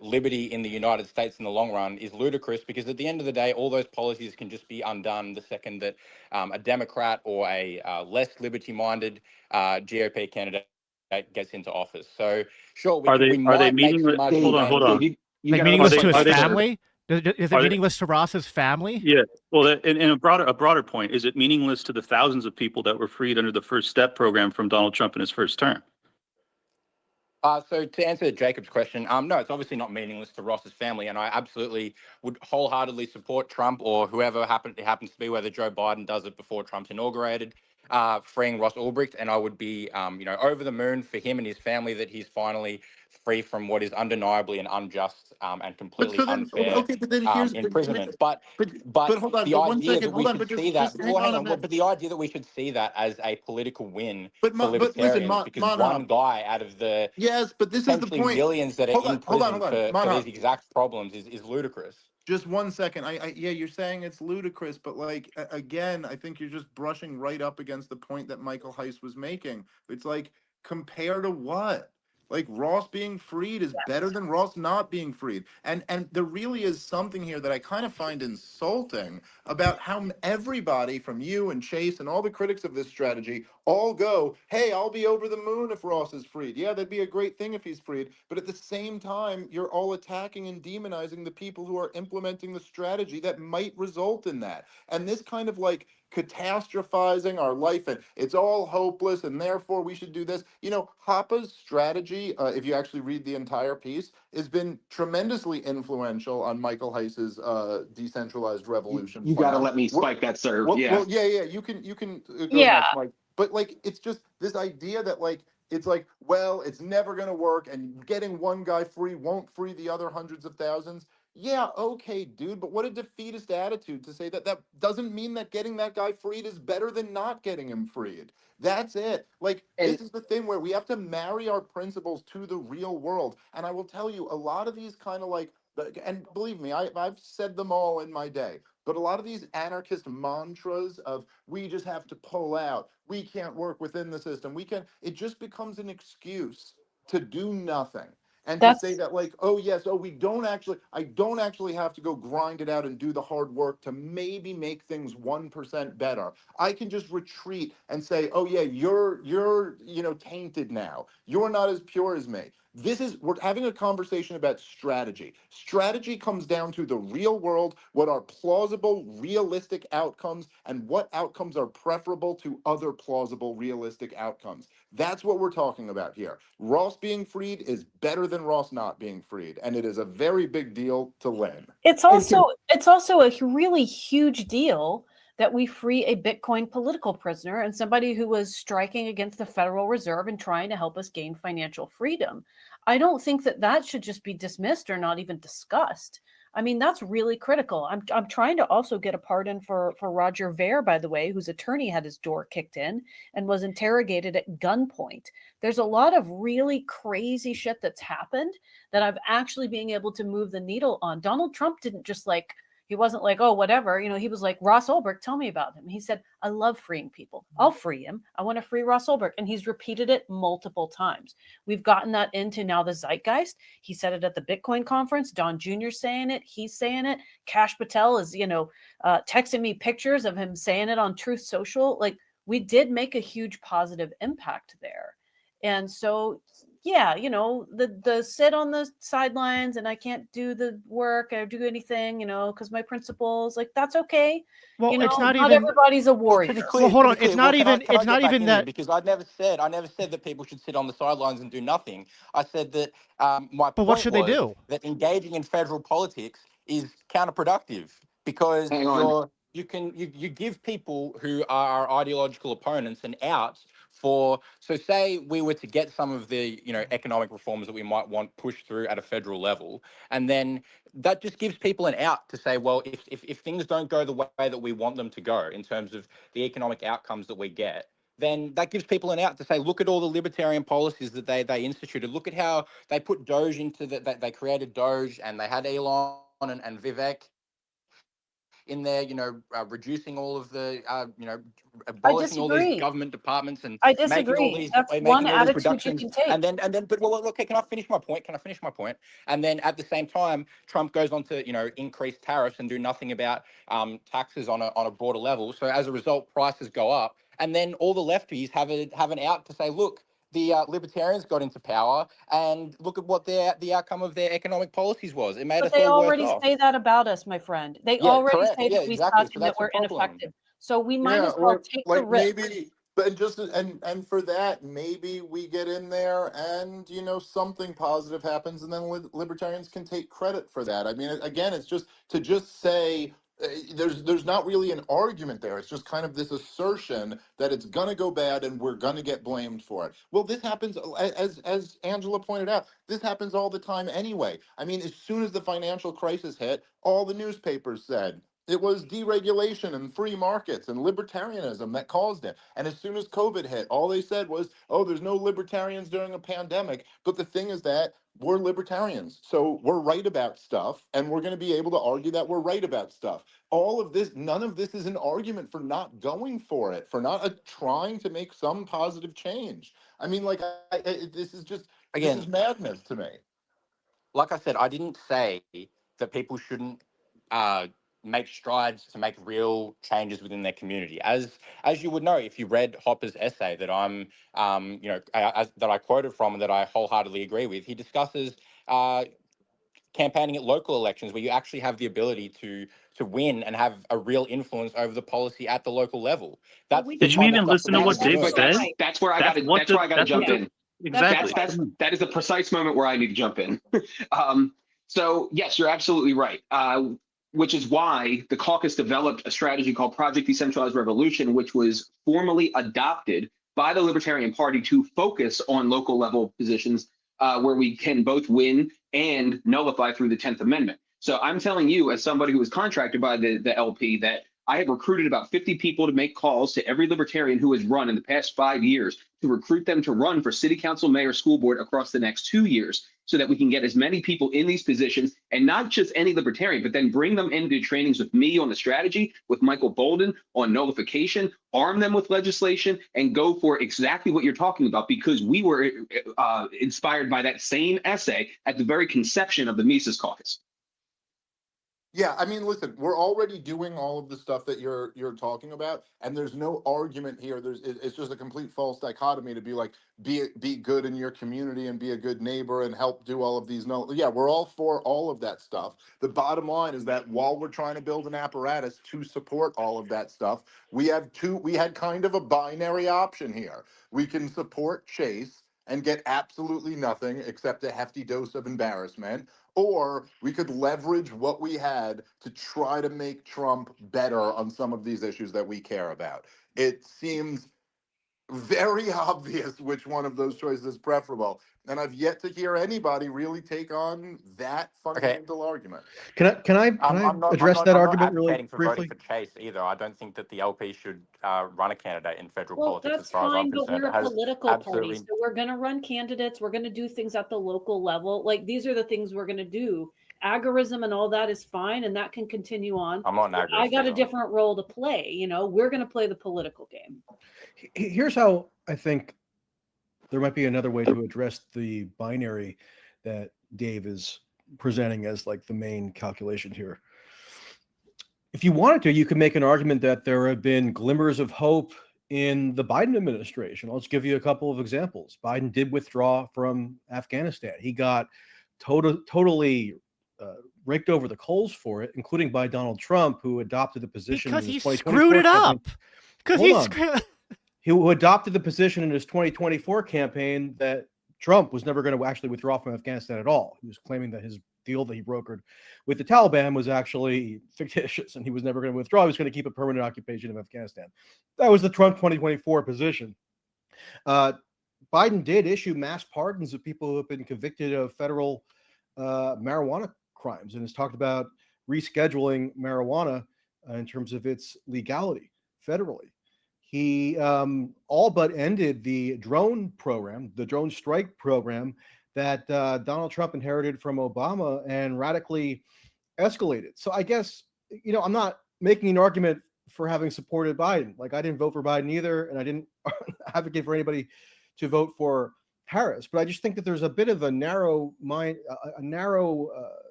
liberty in the United States in the long run is ludicrous, because at the end of the day, all those policies can just be undone the second that a Democrat or a less liberty-minded GOP candidate gets into office. So sure, Are they might make meaningless? some marginal Hold on. gains. Like meaningless to his are they- family? Is it are they- meaningless to Ross's family? Yeah. Well, in a broader point, is it meaningless to the thousands of people that were freed under the First Step program from Donald Trump in his first term? So to answer Jacob's question, no, it's obviously not meaningless to Ross's family, and I absolutely would wholeheartedly support Trump or whoever it happens to be, whether Joe Biden does it before Trump's inaugurated, freeing Ross Ulbricht, and I would be, over the moon for him and his family that he's finally free from what is undeniably an unjust and completely unfair imprisonment. But hold on, the but 1 idea second, that we hold on, should but see just that, hang on a minute. but the idea that we should see that as a political win But for listen, libertarians, because one guy out of the yes, but this is the potentially point. millions that are Hold in on, prison for Monhop. these exact problems is ludicrous. Just 1 second. Yeah, you're saying it's ludicrous, but like again, I think you're just brushing right up against the point that Michael Heiss was making. It's like, compare to what? Like, Ross being freed is better than Ross not being freed. And there really is something here that I kind of find insulting about how everybody from you and Chase and all the critics of this strategy all go, "Hey, I'll be over the moon if Ross is freed. Yeah, that'd be a great thing if he's freed." But at the same time, you're all attacking and demonizing the people who are implementing the strategy that might result in that. And this kind of like catastrophizing our life, and it's all hopeless and therefore we should do this. Hoppe's strategy, if you actually read the entire piece, has been tremendously influential on Michael Heiss's decentralized revolution You plan. got to let me spike that, sir. Well, Yeah. yeah, you can go Yeah. next, Mike. But like, it's just this idea that like it's like, well, it's never going to work, and getting one guy free won't free the other hundreds of thousands. Yeah, okay, dude, but what a defeatist attitude to say that that doesn't mean that getting that guy freed is better than not getting him freed. That's it. Like, And this is the thing where we have to marry our principles to the real world. And I will tell you, a lot of these kind of like, and believe me, I've said them all in my day, but a lot of these anarchist mantras of we just have to pull out, we can't work within the system, we can, it just becomes an excuse to do nothing. And to say That's that, like, oh yes, oh, I don't actually have to go grind it out and do the hard work to maybe make things 1% better. I can just retreat and say, oh yeah, you're tainted now. You're not as pure as me. We're having a conversation about strategy. Strategy comes down to the real world, what are plausible, realistic outcomes, and what outcomes are preferable to other plausible, realistic outcomes. That's what we're talking about here. Ross being freed is better than Ross not being freed, and it is a very big deal to Lynn. it's also a really huge deal that we free a Bitcoin political prisoner and somebody who was striking against the Federal Reserve and trying to help us gain financial freedom. I don't think that should just be dismissed or not even discussed. I mean, that's really critical. I'm trying to also get a pardon for Roger Ver, by the way, whose attorney had his door kicked in and was interrogated at gunpoint. There's a lot of really crazy shit that's happened that I'm actually being able to move the needle on. Donald Trump didn't just like, he wasn't like, oh, whatever. He was like, Ross Ulbricht, tell me about him. He said, I love freeing people. I'll free him. I want to free Ross Ulbricht. And he's repeated it multiple times. We've gotten that into now the zeitgeist. He said it at the Bitcoin conference. Don Jr. saying it. He's saying it. Kash Patel is, texting me pictures of him saying it on Truth Social. Like, we did make a huge positive impact there. And so, yeah, the sit on the sidelines and I can't do the work or do anything, because my principles, like, that's okay. Well, it's not Not even. everybody's a Well, warrior. pretty clear. Well, hold on. Pretty clear. It's not Well, even. can I It's get not back even in here? that. Because I never said that people should sit on the sidelines and do nothing. I said that my But what point should they was do? that engaging in federal politics is counterproductive because hang on. you give people who are our ideological opponents an out for, so say we were to get some of the economic reforms that we might want pushed through at a federal level, and then that just gives people an out to say, well, if things don't go the way that we want them to go in terms of the economic outcomes that we get, then that gives people an out to say, look at all the libertarian policies that they instituted. Look at how they put Doge into they created Doge, and they had Elon and Vivek in there, reducing all of the, I abolishing all these disagree. government departments and I making all disagree. these That's one attitude you reductions. can take. And then, but well, okay, can I finish my point? And then at the same time, Trump goes on to, increase tariffs and do nothing about taxes on a broader level. So as a result, prices go up. And then all the lefties have an out to say, look, the libertarians got into power, and look at what the outcome of their economic policies was. It made But us they all worse already off. say that about us, my friend. They Yeah, already correct. say Yeah, that we exactly. suck So and that that's the we're problem. ineffective. So we might Yeah, as well or take the like risk. maybe, but and for that, maybe we get in there and something positive happens, and then libertarians can take credit for that. I mean, again, it's just to just say there's not really an argument there. It's just kind of this assertion that it's gonna go bad and we're gonna get blamed for it. Well, this happens as Angela pointed out. This happens all the time anyway. I mean, as soon as the financial crisis hit, all the newspapers said it was deregulation and free markets and libertarianism that caused it. And as soon as COVID hit, all they said was, oh, there's no libertarians during a pandemic. But the thing is that we're libertarians. So we're right about stuff, and we're going to be able to argue that we're right about stuff. All of this, none of this is an argument for not going for it, for not trying to make some positive change. I mean, like, this is Again, madness to me. like I said, I didn't say that people shouldn't uh, make strides to make real changes within their community. As you would know, if you read Hoppe's essay that that I quoted from and that I wholeheartedly agree with, he discusses campaigning at local elections where you actually have the ability to win and have a real influence over the policy at the local level. That's we the Did you kind of even stuff listen that to we what should be Dave doing. said? That's where I got to jump in. Exactly. That is the precise moment where I need to jump in. So yes, you're absolutely right. Which is why the caucus developed a strategy called Project Decentralized Revolution, which was formally adopted by the Libertarian Party to focus on local level positions where we can both win and nullify through the 10th Amendment. So I'm telling you, as somebody who was contracted by the LP, that I have recruited about 50 people to make calls to every Libertarian who has run in the past 5 years to recruit them to run for city council, mayor, school board across the next 2 years, so that we can get as many people in these positions, and not just any Libertarian, but then bring them into trainings with me on the strategy, with Michael Bolden on nullification, arm them with legislation, and go for exactly what you're talking about, because we were inspired by that same essay at the very conception of the Mises Caucus. Yeah, I mean, listen, we're already doing all of the stuff that you're talking about, and there's no argument here. It's just a complete false dichotomy to be like, be good in your community and be a good neighbor and help do all of these. No, yeah, we're all for all of that stuff. The bottom line is that while we're trying to build an apparatus to support all of that stuff, we had kind of a binary option here. We can support Chase and get absolutely nothing except a hefty dose of embarrassment, or we could leverage what we had to try to make Trump better on some of these issues that we care about. It seems very obvious which one of those choices is preferable, and I've yet to hear anybody really take on that fundamental argument. Can I address that argument really advocating for briefly? voting for Chase either. I don't think that the LP should run a candidate in federal Well, politics, that's as far as I'm fine, but concerned. we're It a has political party, absolutely so we're going to run candidates. We're going to do things at the local level. Like, these are the things we're going to do. Agorism and all that is fine, and that can continue on. I'm not an I agorist got a either. different role to play. You know, we're going to play the political game. Here's how I think there might be another way to address the binary that Dave is presenting as like the main calculation here. If you wanted to, you could make an argument that there have been glimmers of hope in the Biden administration. Let's give you a couple of examples. Biden did withdraw from Afghanistan. He got totally raked over the coals for it, including by Donald Trump, who adopted the position because in his he 2024 screwed it campaign. up. Because Hold he on. screwed. Who adopted the position in his 2024 campaign that Trump was never going to actually withdraw from Afghanistan at all. He was claiming that his deal that he brokered with the Taliban was actually fictitious and he was never going to withdraw. He was going to keep a permanent occupation of Afghanistan. That was the Trump 2024 position. Biden did issue mass pardons of people who have been convicted of federal marijuana crimes and has talked about rescheduling marijuana in terms of its legality federally. He all but ended the drone program, the drone strike program that Donald Trump inherited from Obama and radically escalated. So I guess, you know, I'm not making an argument for having supported Biden. Like, I didn't vote for Biden either, and I didn't advocate for anybody to vote for Harris. But I just think that there's a bit of a narrow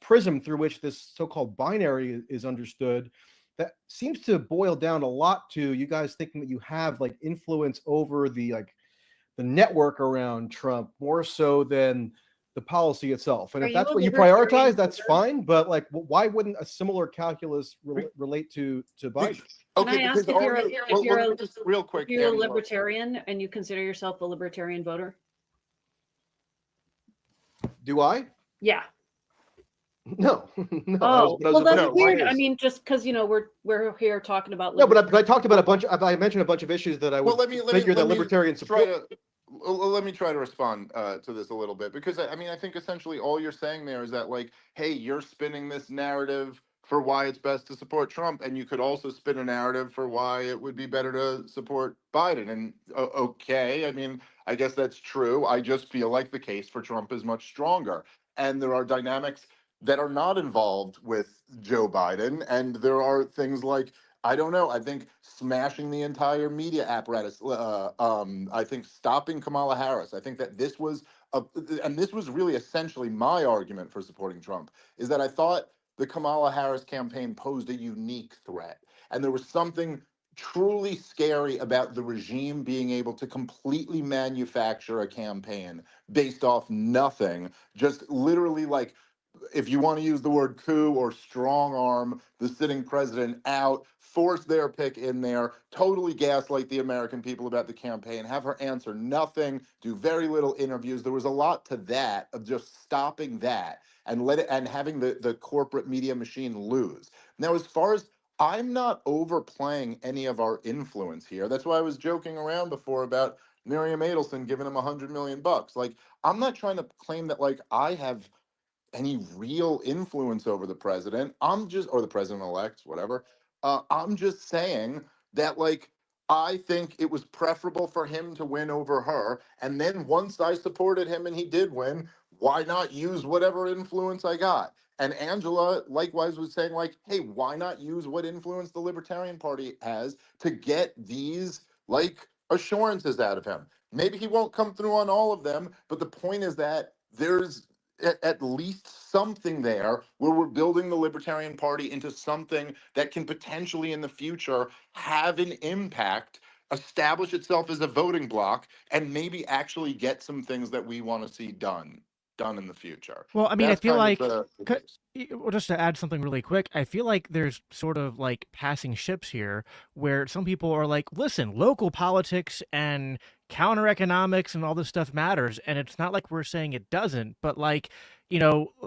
prism through which this so-called binary is understood that seems to boil down a lot to you guys thinking that you have like influence over the network around Trump more so than the policy itself. And if that's what you prioritize, that's fine. But like, why wouldn't a similar calculus relate to Biden? Can I ask if you're just real quick, you're a libertarian and you consider yourself a libertarian voter? Do I? Yeah. No. Oh, well, that's weird. I mean, just because, you know, we're here talking about. No, but I talked about I mentioned a bunch of issues that I would figure that libertarians support. Let me try to respond to this a little bit, because I mean, I think essentially all you're saying there is that, like, hey, you're spinning this narrative for why it's best to support Trump, and you could also spin a narrative for why it would be better to support Biden. And okay, I mean, I guess that's true. I just feel like the case for Trump is much stronger, and there are dynamics that are not involved with Joe Biden, and there are things like, I don't know, I think smashing the entire media apparatus, I think stopping Kamala Harris. I think that this was and this was really essentially my argument for supporting Trump, is that I thought the Kamala Harris campaign posed a unique threat, and there was something truly scary about the regime being able to completely manufacture a campaign based off nothing, just literally, like, if you want to use the word coup, or strong arm the sitting president out, force their pick in there, totally gaslight the American people about the campaign, have her answer nothing, do very little interviews. There was a lot to that, of just stopping that and having the corporate media machine lose. Now, as far as I'm not overplaying any of our influence here. That's why I was joking around before about Miriam Adelson giving him $100 million. Like, I'm not trying to claim that like I have any real influence over the president. I'm just, or the president-elect, whatever. I'm just saying that, like, I think it was preferable for him to win over her. And then once I supported him and he did win, why not use whatever influence I got? And Angela likewise was saying, like, hey, why not use what influence the Libertarian Party has to get these, like, assurances out of him? Maybe he won't come through on all of them, but the point is that there's at least something there where we're building the Libertarian Party into something that can potentially in the future have an impact, establish itself as a voting bloc, and maybe actually get some things that we want to see done in the future. Well, I mean, I That's feel kind of like, the case. well, just to add something really quick, I feel like there's sort of like passing ships here where some people are like, listen, local politics and counter economics and all this stuff matters. And it's not like we're saying it doesn't, but like,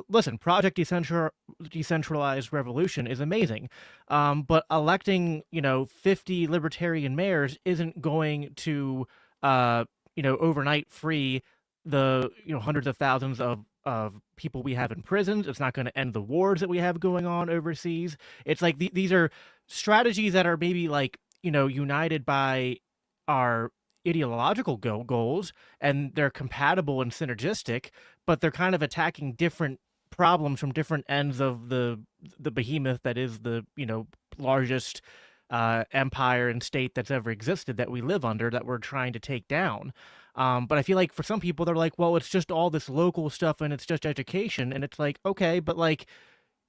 listen, Project Decentralized Revolution is amazing. But electing, 50 libertarian mayors isn't going to, overnight free the hundreds of thousands of people we have in prisons. It's not going to end the wars that we have going on overseas. It's like these are strategies that are maybe like united by our ideological goals, and they're compatible and synergistic, but they're kind of attacking different problems from different ends of the behemoth that is the largest empire and state that's ever existed that we live under, that we're trying to take down. But I feel like for some people, they're like, well, it's just all this local stuff and it's just education. And it's like, okay, but like,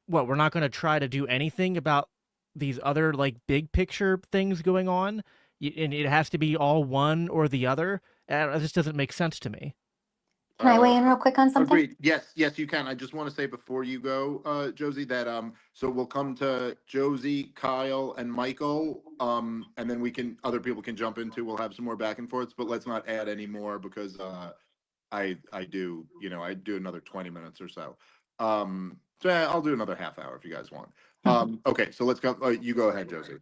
what, we're not going to try to do anything about these other like big picture things going on? And it has to be all one or the other. It just doesn't make sense to me. Can I weigh in real quick on something? Agreed. Yes, you can. I just want to say before you go, Josie, that so we'll come to Josie, Kyle, and Michael, and then other people can jump into. We'll have some more back and forths, but let's not add any more because I do another 20 minutes or so. So yeah, I'll do another half hour if you guys want. Okay, so let's go. You go ahead, Josie.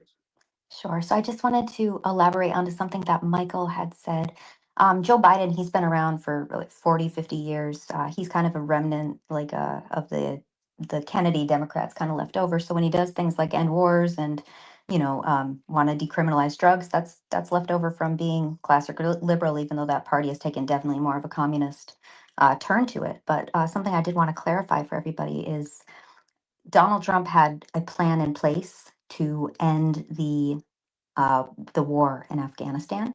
Sure. So I just wanted to elaborate onto something that Michael had said. Joe Biden, he's been around for like 40, 50 years. He's kind of a remnant like of the Kennedy Democrats kind of left over. So when he does things like end wars and, want to decriminalize drugs, that's left over from being classic liberal, even though that party has taken definitely more of a communist turn to it. But something I did want to clarify for everybody is Donald Trump had a plan in place to end the war in Afghanistan,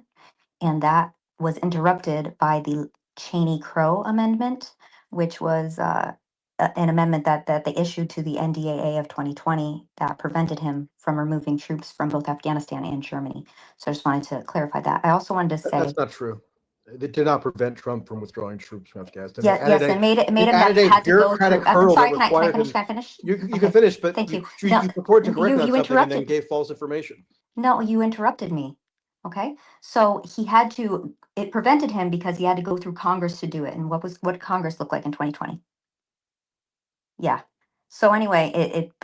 and that was interrupted by the Cheney-Crow Amendment, which was an amendment that they issued to the NDAA of 2020 that prevented him from removing troops from both Afghanistan and Germany. So I just wanted to clarify that. I also wanted to say That's not true. It did not prevent Trump from withdrawing troops from Afghanistan. Yes, it made him that he had to go through. I'm sorry, can I finish? Can I finish? You can finish, but Thank you. You purported to correct you that something and then interrupted. gave false information. No, you interrupted me. Okay, so it prevented him because he had to go through Congress to do it. And what did Congress look like in 2020? Yeah. So anyway,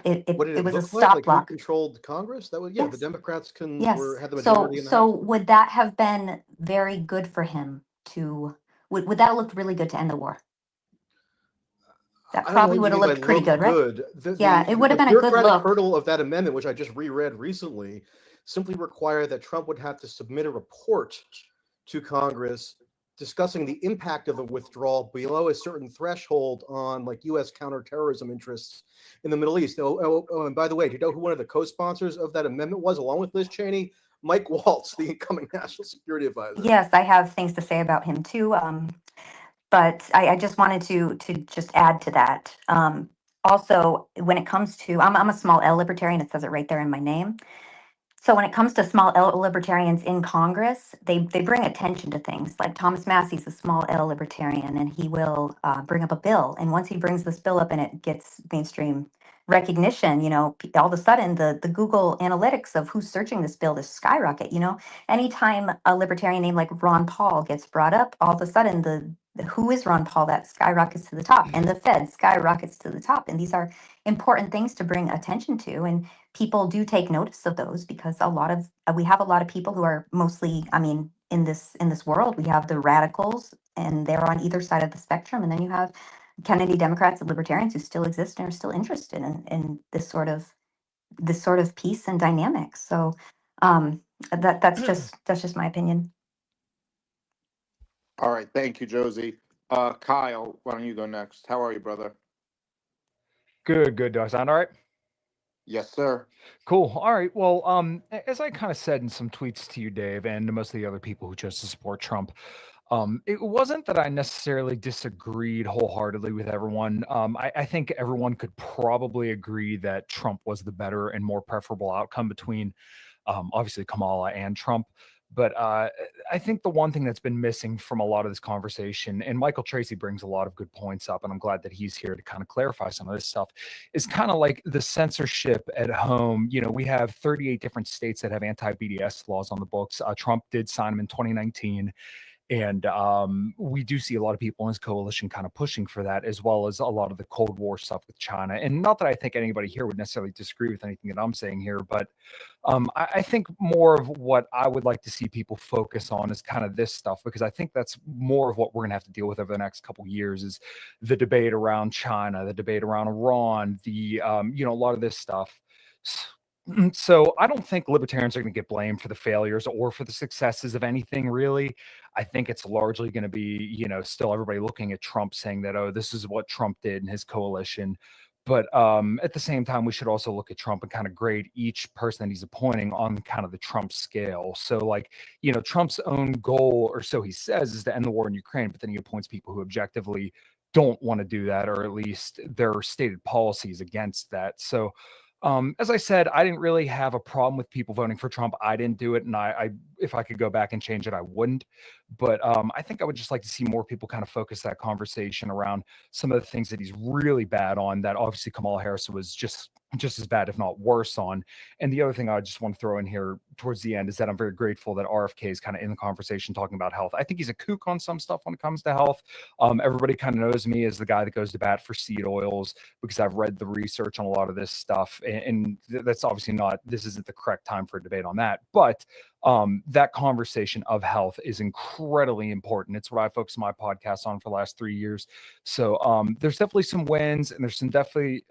it was a stop block. Who controlled Congress? That was Yes. The Democrats had the So majority in the House. would that have been very good for him to? Would that have looked really good to end the war? That probably would have looked pretty good, right? It would have been a good look. The hurdle of that amendment, which I just reread recently, simply required that Trump would have to submit a report to Congress discussing the impact of a withdrawal below a certain threshold on like U.S. counterterrorism interests in the Middle East. Oh, and by the way, do you know who one of the co-sponsors of that amendment was, along with Liz Cheney? Mike Waltz, the incoming national security advisor. Yes, I have things to say about him too. But I just wanted to just add to that. Also, when it comes to, I'm a small L libertarian. It says it right there in my name. So when it comes to small L libertarians in Congress, they bring attention to things. Like Thomas Massey's a small L libertarian, and he will bring up a bill. And once he brings this bill up and it gets mainstream recognition, all of a sudden the Google analytics of who's searching this bill is skyrocket. Anytime a libertarian name like Ron Paul gets brought up, all of a sudden the who is Ron Paul, that skyrockets to the top, and the Fed skyrockets to the top. And these are important things to bring attention to. And people do take notice of those because we have a lot of people who are mostly, I mean, in this world, we have the radicals and they're on either side of the spectrum. And then you have Kennedy Democrats and libertarians who still exist and are still interested in this sort of peace and dynamics. So that's just my opinion. All right, thank you, Josie. Kyle, why don't you go next? How are you, brother? Good. Do I sound all right? Yes, sir. Cool. All right. Well, as I kind of said in some tweets to you, Dave, and to most of the other people who chose to support Trump, it wasn't that I necessarily disagreed wholeheartedly with everyone. I think everyone could probably agree that Trump was the better and more preferable outcome between, obviously, Kamala and Trump. But I think the one thing that's been missing from a lot of this conversation, and Michael Tracy brings a lot of good points up, and I'm glad that he's here to kind of clarify some of this stuff, is kind of like the censorship at home. You know, we have 38 different states that have anti-BDS laws on the books. Trump did sign them in 2019. And we do see a lot of people in his coalition kind of pushing for that, as well as a lot of the Cold War stuff with China. And not that I think anybody here would necessarily disagree with anything that I'm saying here, but I think more of what I would like to see people focus on is kind of this stuff, because I think that's more of what we're going to have to deal with over the next couple of years is the debate around China, the debate around Iran, a lot of this stuff. So I don't think libertarians are going to get blamed for the failures or for the successes of anything, really. I think it's largely going to be, still everybody looking at Trump saying that, oh, this is what Trump did and his coalition. But at the same time, we should also look at Trump and kind of grade each person that he's appointing on kind of the Trump scale. So Trump's own goal, or so he says, is to end the war in Ukraine, but then he appoints people who objectively don't want to do that, or at least their stated policies against that. So as I said, I didn't really have a problem with people voting for Trump. I didn't do it. And I if I could go back and change it, I wouldn't. But I think I would just like to see more people kind of focus that conversation around some of the things that he's really bad on, that obviously Kamala Harris was just as bad, if not worse on. And the other thing I just want to throw in here towards the end is that I'm very grateful that RFK is kind of in the conversation talking about health. I think he's a kook on some stuff when it comes to health. Everybody kind of knows me as the guy that goes to bat for seed oils because I've read the research on a lot of this stuff. And that's obviously this isn't the correct time for a debate on that. But that conversation of health is incredibly important. It's what I focus my podcast on for the last 3 years. So there's definitely some wins and there's some definitely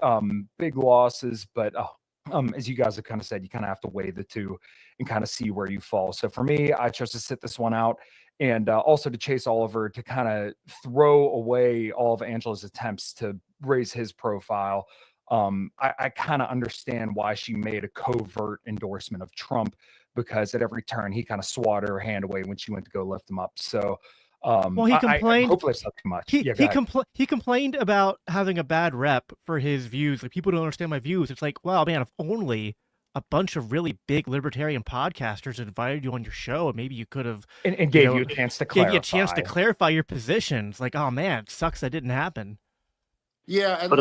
big losses, but as you guys have kind of said, you kind of have to weigh the two and kind of see where you fall. So for me, I chose to sit this one out, and also to Chase Oliver to kind of throw away all of Angela's attempts to raise his profile. I kind of understand why she made a covert endorsement of Trump, because at every turn he kind of swatted her hand away when she went to go lift him up. So he complained. Hopefully it's not too much. He complained about having a bad rep for his views. Like, people don't understand my views. It's like, wow, man, if only a bunch of really big libertarian podcasters invited you on your show, and maybe you could have and gave you a chance to clarify. Gave you a chance to clarify your positions. Like, oh man, it sucks that didn't happen. Yeah, and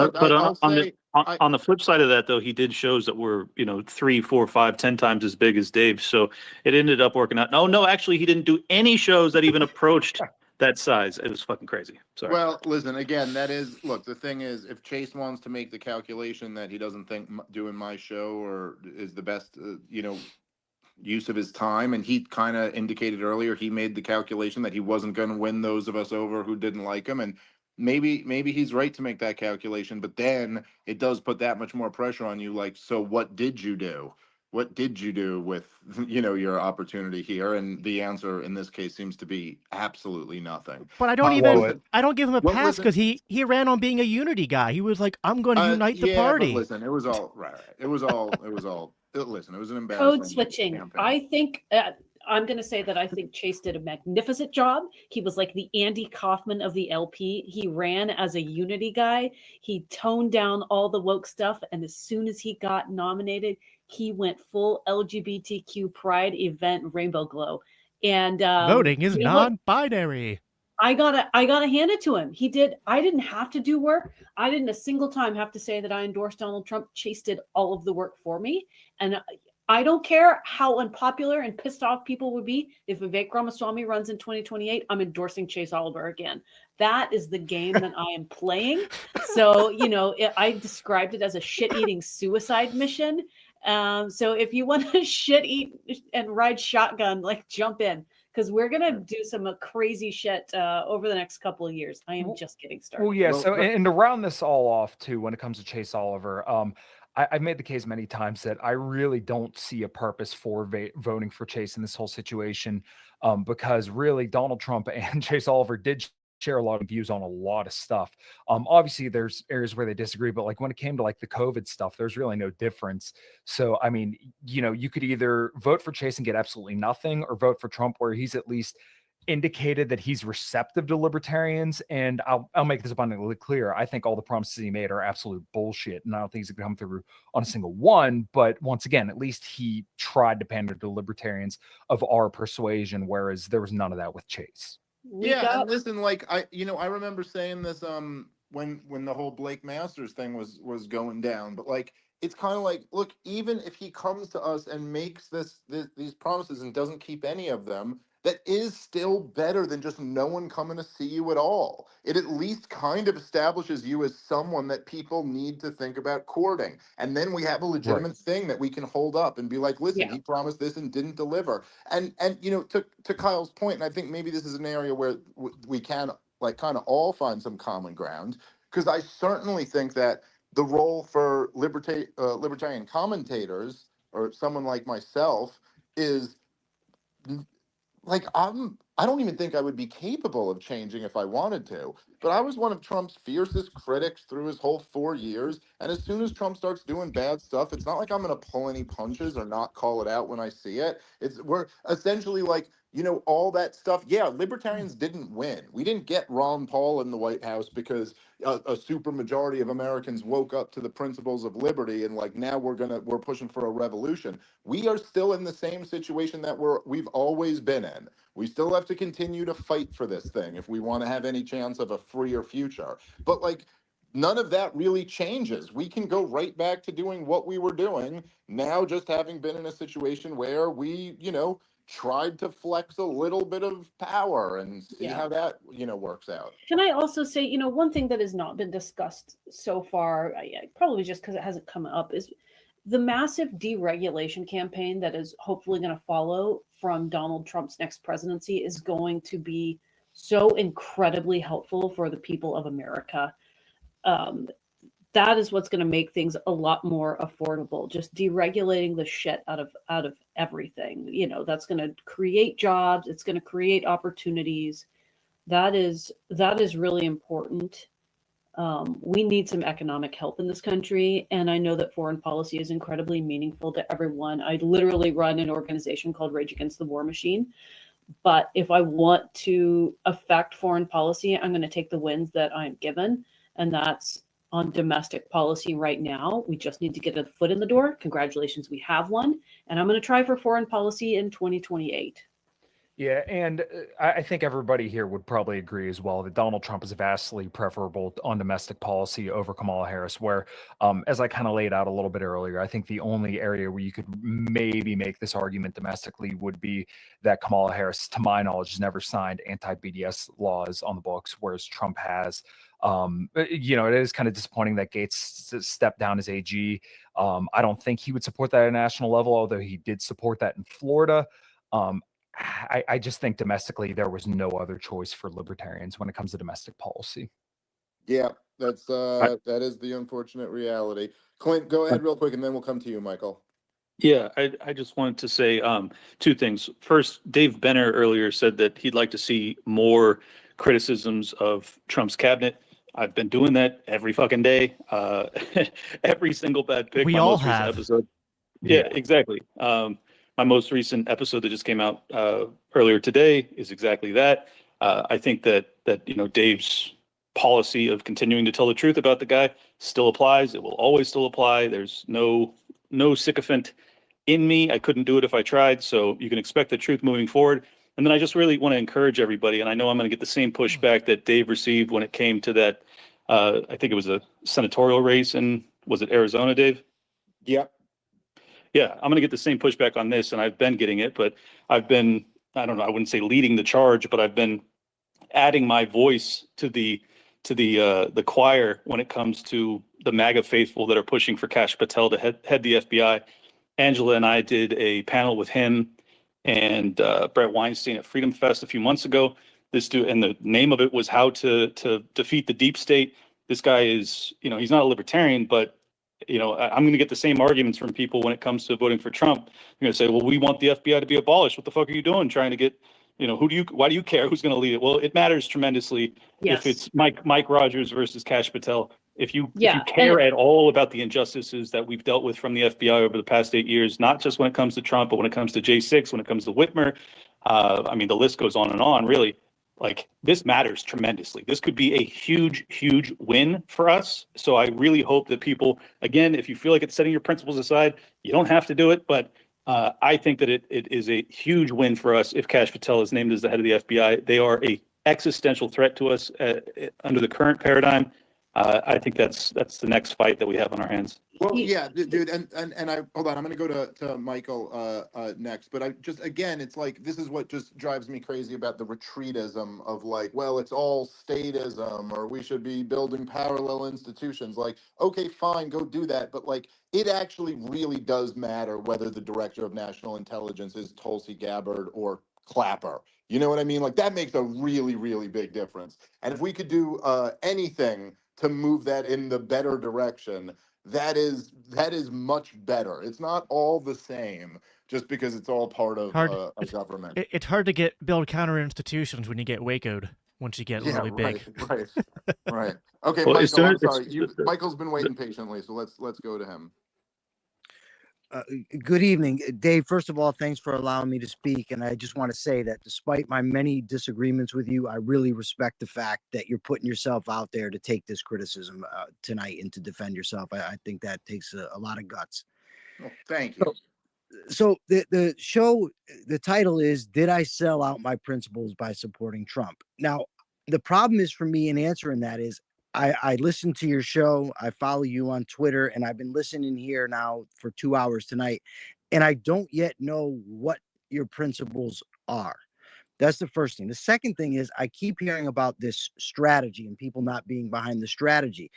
on the flip side of that, though, he did shows that were 3, 4, 5, 10 times as big as Dave. So it ended up working out. No, actually, he didn't do any shows that even approached that size. It was fucking crazy. Sorry. Well, listen, again, the thing is, if Chase wants to make the calculation that he doesn't think doing my show is the best, use of his time, and he kind of indicated earlier he made the calculation that he wasn't going to win those of us over who didn't like him, and maybe he's right to make that calculation, but then it does put that much more pressure on you. Like, so what did you do? What did you do with, your opportunity here? And the answer in this case seems to be absolutely nothing. But I don't give him a pass because he ran on being a unity guy. He was like, I'm going to unite the party. But listen, it was all right. It was all. Listen, it was an embarrassment. Code switching. Campaign. I think. I'm going to say that I think Chase did a magnificent job. He was like the Andy Kaufman of the LP. He ran as a unity guy. He toned down all the woke stuff. And as soon as he got nominated, he went full LGBTQ pride event rainbow glow. And voting is non-binary. I gotta hand it to him. He did. I didn't have to do work. I didn't a single time have to say that I endorsed Donald Trump. Chase did all of the work for me. And I don't care how unpopular and pissed off people would be. If Vivek Ramaswamy runs in 2028, I'm endorsing Chase Oliver again. That is the game that I am playing. So, I described it as a shit-eating suicide mission. So if you want to shit, eat, and ride shotgun, like jump in, because we're gonna do some crazy shit over the next couple of years. I am just getting started. Well, yeah. Well, So, and to round this all off too, when it comes to Chase Oliver, I've made the case many times that I really don't see a purpose for voting for Chase in this whole situation, because really Donald Trump and Chase Oliver did share a lot of views on a lot of stuff. Obviously, there's areas where they disagree, but like when it came to like the COVID stuff, there's really no difference. So, I mean, you could either vote for Chase and get absolutely nothing, or vote for Trump, where he's at least indicated that he's receptive to libertarians. And I'll make this abundantly clear. I think all the promises he made are absolute bullshit, and I don't think he's gonna come through on a single one. But once again, at least he tried to pander to libertarians of our persuasion, whereas there was none of that with Chase. And listen, like I remember saying this when the whole Blake Masters thing was going down, but like it's kind of like, look, even if he comes to us and makes these promises and doesn't keep any of them, that is still better than just no one coming to see you at all. It at least kind of establishes you as someone that people need to think about courting. And then we have a legitimate thing that we can hold up and be like, listen, he promised this and didn't deliver. And to Kyle's point, and I think maybe this is an area where we can like kind of all find some common ground, because I certainly think that the role for libertarian commentators or someone like myself is like I don't even think I would be capable of changing if I wanted to. But I was one of Trump's fiercest critics through his whole 4 years. And as soon as Trump starts doing bad stuff, it's not like I'm going to pull any punches or not call it out when I see it. We're essentially like, all that stuff. Yeah, libertarians didn't win. We didn't get Ron Paul in the White House because a super majority of Americans woke up to the principles of liberty and like now we're pushing for a revolution. We are still in the same situation that we've always been in. We still have to continue to fight for this thing if we want to have any chance of a freer future. But like none of that really changes. We can go right back to doing what we were doing now, just having been in a situation where we, tried to flex a little bit of power and see how that, works out. Can I also say, one thing that has not been discussed so far, probably just because it hasn't come up, is the massive deregulation campaign that is hopefully going to follow from Donald Trump's next presidency is going to be so incredibly helpful for the people of America. That is what's going to make things a lot more affordable. Just deregulating the shit out of everything. That's going to create jobs. It's going to create opportunities. That is really important. We need some economic help in this country, and I know that foreign policy is incredibly meaningful to everyone. I literally run an organization called Rage Against the War Machine. But if I want to affect foreign policy, I'm going to take the wins that I'm given, and that's on domestic policy right now. We just need to get a foot in the door. Congratulations, we have one. And I'm going to try for foreign policy in 2028. Yeah, and I think everybody here would probably agree as well that Donald Trump is vastly preferable on domestic policy over Kamala Harris, where, as I kind of laid out a little bit earlier, I think the only area where you could maybe make this argument domestically would be that Kamala Harris, to my knowledge, has never signed anti-BDS laws on the books, whereas Trump has. It is kind of disappointing that Gates stepped down as AG. I don't think he would support that at a national level, although he did support that in Florida. I just think domestically there was no other choice for libertarians when it comes to domestic policy. Yeah, that is the unfortunate reality. Clint, go ahead real quick, and then we'll come to you, Michael. Yeah, I just wanted to say two things. First, Dave Benner earlier said that he'd like to see more criticisms of Trump's cabinet. I've been doing that every fucking day. Every single bad pick. We my all most recent have. episode. Yeah, exactly. My most recent episode that just came out earlier today is exactly that. I think that Dave's policy of continuing to tell the truth about the guy still applies. It will always still apply. There's no sycophant in me. I couldn't do it if I tried. So you can expect the truth moving forward. And then I just really want to encourage everybody, and I know I'm going to get the same pushback that Dave received when it came to that. I think it was a senatorial race in, was it Arizona, Dave? Yep. Yeah, I'm going to get the same pushback on this, and I've been getting it, but I've been, I don't know, I wouldn't say leading the charge, but I've been adding my voice to the choir when it comes to the MAGA faithful that are pushing for Kash Patel to head the FBI. Angela and I did a panel with him and Brett Weinstein at Freedom Fest a few months ago. This dude, and the name of it was How to Defeat the Deep State. This guy is, he's not a libertarian, but I'm going to get the same arguments from people when it comes to voting for Trump. You're going to say, well, we want the FBI to be abolished. What the fuck are you doing trying to get, why do you care who's going to lead it? Well, it matters tremendously if it's Mike Rogers versus Kash Patel. If you care at all about the injustices that we've dealt with from the FBI over the past 8 years, not just when it comes to Trump, but when it comes to J6, when it comes to Whitmer, the list goes on and on, really. Like, this matters tremendously. This could be a huge, huge win for us. So I really hope that people, again, if you feel like it's setting your principles aside, you don't have to do it. But I think that it is a huge win for us if Kash Patel is named as the head of the FBI. They are a existential threat to us under the current paradigm. I think that's the next fight that we have on our hands. Well, yeah, dude, and I hold on. I'm going to go to Michael next, but I just, again, it's like, this is what just drives me crazy about the retreatism of like, well, it's all statism, or we should be building parallel institutions. Like, okay, fine, go do that, but like, it actually really does matter whether the director of national intelligence is Tulsi Gabbard or Clapper. You know what I mean? Like, that makes a really, really big difference. And if we could do anything to move that in the better direction, that is much better. It's not all the same just because it's all part of a government. It's hard to build counter institutions when you get Waco'd once you get really big. Right. Okay, Well, Michael, I'm sorry. Michael's been waiting patiently, so let's go to him. Good evening, Dave. First of all, thanks for allowing me to speak. And I just want to say that despite my many disagreements with you, I really respect the fact that you're putting yourself out there to take this criticism tonight and to defend yourself. I think that takes a lot of guts. Well, thank you. So the show, the title is, Did I Sell Out My Principles by Supporting Trump? Now, the problem is for me in answering that is, I listen to your show, I follow you on Twitter, and I've been listening here now for 2 hours tonight, and I don't yet know what your principles are. That's the first thing. The second thing is, I keep hearing about this strategy and people not being behind the strategy,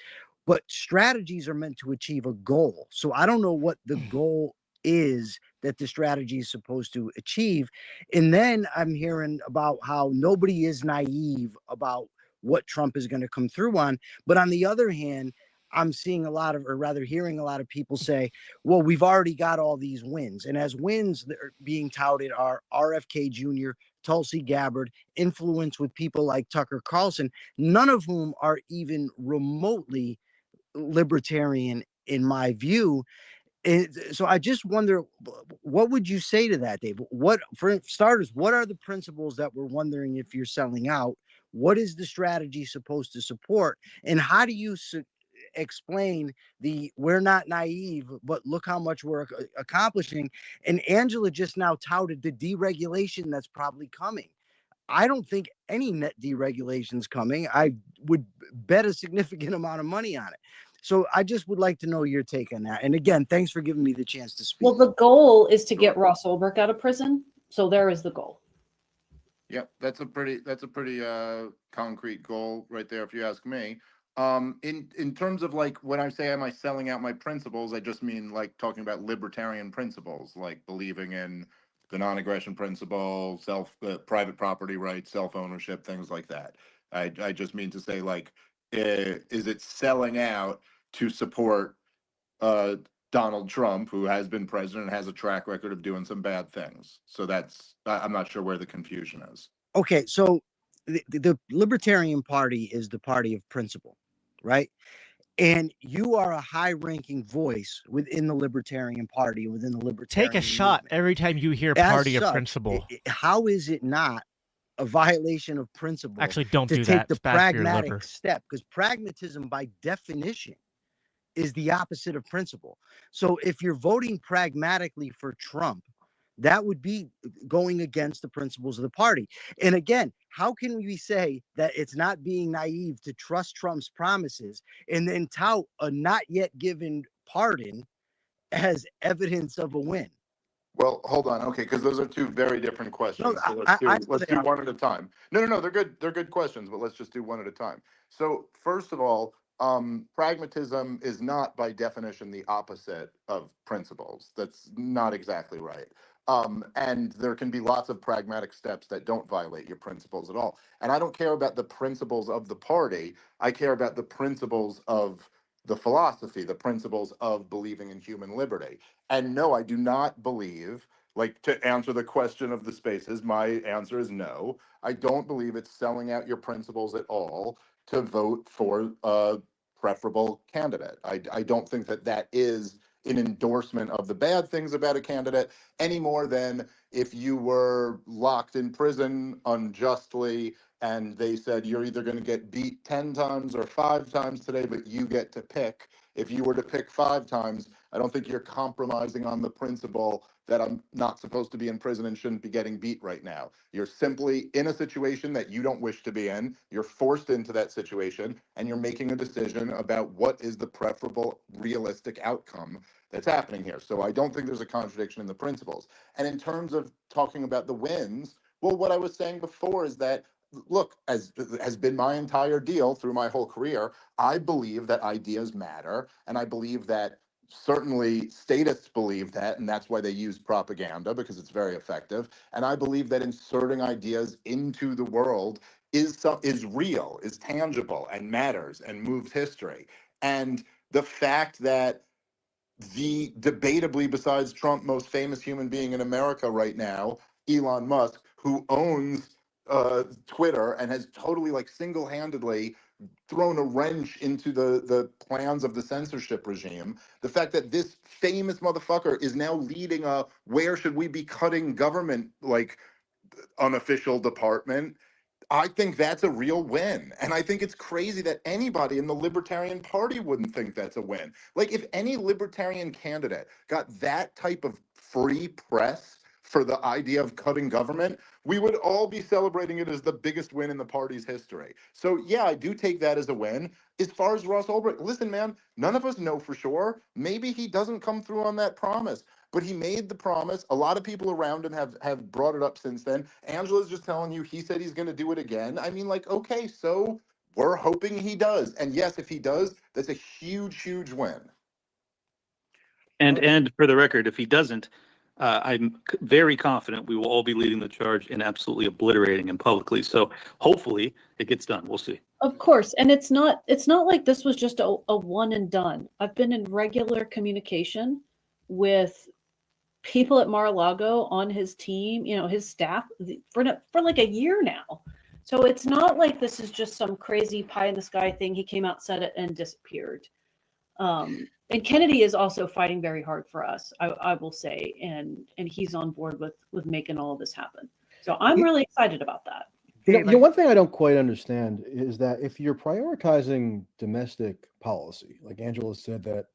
but strategies are meant to achieve a goal. So I don't know what the goal is that the strategy is supposed to achieve. And then I'm hearing about how nobody is naive about what Trump is going to come through on. But on the other hand, I'm seeing hearing a lot of people say, well, we've already got all these wins. And as wins that are being touted are RFK Jr., Tulsi Gabbard, influence with people like Tucker Carlson, none of whom are even remotely libertarian in my view. And so I just wonder, what would you say to that, Dave? What, for starters, what are the principles that we're wondering if you're selling out? What is the strategy supposed to support? And how do you explain we're not naive, but look how much we're accomplishing? And Angela just now touted the deregulation that's probably coming. I don't think any net deregulation is coming. I would bet a significant amount of money on it. So I just would like to know your take on that. And again, thanks for giving me the chance to speak. Well, the goal is to get Ross Ulbricht out of prison. So there is the goal. Yep, that's a pretty concrete goal right there, if you ask me. In terms of like when I say am I selling out my principles, I just mean like talking about libertarian principles, like believing in the non-aggression principle, private property rights, self-ownership, things like that. I just mean to say, like, is it selling out to support Donald Trump, who has been president and has a track record of doing some bad things? So I'm not sure where the confusion is. Okay, so the Libertarian Party is the party of principle, right? And you are a high-ranking voice within the Libertarian Party, within the Libertarian Take a shot movement. every time you hear party of such, principle. How is it not a violation of principle? Actually, don't do take that. the It's bad for your liver. pragmatic step? Because pragmatism, by definition, is the opposite of principle. So if you're voting pragmatically for Trump, that would be going against the principles of the party. And again, how can we say that it's not being naive to trust Trump's promises and then tout a not yet given pardon as evidence of a win? Well, hold on. Okay, because those are two very different questions. No, So let's do one at a time. No, they're good. They're good questions, but let's just do one at a time. So first of all, pragmatism is not by definition the opposite of principles. That's not exactly right. And there can be lots of pragmatic steps that don't violate your principles at all. And I don't care about the principles of the party. I care about the principles of the philosophy, the principles of believing in human liberty. And no, I do not believe, like, to answer the question of the spaces, my answer is no. I don't believe it's selling out your principles at all to vote for a preferable candidate. I don't think that that is an endorsement of the bad things about a candidate any more than if you were locked in prison unjustly and they said you're either going to get beat 10 times or 5 times today, but you get to pick. If you were to pick 5 times, I don't think you're compromising on the principle that I'm not supposed to be in prison and shouldn't be getting beat right now. You're simply in a situation that you don't wish to be in. You're forced into that situation, and you're making a decision about what is the preferable, realistic outcome that's happening here. So I don't think there's a contradiction in the principles. And in terms of talking about the wins, well, what I was saying before is that, look, as has been my entire deal through my whole career, I believe that ideas matter, and I believe that certainly statists believe that, and that's why they use propaganda, because it's very effective. And I believe that inserting ideas into the world is real, is tangible, and matters, and moves history. And the fact that the debatably, besides Trump, most famous human being in America right now, Elon Musk, who owns Twitter and has totally, like, single-handedly thrown a wrench into the plans of the censorship regime. The fact that this famous motherfucker is now leading a where should we be cutting government, like, unofficial department, I think that's a real win. And I think it's crazy that anybody in the Libertarian Party wouldn't think that's a win. Like, if any Libertarian candidate got that type of free press for the idea of cutting government, we would all be celebrating it as the biggest win in the party's history. So, yeah, I do take that as a win. As far as Ross Ulbricht, listen, man, none of us know for sure. Maybe he doesn't come through on that promise. But he made the promise. A lot of people around him have brought it up since then. Angela's just telling you he said he's going to do it again. I mean, like, okay, so we're hoping he does. And yes, if he does, that's a huge, huge win. And for the record, if he doesn't, I'm very confident we will all be leading the charge in absolutely obliterating him publicly. So hopefully it gets done. We'll see. Of course, and it's not like this was just a one and done. I've been in regular communication with people at Mar-a-Lago on his team, his staff, for like a year now. So it's not like this is just some crazy pie in the sky thing. He came out, said it, and disappeared. And Kennedy is also fighting very hard for us, I will say, and he's on board with making all of this happen. So I'm really excited about that. One thing I don't quite understand is that if you're prioritizing domestic policy, like Angela said that,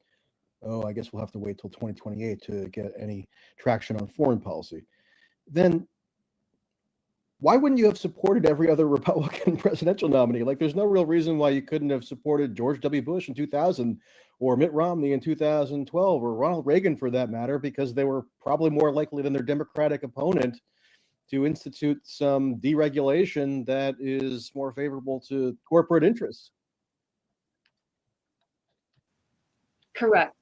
oh, I guess we'll have to wait till 2028 to get any traction on foreign policy, then why wouldn't you have supported every other Republican presidential nominee? Like, there's no real reason why you couldn't have supported George W. Bush in 2000 or Mitt Romney in 2012 or Ronald Reagan for that matter, because they were probably more likely than their Democratic opponent to institute some deregulation that is more favorable to corporate interests. Correct.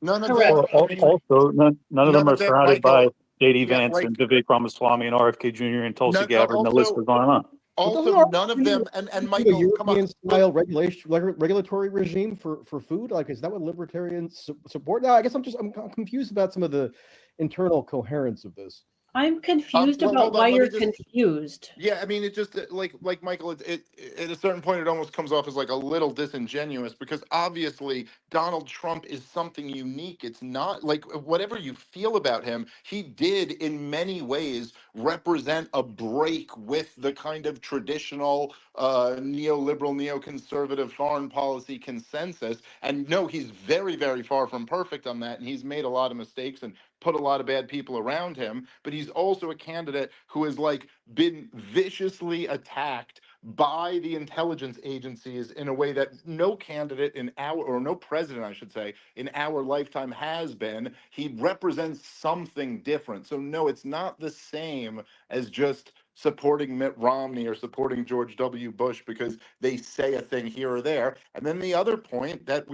None of Correct. them. I mean, Also, none of them are surrounded by Michael, J.D. yeah, Vance like, and Vivek Ramaswamy and RFK Jr. and Tulsi none, Gabbard, and the list goes on and on. also none of them, and A Michael, come on. European-style regulatory regime for food? Like, is that what libertarians support? Now, I guess I'm confused about some of the internal coherence of this. I'm confused well, about hold on, why let me you're just- confused. Yeah, I mean, it just like Michael, it at a certain point it almost comes off as like a little disingenuous, because obviously Donald Trump is something unique. It's not like, whatever you feel about him, he did in many ways represent a break with the kind of traditional neoliberal, neoconservative foreign policy consensus. And no, he's very, very far from perfect on that, and he's made a lot of mistakes and put a lot of bad people around him, but he's also a candidate who has, like, been viciously attacked by the intelligence agencies in a way that no candidate in our, or no president, I should say, in our lifetime has been. He represents something different. So no, it's not the same as just supporting Mitt Romney or supporting George W. Bush because they say a thing here or there. And then the other point that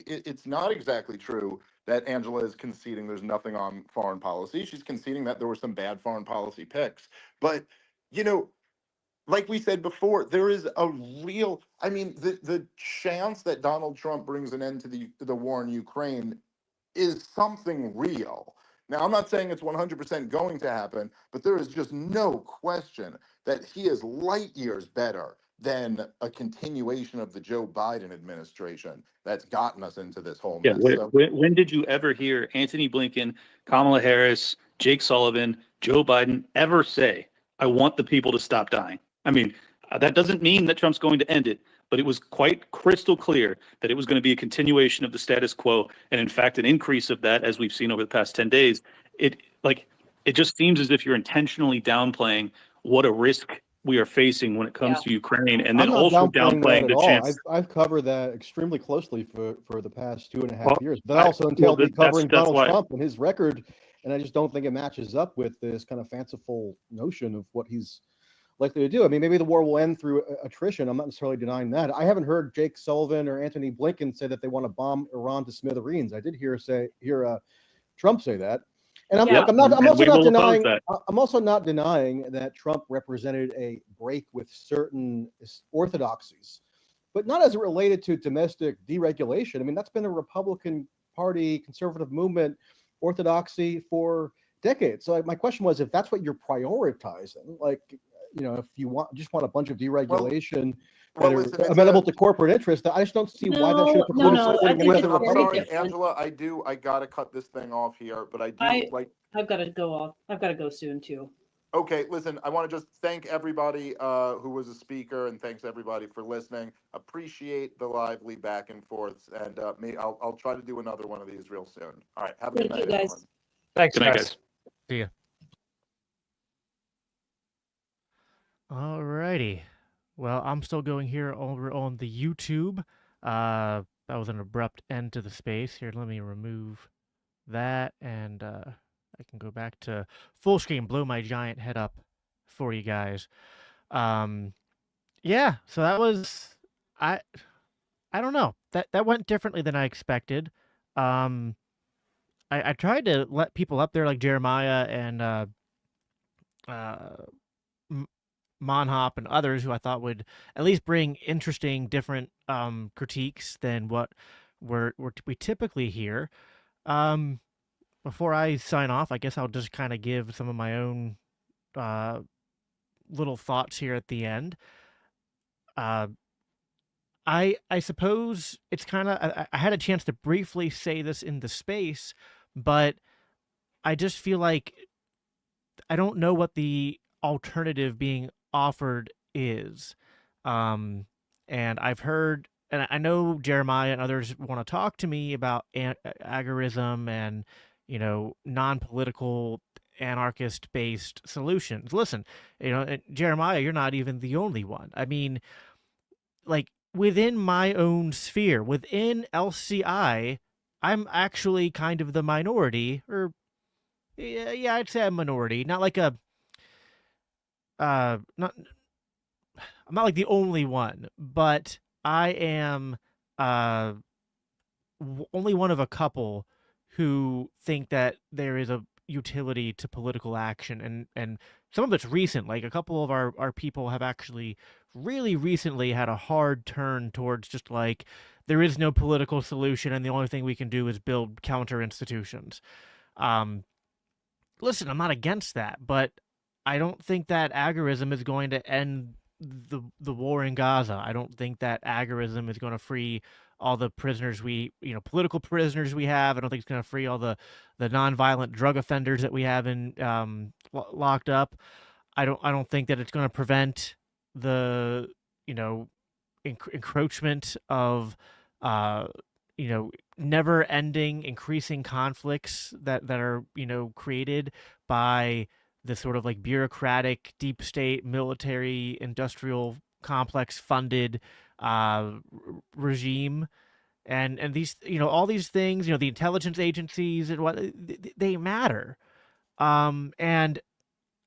it's not exactly true that Angela is conceding there's nothing on foreign policy. She's conceding that there were some bad foreign policy picks. But, like we said before, there is a real, the chance that Donald Trump brings an end to the war in Ukraine is something real. Now, I'm not saying it's 100% going to happen, but there is just no question that he is light years better than a continuation of the Joe Biden administration that's gotten us into this whole Yeah. mess. So, When did you ever hear Anthony Blinken, Kamala Harris, Jake Sullivan, Joe Biden ever say, I want the people to stop dying? I mean, that doesn't mean that Trump's going to end it, but it was quite crystal clear that it was going to be a continuation of the status quo, and in fact, an increase of that, as we've seen over the past 10 days. It just seems as if you're intentionally downplaying what a risk we are facing when it comes to Ukraine, and then I'm not also downplaying that downplaying at the all. chance. I've covered that extremely closely for the past 2.5 Well, years. That also well, entailed me covering that's Donald why. Trump and his record, and I just don't think it matches up with this kind of fanciful notion of what he's likely to do. I mean, maybe the war will end through attrition. I'm not necessarily denying that. I haven't heard Jake Sullivan or Anthony Blinken say that they want to bomb Iran to smithereens. I did hear Trump say that. And I'm also not denying that Trump represented a break with certain orthodoxies, but not as it related to domestic deregulation. I mean, that's been a Republican Party conservative movement orthodoxy for decades. So my question was, if that's what you're prioritizing, if you want a bunch of deregulation that are amenable to corporate interest, I just don't see why that should preclude supporting any other Republican. sorry, Angela, I gotta cut this thing off here, but I've got to go off. I've got to go soon too. Okay, listen, I want to just thank everybody who was a speaker, and thanks everybody for listening. Appreciate the lively back and forths, and I'll try to do another one of these real soon. All right, have a good night, everyone. Thanks, Good night, guys. See ya. Alrighty. Well, I'm still going here over on the YouTube. That was an abrupt end to the space. Here, let me remove that, and I can go back to full screen, blow my giant head up for you guys. Yeah, so that was I don't know. That went differently than I expected. I tried to let people up there like Jeremiah and Monhop and others who I thought would at least bring interesting, different critiques than what we typically hear. Before I sign off, I guess I'll just kind of give some of my own little thoughts here at the end. I suppose it's kind of I had a chance to briefly say this in the space, but I just feel like I don't know what the alternative being offered is. And I've heard, and I know Jeremiah and others want to talk to me about agorism and, non-political anarchist-based solutions. Listen, Jeremiah, you're not even the only one. I mean, like, within my own sphere, within LCI, I'm actually kind of the minority, or yeah, I'd say a minority, not like a not I'm not like the only one, but I am only one of a couple who think that there is a utility to political action, and some of it's recent. Like a couple of our people have actually really recently had a hard turn towards just like there is no political solution, and the only thing we can do is build counter institutions. Listen, I'm not against that, but I don't think that agorism is going to end the war in Gaza. I don't think that agorism is going to free all the prisoners political prisoners we have. I don't think it's going to free all the nonviolent drug offenders that we have in locked up. I don't think that it's going to prevent the encroachment of never ending increasing conflicts that are created by the sort of like bureaucratic deep state military industrial complex funded regime, and these all these things, the intelligence agencies and what they matter, and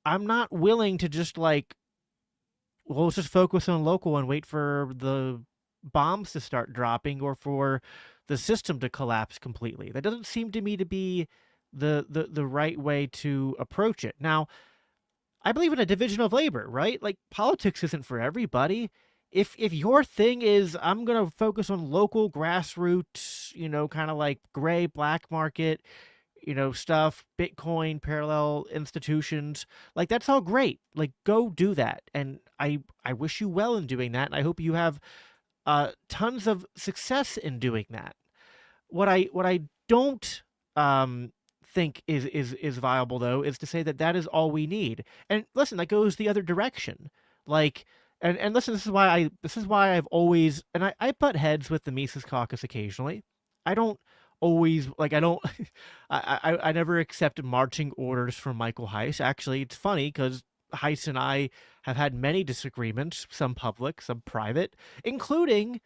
I'm not willing to just like, well, let's just focus on local and wait for the bombs to start dropping or for the system to collapse completely. That doesn't seem to me to be the right way to approach it. Now, I believe in a division of labor, right? Like politics isn't for everybody. If your thing is I'm gonna focus on local grassroots, kind of like gray black market, stuff, Bitcoin, parallel institutions, like that's all great. Like go do that. And I wish you well in doing that. And I hope you have tons of success in doing that. What I don't think is viable though is to say that that is all we need. And listen, that goes the other direction. Like and listen, this is why I've always, and I butt heads with the Mises Caucus occasionally. I don't always like I don't I never accept marching orders from Michael Heiss. Actually, it's funny because Heiss and I have had many disagreements, some public, some private, including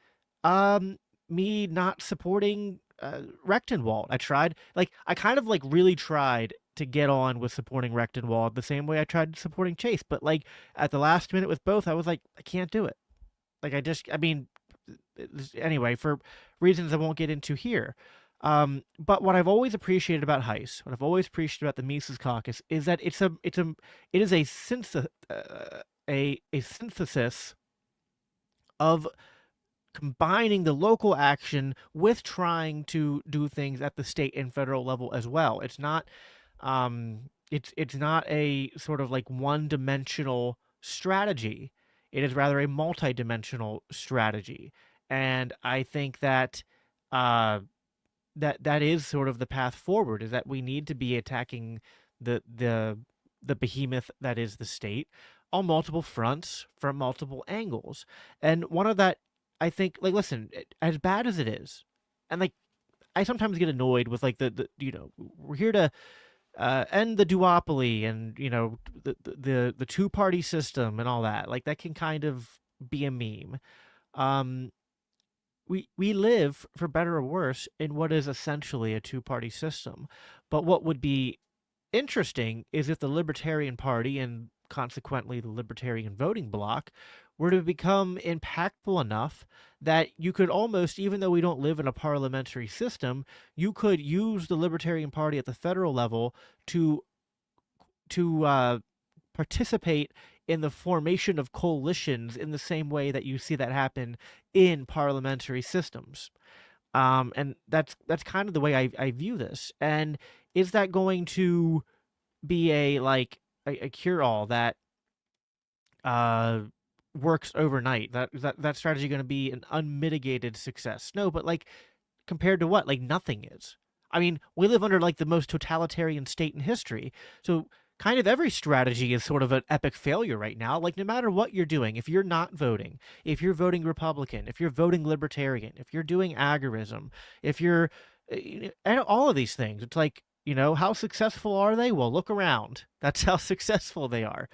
me not supporting Rechtenwald. I kind of like really tried to get on with supporting Rechtenwald the same way I tried supporting Chase, but like at the last minute with both, I was like, I can't do it. Like I mean, anyway, for reasons I won't get into here. But what I've always appreciated about Heiss, what I've always appreciated about the Mises Caucus, is that it is a synthesis of combining the local action with trying to do things at the state and federal level as well. It's not it's not a sort of like one-dimensional strategy. It is rather a multi-dimensional strategy. And I think that that is sort of the path forward, is that we need to be attacking the behemoth that is the state on multiple fronts from multiple angles. And one of that, I think, like, listen, as bad as it is, and like I sometimes get annoyed with like the we're here to end the duopoly and the two-party system and all that. Like that can kind of be a meme. We live, for better or worse, in what is essentially a two-party system. But what would be interesting is if the Libertarian Party and consequently the Libertarian voting bloc were to become impactful enough that you could almost, even though we don't live in a parliamentary system, you could use the Libertarian Party at the federal level to participate in the formation of coalitions in the same way that you see that happen in parliamentary systems. And that's kind of the way I view this. And is that going to be a cure-all that works overnight? That strategy going to be an unmitigated success? No, but like compared to what? Like nothing is. I mean, we live under like the most totalitarian state in history. So kind of every strategy is sort of an epic failure right now. Like no matter what you're doing, if you're not voting, if you're voting Republican, if you're voting Libertarian, if you're doing agorism, if you're and all of these things, it's like, how successful are they? Well, look around. That's how successful they are.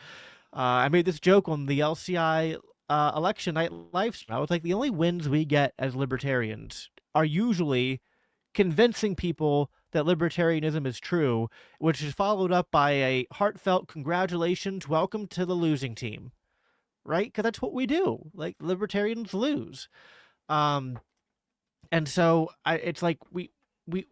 I made this joke on the LCI election night live stream. I was like, the only wins we get as libertarians are usually convincing people that libertarianism is true, which is followed up by a heartfelt congratulations, welcome to the losing team, right? Because that's what we do. Like libertarians lose, and so it's like we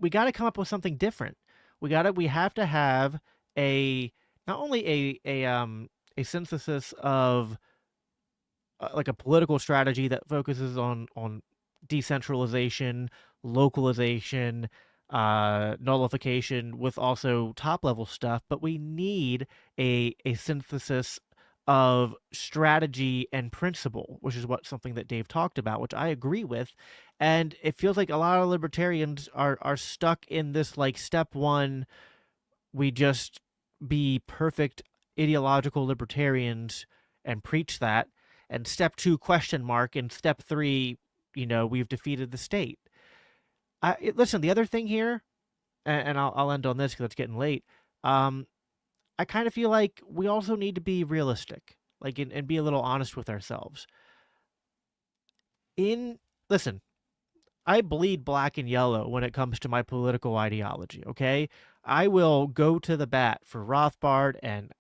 got to come up with something different. We have to have not only a synthesis of like a political strategy that focuses on decentralization, localization, nullification with also top level stuff, but we need a synthesis of strategy and principle, which is something that Dave talked about, which I agree with. And it feels like a lot of libertarians are stuck in this like step one, we just be perfect ideological libertarians and preach that, and step two question mark, and step three, we've defeated the state. Listen, the other thing here, and I'll end on this because it's getting late. I kind of feel like we also need to be realistic, like and be a little honest with ourselves. Listen, I bleed black and yellow when it comes to my political ideology, okay? I will go to the bat for Rothbard and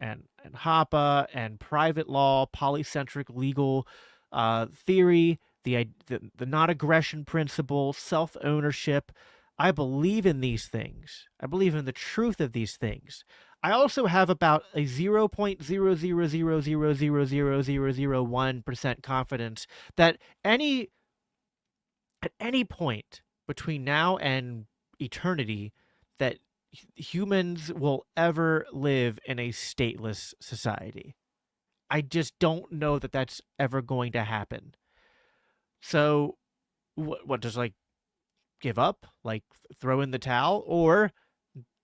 Hoppe and private law, polycentric legal theory, the non-aggression principle, self-ownership. I believe in these things. I believe in the truth of these things. I also have about a 0.000000001% confidence that at any point between now and eternity that humans will ever live in a stateless society. I just don't know that that's ever going to happen. So, what just like give up, like throw in the towel, or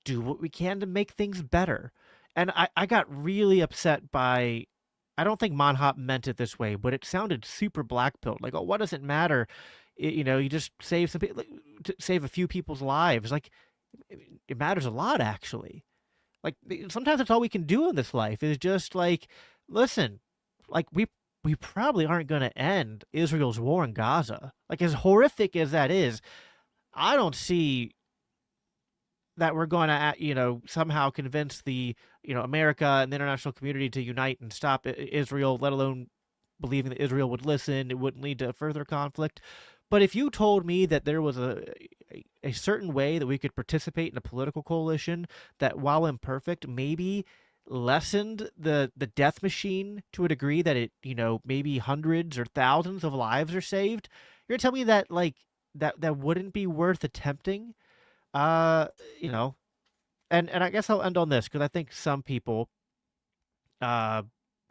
do what we can to make things better? And I got really upset by. I don't think Monhop meant it this way, but it sounded super black pilled. Like, oh, what does it matter? You just save some people, save a few people's lives. Like, it matters a lot, actually. Like, sometimes that's all we can do in this life is just like, listen, like we probably aren't going to end Israel's war in Gaza. Like, as horrific as that is, I don't see that we're going to, somehow convince the, America and the international community to unite and stop Israel, let alone believing that Israel would listen. It wouldn't lead to further conflict. But if you told me that there was a certain way that we could participate in a political coalition that, while imperfect, maybe lessened the death machine to a degree that it, maybe hundreds or thousands of lives are saved, you're gonna tell me that that wouldn't be worth attempting? Uh, you know, and I guess I'll end on this because I think some people uh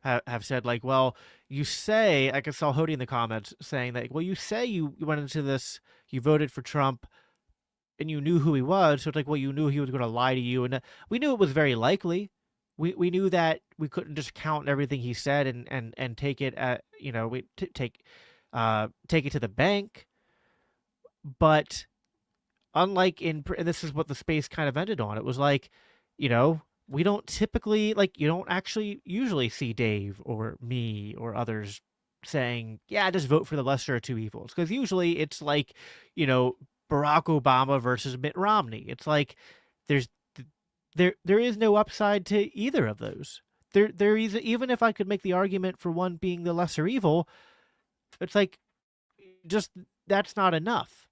have said like, well, you say, I saw Hody in the comments saying that, well, you say you went into this, you voted for Trump and you knew who he was, so it's like, well, you knew he was going to lie to you, and we knew it was very likely. We knew that we couldn't just count everything he said and take it at, we take it to the bank. But unlike and this is what the space kind of ended on. It was like, we don't typically, like, you don't actually usually see Dave or me or others saying, yeah, just vote for the lesser of two evils. Because usually it's like, Barack Obama versus Mitt Romney. It's like there's there is no upside to either of those. There is, even if I could make the argument for one being the lesser evil, it's like, just that's not enough.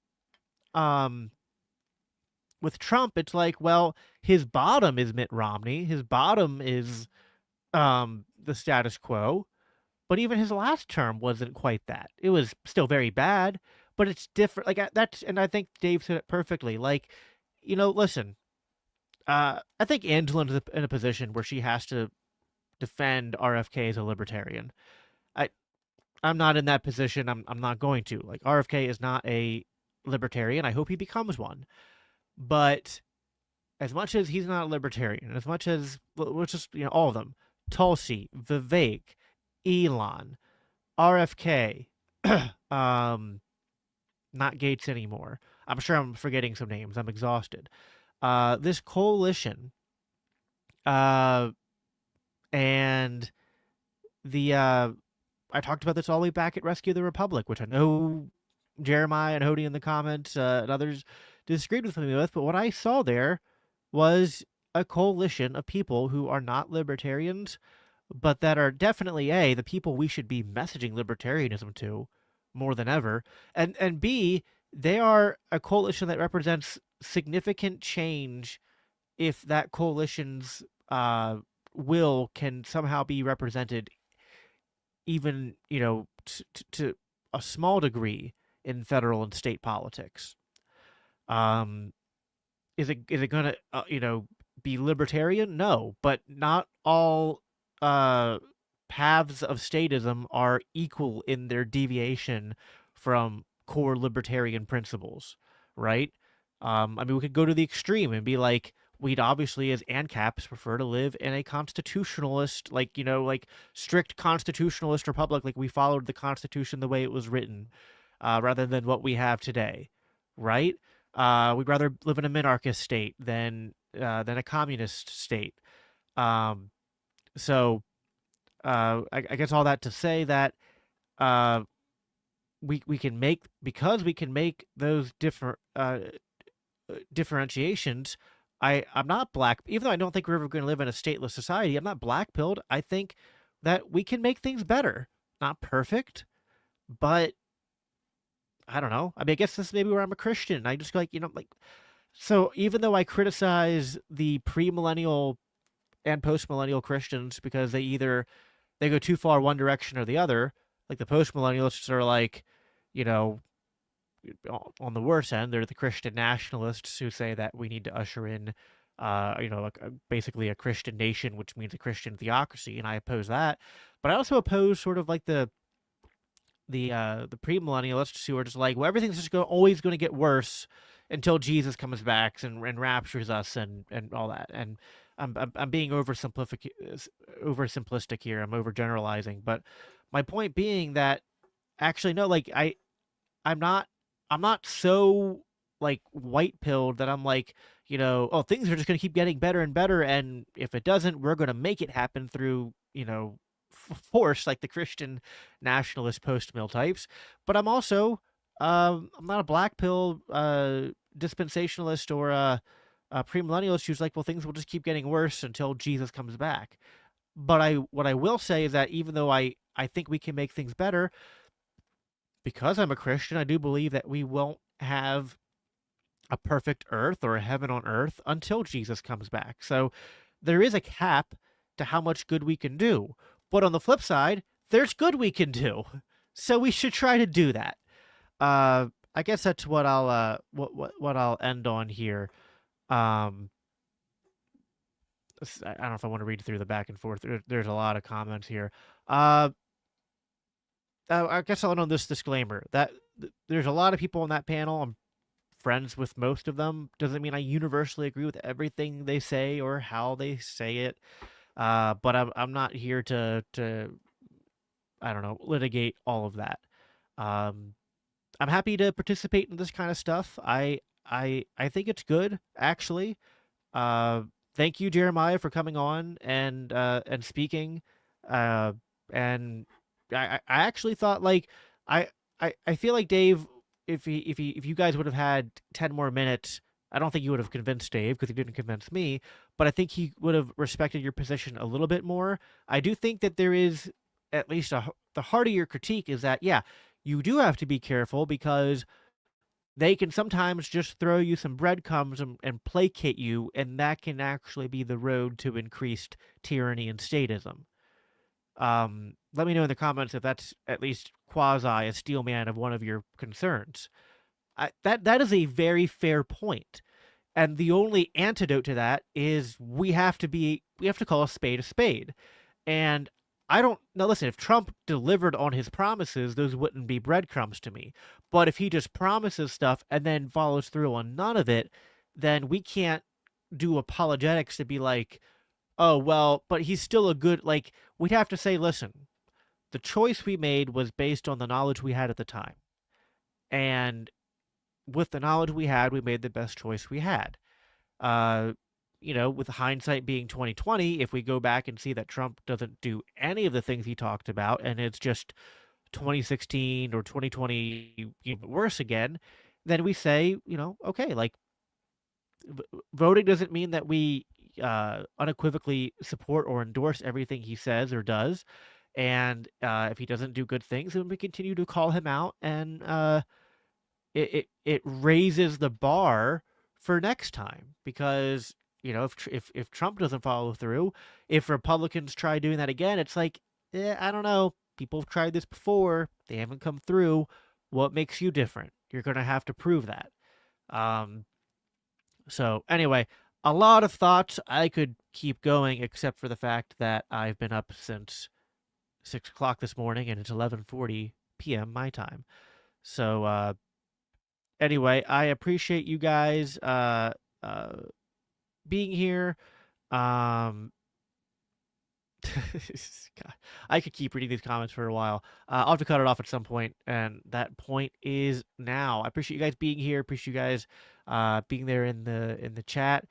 With Trump, it's like, well, his bottom is Mitt Romney. His bottom is the status quo. But even his last term wasn't quite that. It was still very bad, but it's different. Like, that's, and I think Dave said it perfectly. Like, listen, I think Angela's in a position where she has to defend RFK as a libertarian. I'm not in that position. I'm not going to. Like, RFK is not a libertarian. I hope he becomes one. But as much as he's not a libertarian, as much as, let's just, all of them, Tulsi, Vivek, Elon, RFK, not Gates anymore. I'm sure I'm forgetting some names. I'm exhausted. This coalition, and the, I talked about this all the way back at Rescue the Republic, which I know Jeremiah and Hody in the comments and others disagreed with me with, but what I saw there was a coalition of people who are not libertarians, but that are definitely the people we should be messaging libertarianism to more than ever, and B, they are a coalition that represents significant change if that coalition's will can somehow be represented, even to a small degree in federal and state politics. Is it gonna be libertarian? No, but not all paths of statism are equal in their deviation from core libertarian principles, right? I mean, we could go to the extreme and be like, we'd obviously, as ANCAPs, prefer to live in a constitutionalist, like strict constitutionalist republic, like we followed the Constitution the way it was written, rather than what we have today, right? We'd rather live in a minarchist state than a communist state. So I guess all that to say that we can make, because we can make those different differentiations. I'm not black, even though I don't think we're ever going to live in a stateless society. I'm not black pilled. I think that we can make things better. Not perfect, but I don't know. I mean, I guess this is maybe where I'm a Christian. I just like, like, so even though I criticize the premillennial and postmillennial Christians because they go too far one direction or the other, like the postmillennialists are like, you know, on the worst end, they're the Christian nationalists who say that we need to usher in, basically a Christian nation, which means a Christian theocracy, and I oppose that. But I also oppose sort of like the premillennialists who are just like, well, everything's just always going to get worse until Jesus comes back and raptures us and all that. And I'm being oversimplistic here. I'm overgeneralizing, but my point being that actually no, like I'm not so like white pilled that I'm like, oh, things are just going to keep getting better and better, and if it doesn't, we're going to make it happen through, force, like the Christian nationalist post-mill types. But I'm also I'm not a black pill dispensationalist or a premillennialist who's like, well, things will just keep getting worse until Jesus comes back. But what I will say is that even though I think we can make things better, because I'm a Christian, I do believe that we won't have a perfect earth or a heaven on earth until Jesus comes back. So there is a cap to how much good we can do. But on the flip side, there's good we can do. So we should try to do that. I guess that's what I'll what I'll end on here. I don't know if I want to read through the back and forth. There's a lot of comments here. I guess I'll end on this disclaimer that there's a lot of people on that panel. I'm friends with most of them. Doesn't mean I universally agree with everything they say or how they say it. But I'm not here to I don't know, litigate all of that. I'm happy to participate in this kind of stuff. I think it's good, actually. Thank you, Jeremiah, for coming on and speaking. And I actually thought, like, I feel like Dave, if you guys would have had 10 more minutes, I don't think you would have convinced Dave because he didn't convince me, but I think he would have respected your position a little bit more. I do think that there is at least the heart of your critique is that, yeah, you do have to be careful because they can sometimes just throw you some breadcrumbs and placate you, and that can actually be the road to increased tyranny and statism. Let me know in the comments if that's at least quasi a steel man of one of your concerns. That is a very fair point. And the only antidote to that is we have to call a spade. And I don't know. Listen, if Trump delivered on his promises, those wouldn't be breadcrumbs to me. But if he just promises stuff and then follows through on none of it, then we can't do apologetics to be like, oh, well, but he's still a good, like, we'd have to say, listen, the choice we made was based on the knowledge we had at the time. And with the knowledge we had, we made the best choice we had. With hindsight being 2020, if we go back and see that Trump doesn't do any of the things he talked about, and it's just 2016 or 2020 worse again, then we say, okay, like, voting doesn't mean that we unequivocally support or endorse everything he says or does. And if he doesn't do good things, then we continue to call him out, and it raises the bar for next time, because if Trump doesn't follow through, if Republicans try doing that again, it's like, I don't know, people have tried this before, they haven't come through. What makes you different? You're gonna have to prove that. So anyway, a lot of thoughts. I could keep going, except for the fact that I've been up since 6 o'clock this morning, and it's 11:40 p.m. my time. So anyway, I appreciate you guys being here. God, I could keep reading these comments for a while. I'll have to cut it off at some point, and that point is now. I appreciate you guys being here. Appreciate you guys being there in the chat.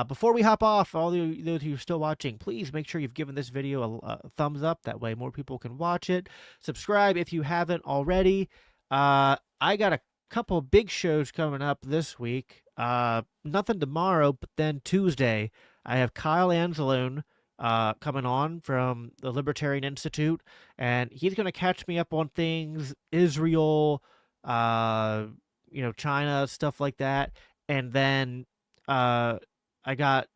Before we hop off, all those who are still watching, please make sure you've given this video a thumbs up. That way more people can watch it. Subscribe if you haven't already. I got a couple of big shows coming up this week. Nothing tomorrow, but then Tuesday, I have Kyle Anzalone coming on from the Libertarian Institute, and he's going to catch me up on things Israel, China, stuff like that. And then I got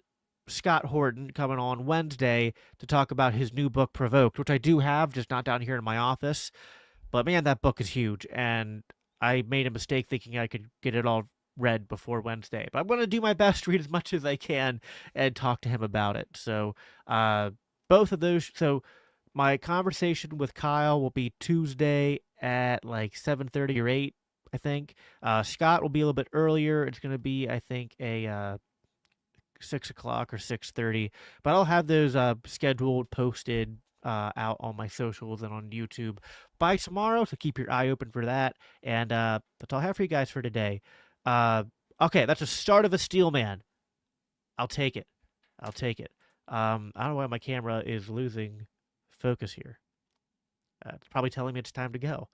Scott Horton coming on Wednesday to talk about his new book, Provoked, which I do have, just not down here in my office. But man, that book is huge, and I made a mistake thinking I could get it all read before Wednesday. But I'm going to do my best to read as much as I can and talk to him about it. So both of those. So my conversation with Kyle will be Tuesday at like 7:30 or 8, I think. Scott will be a little bit earlier. It's going to be, I think, a 6 o'clock or 6:30. But I'll have those scheduled, posted out on my socials and on YouTube by tomorrow, so keep your eye open for that. And that's all I have for you guys for today. Okay, that's the start of a steel man. I'll take it. I don't know why my camera is losing focus here. It's probably telling me it's time to go.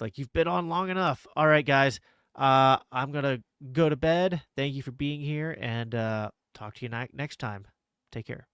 Like, you've been on long enough. All right, guys. I'm going to go to bed. Thank you for being here, and talk to you next time. Take care.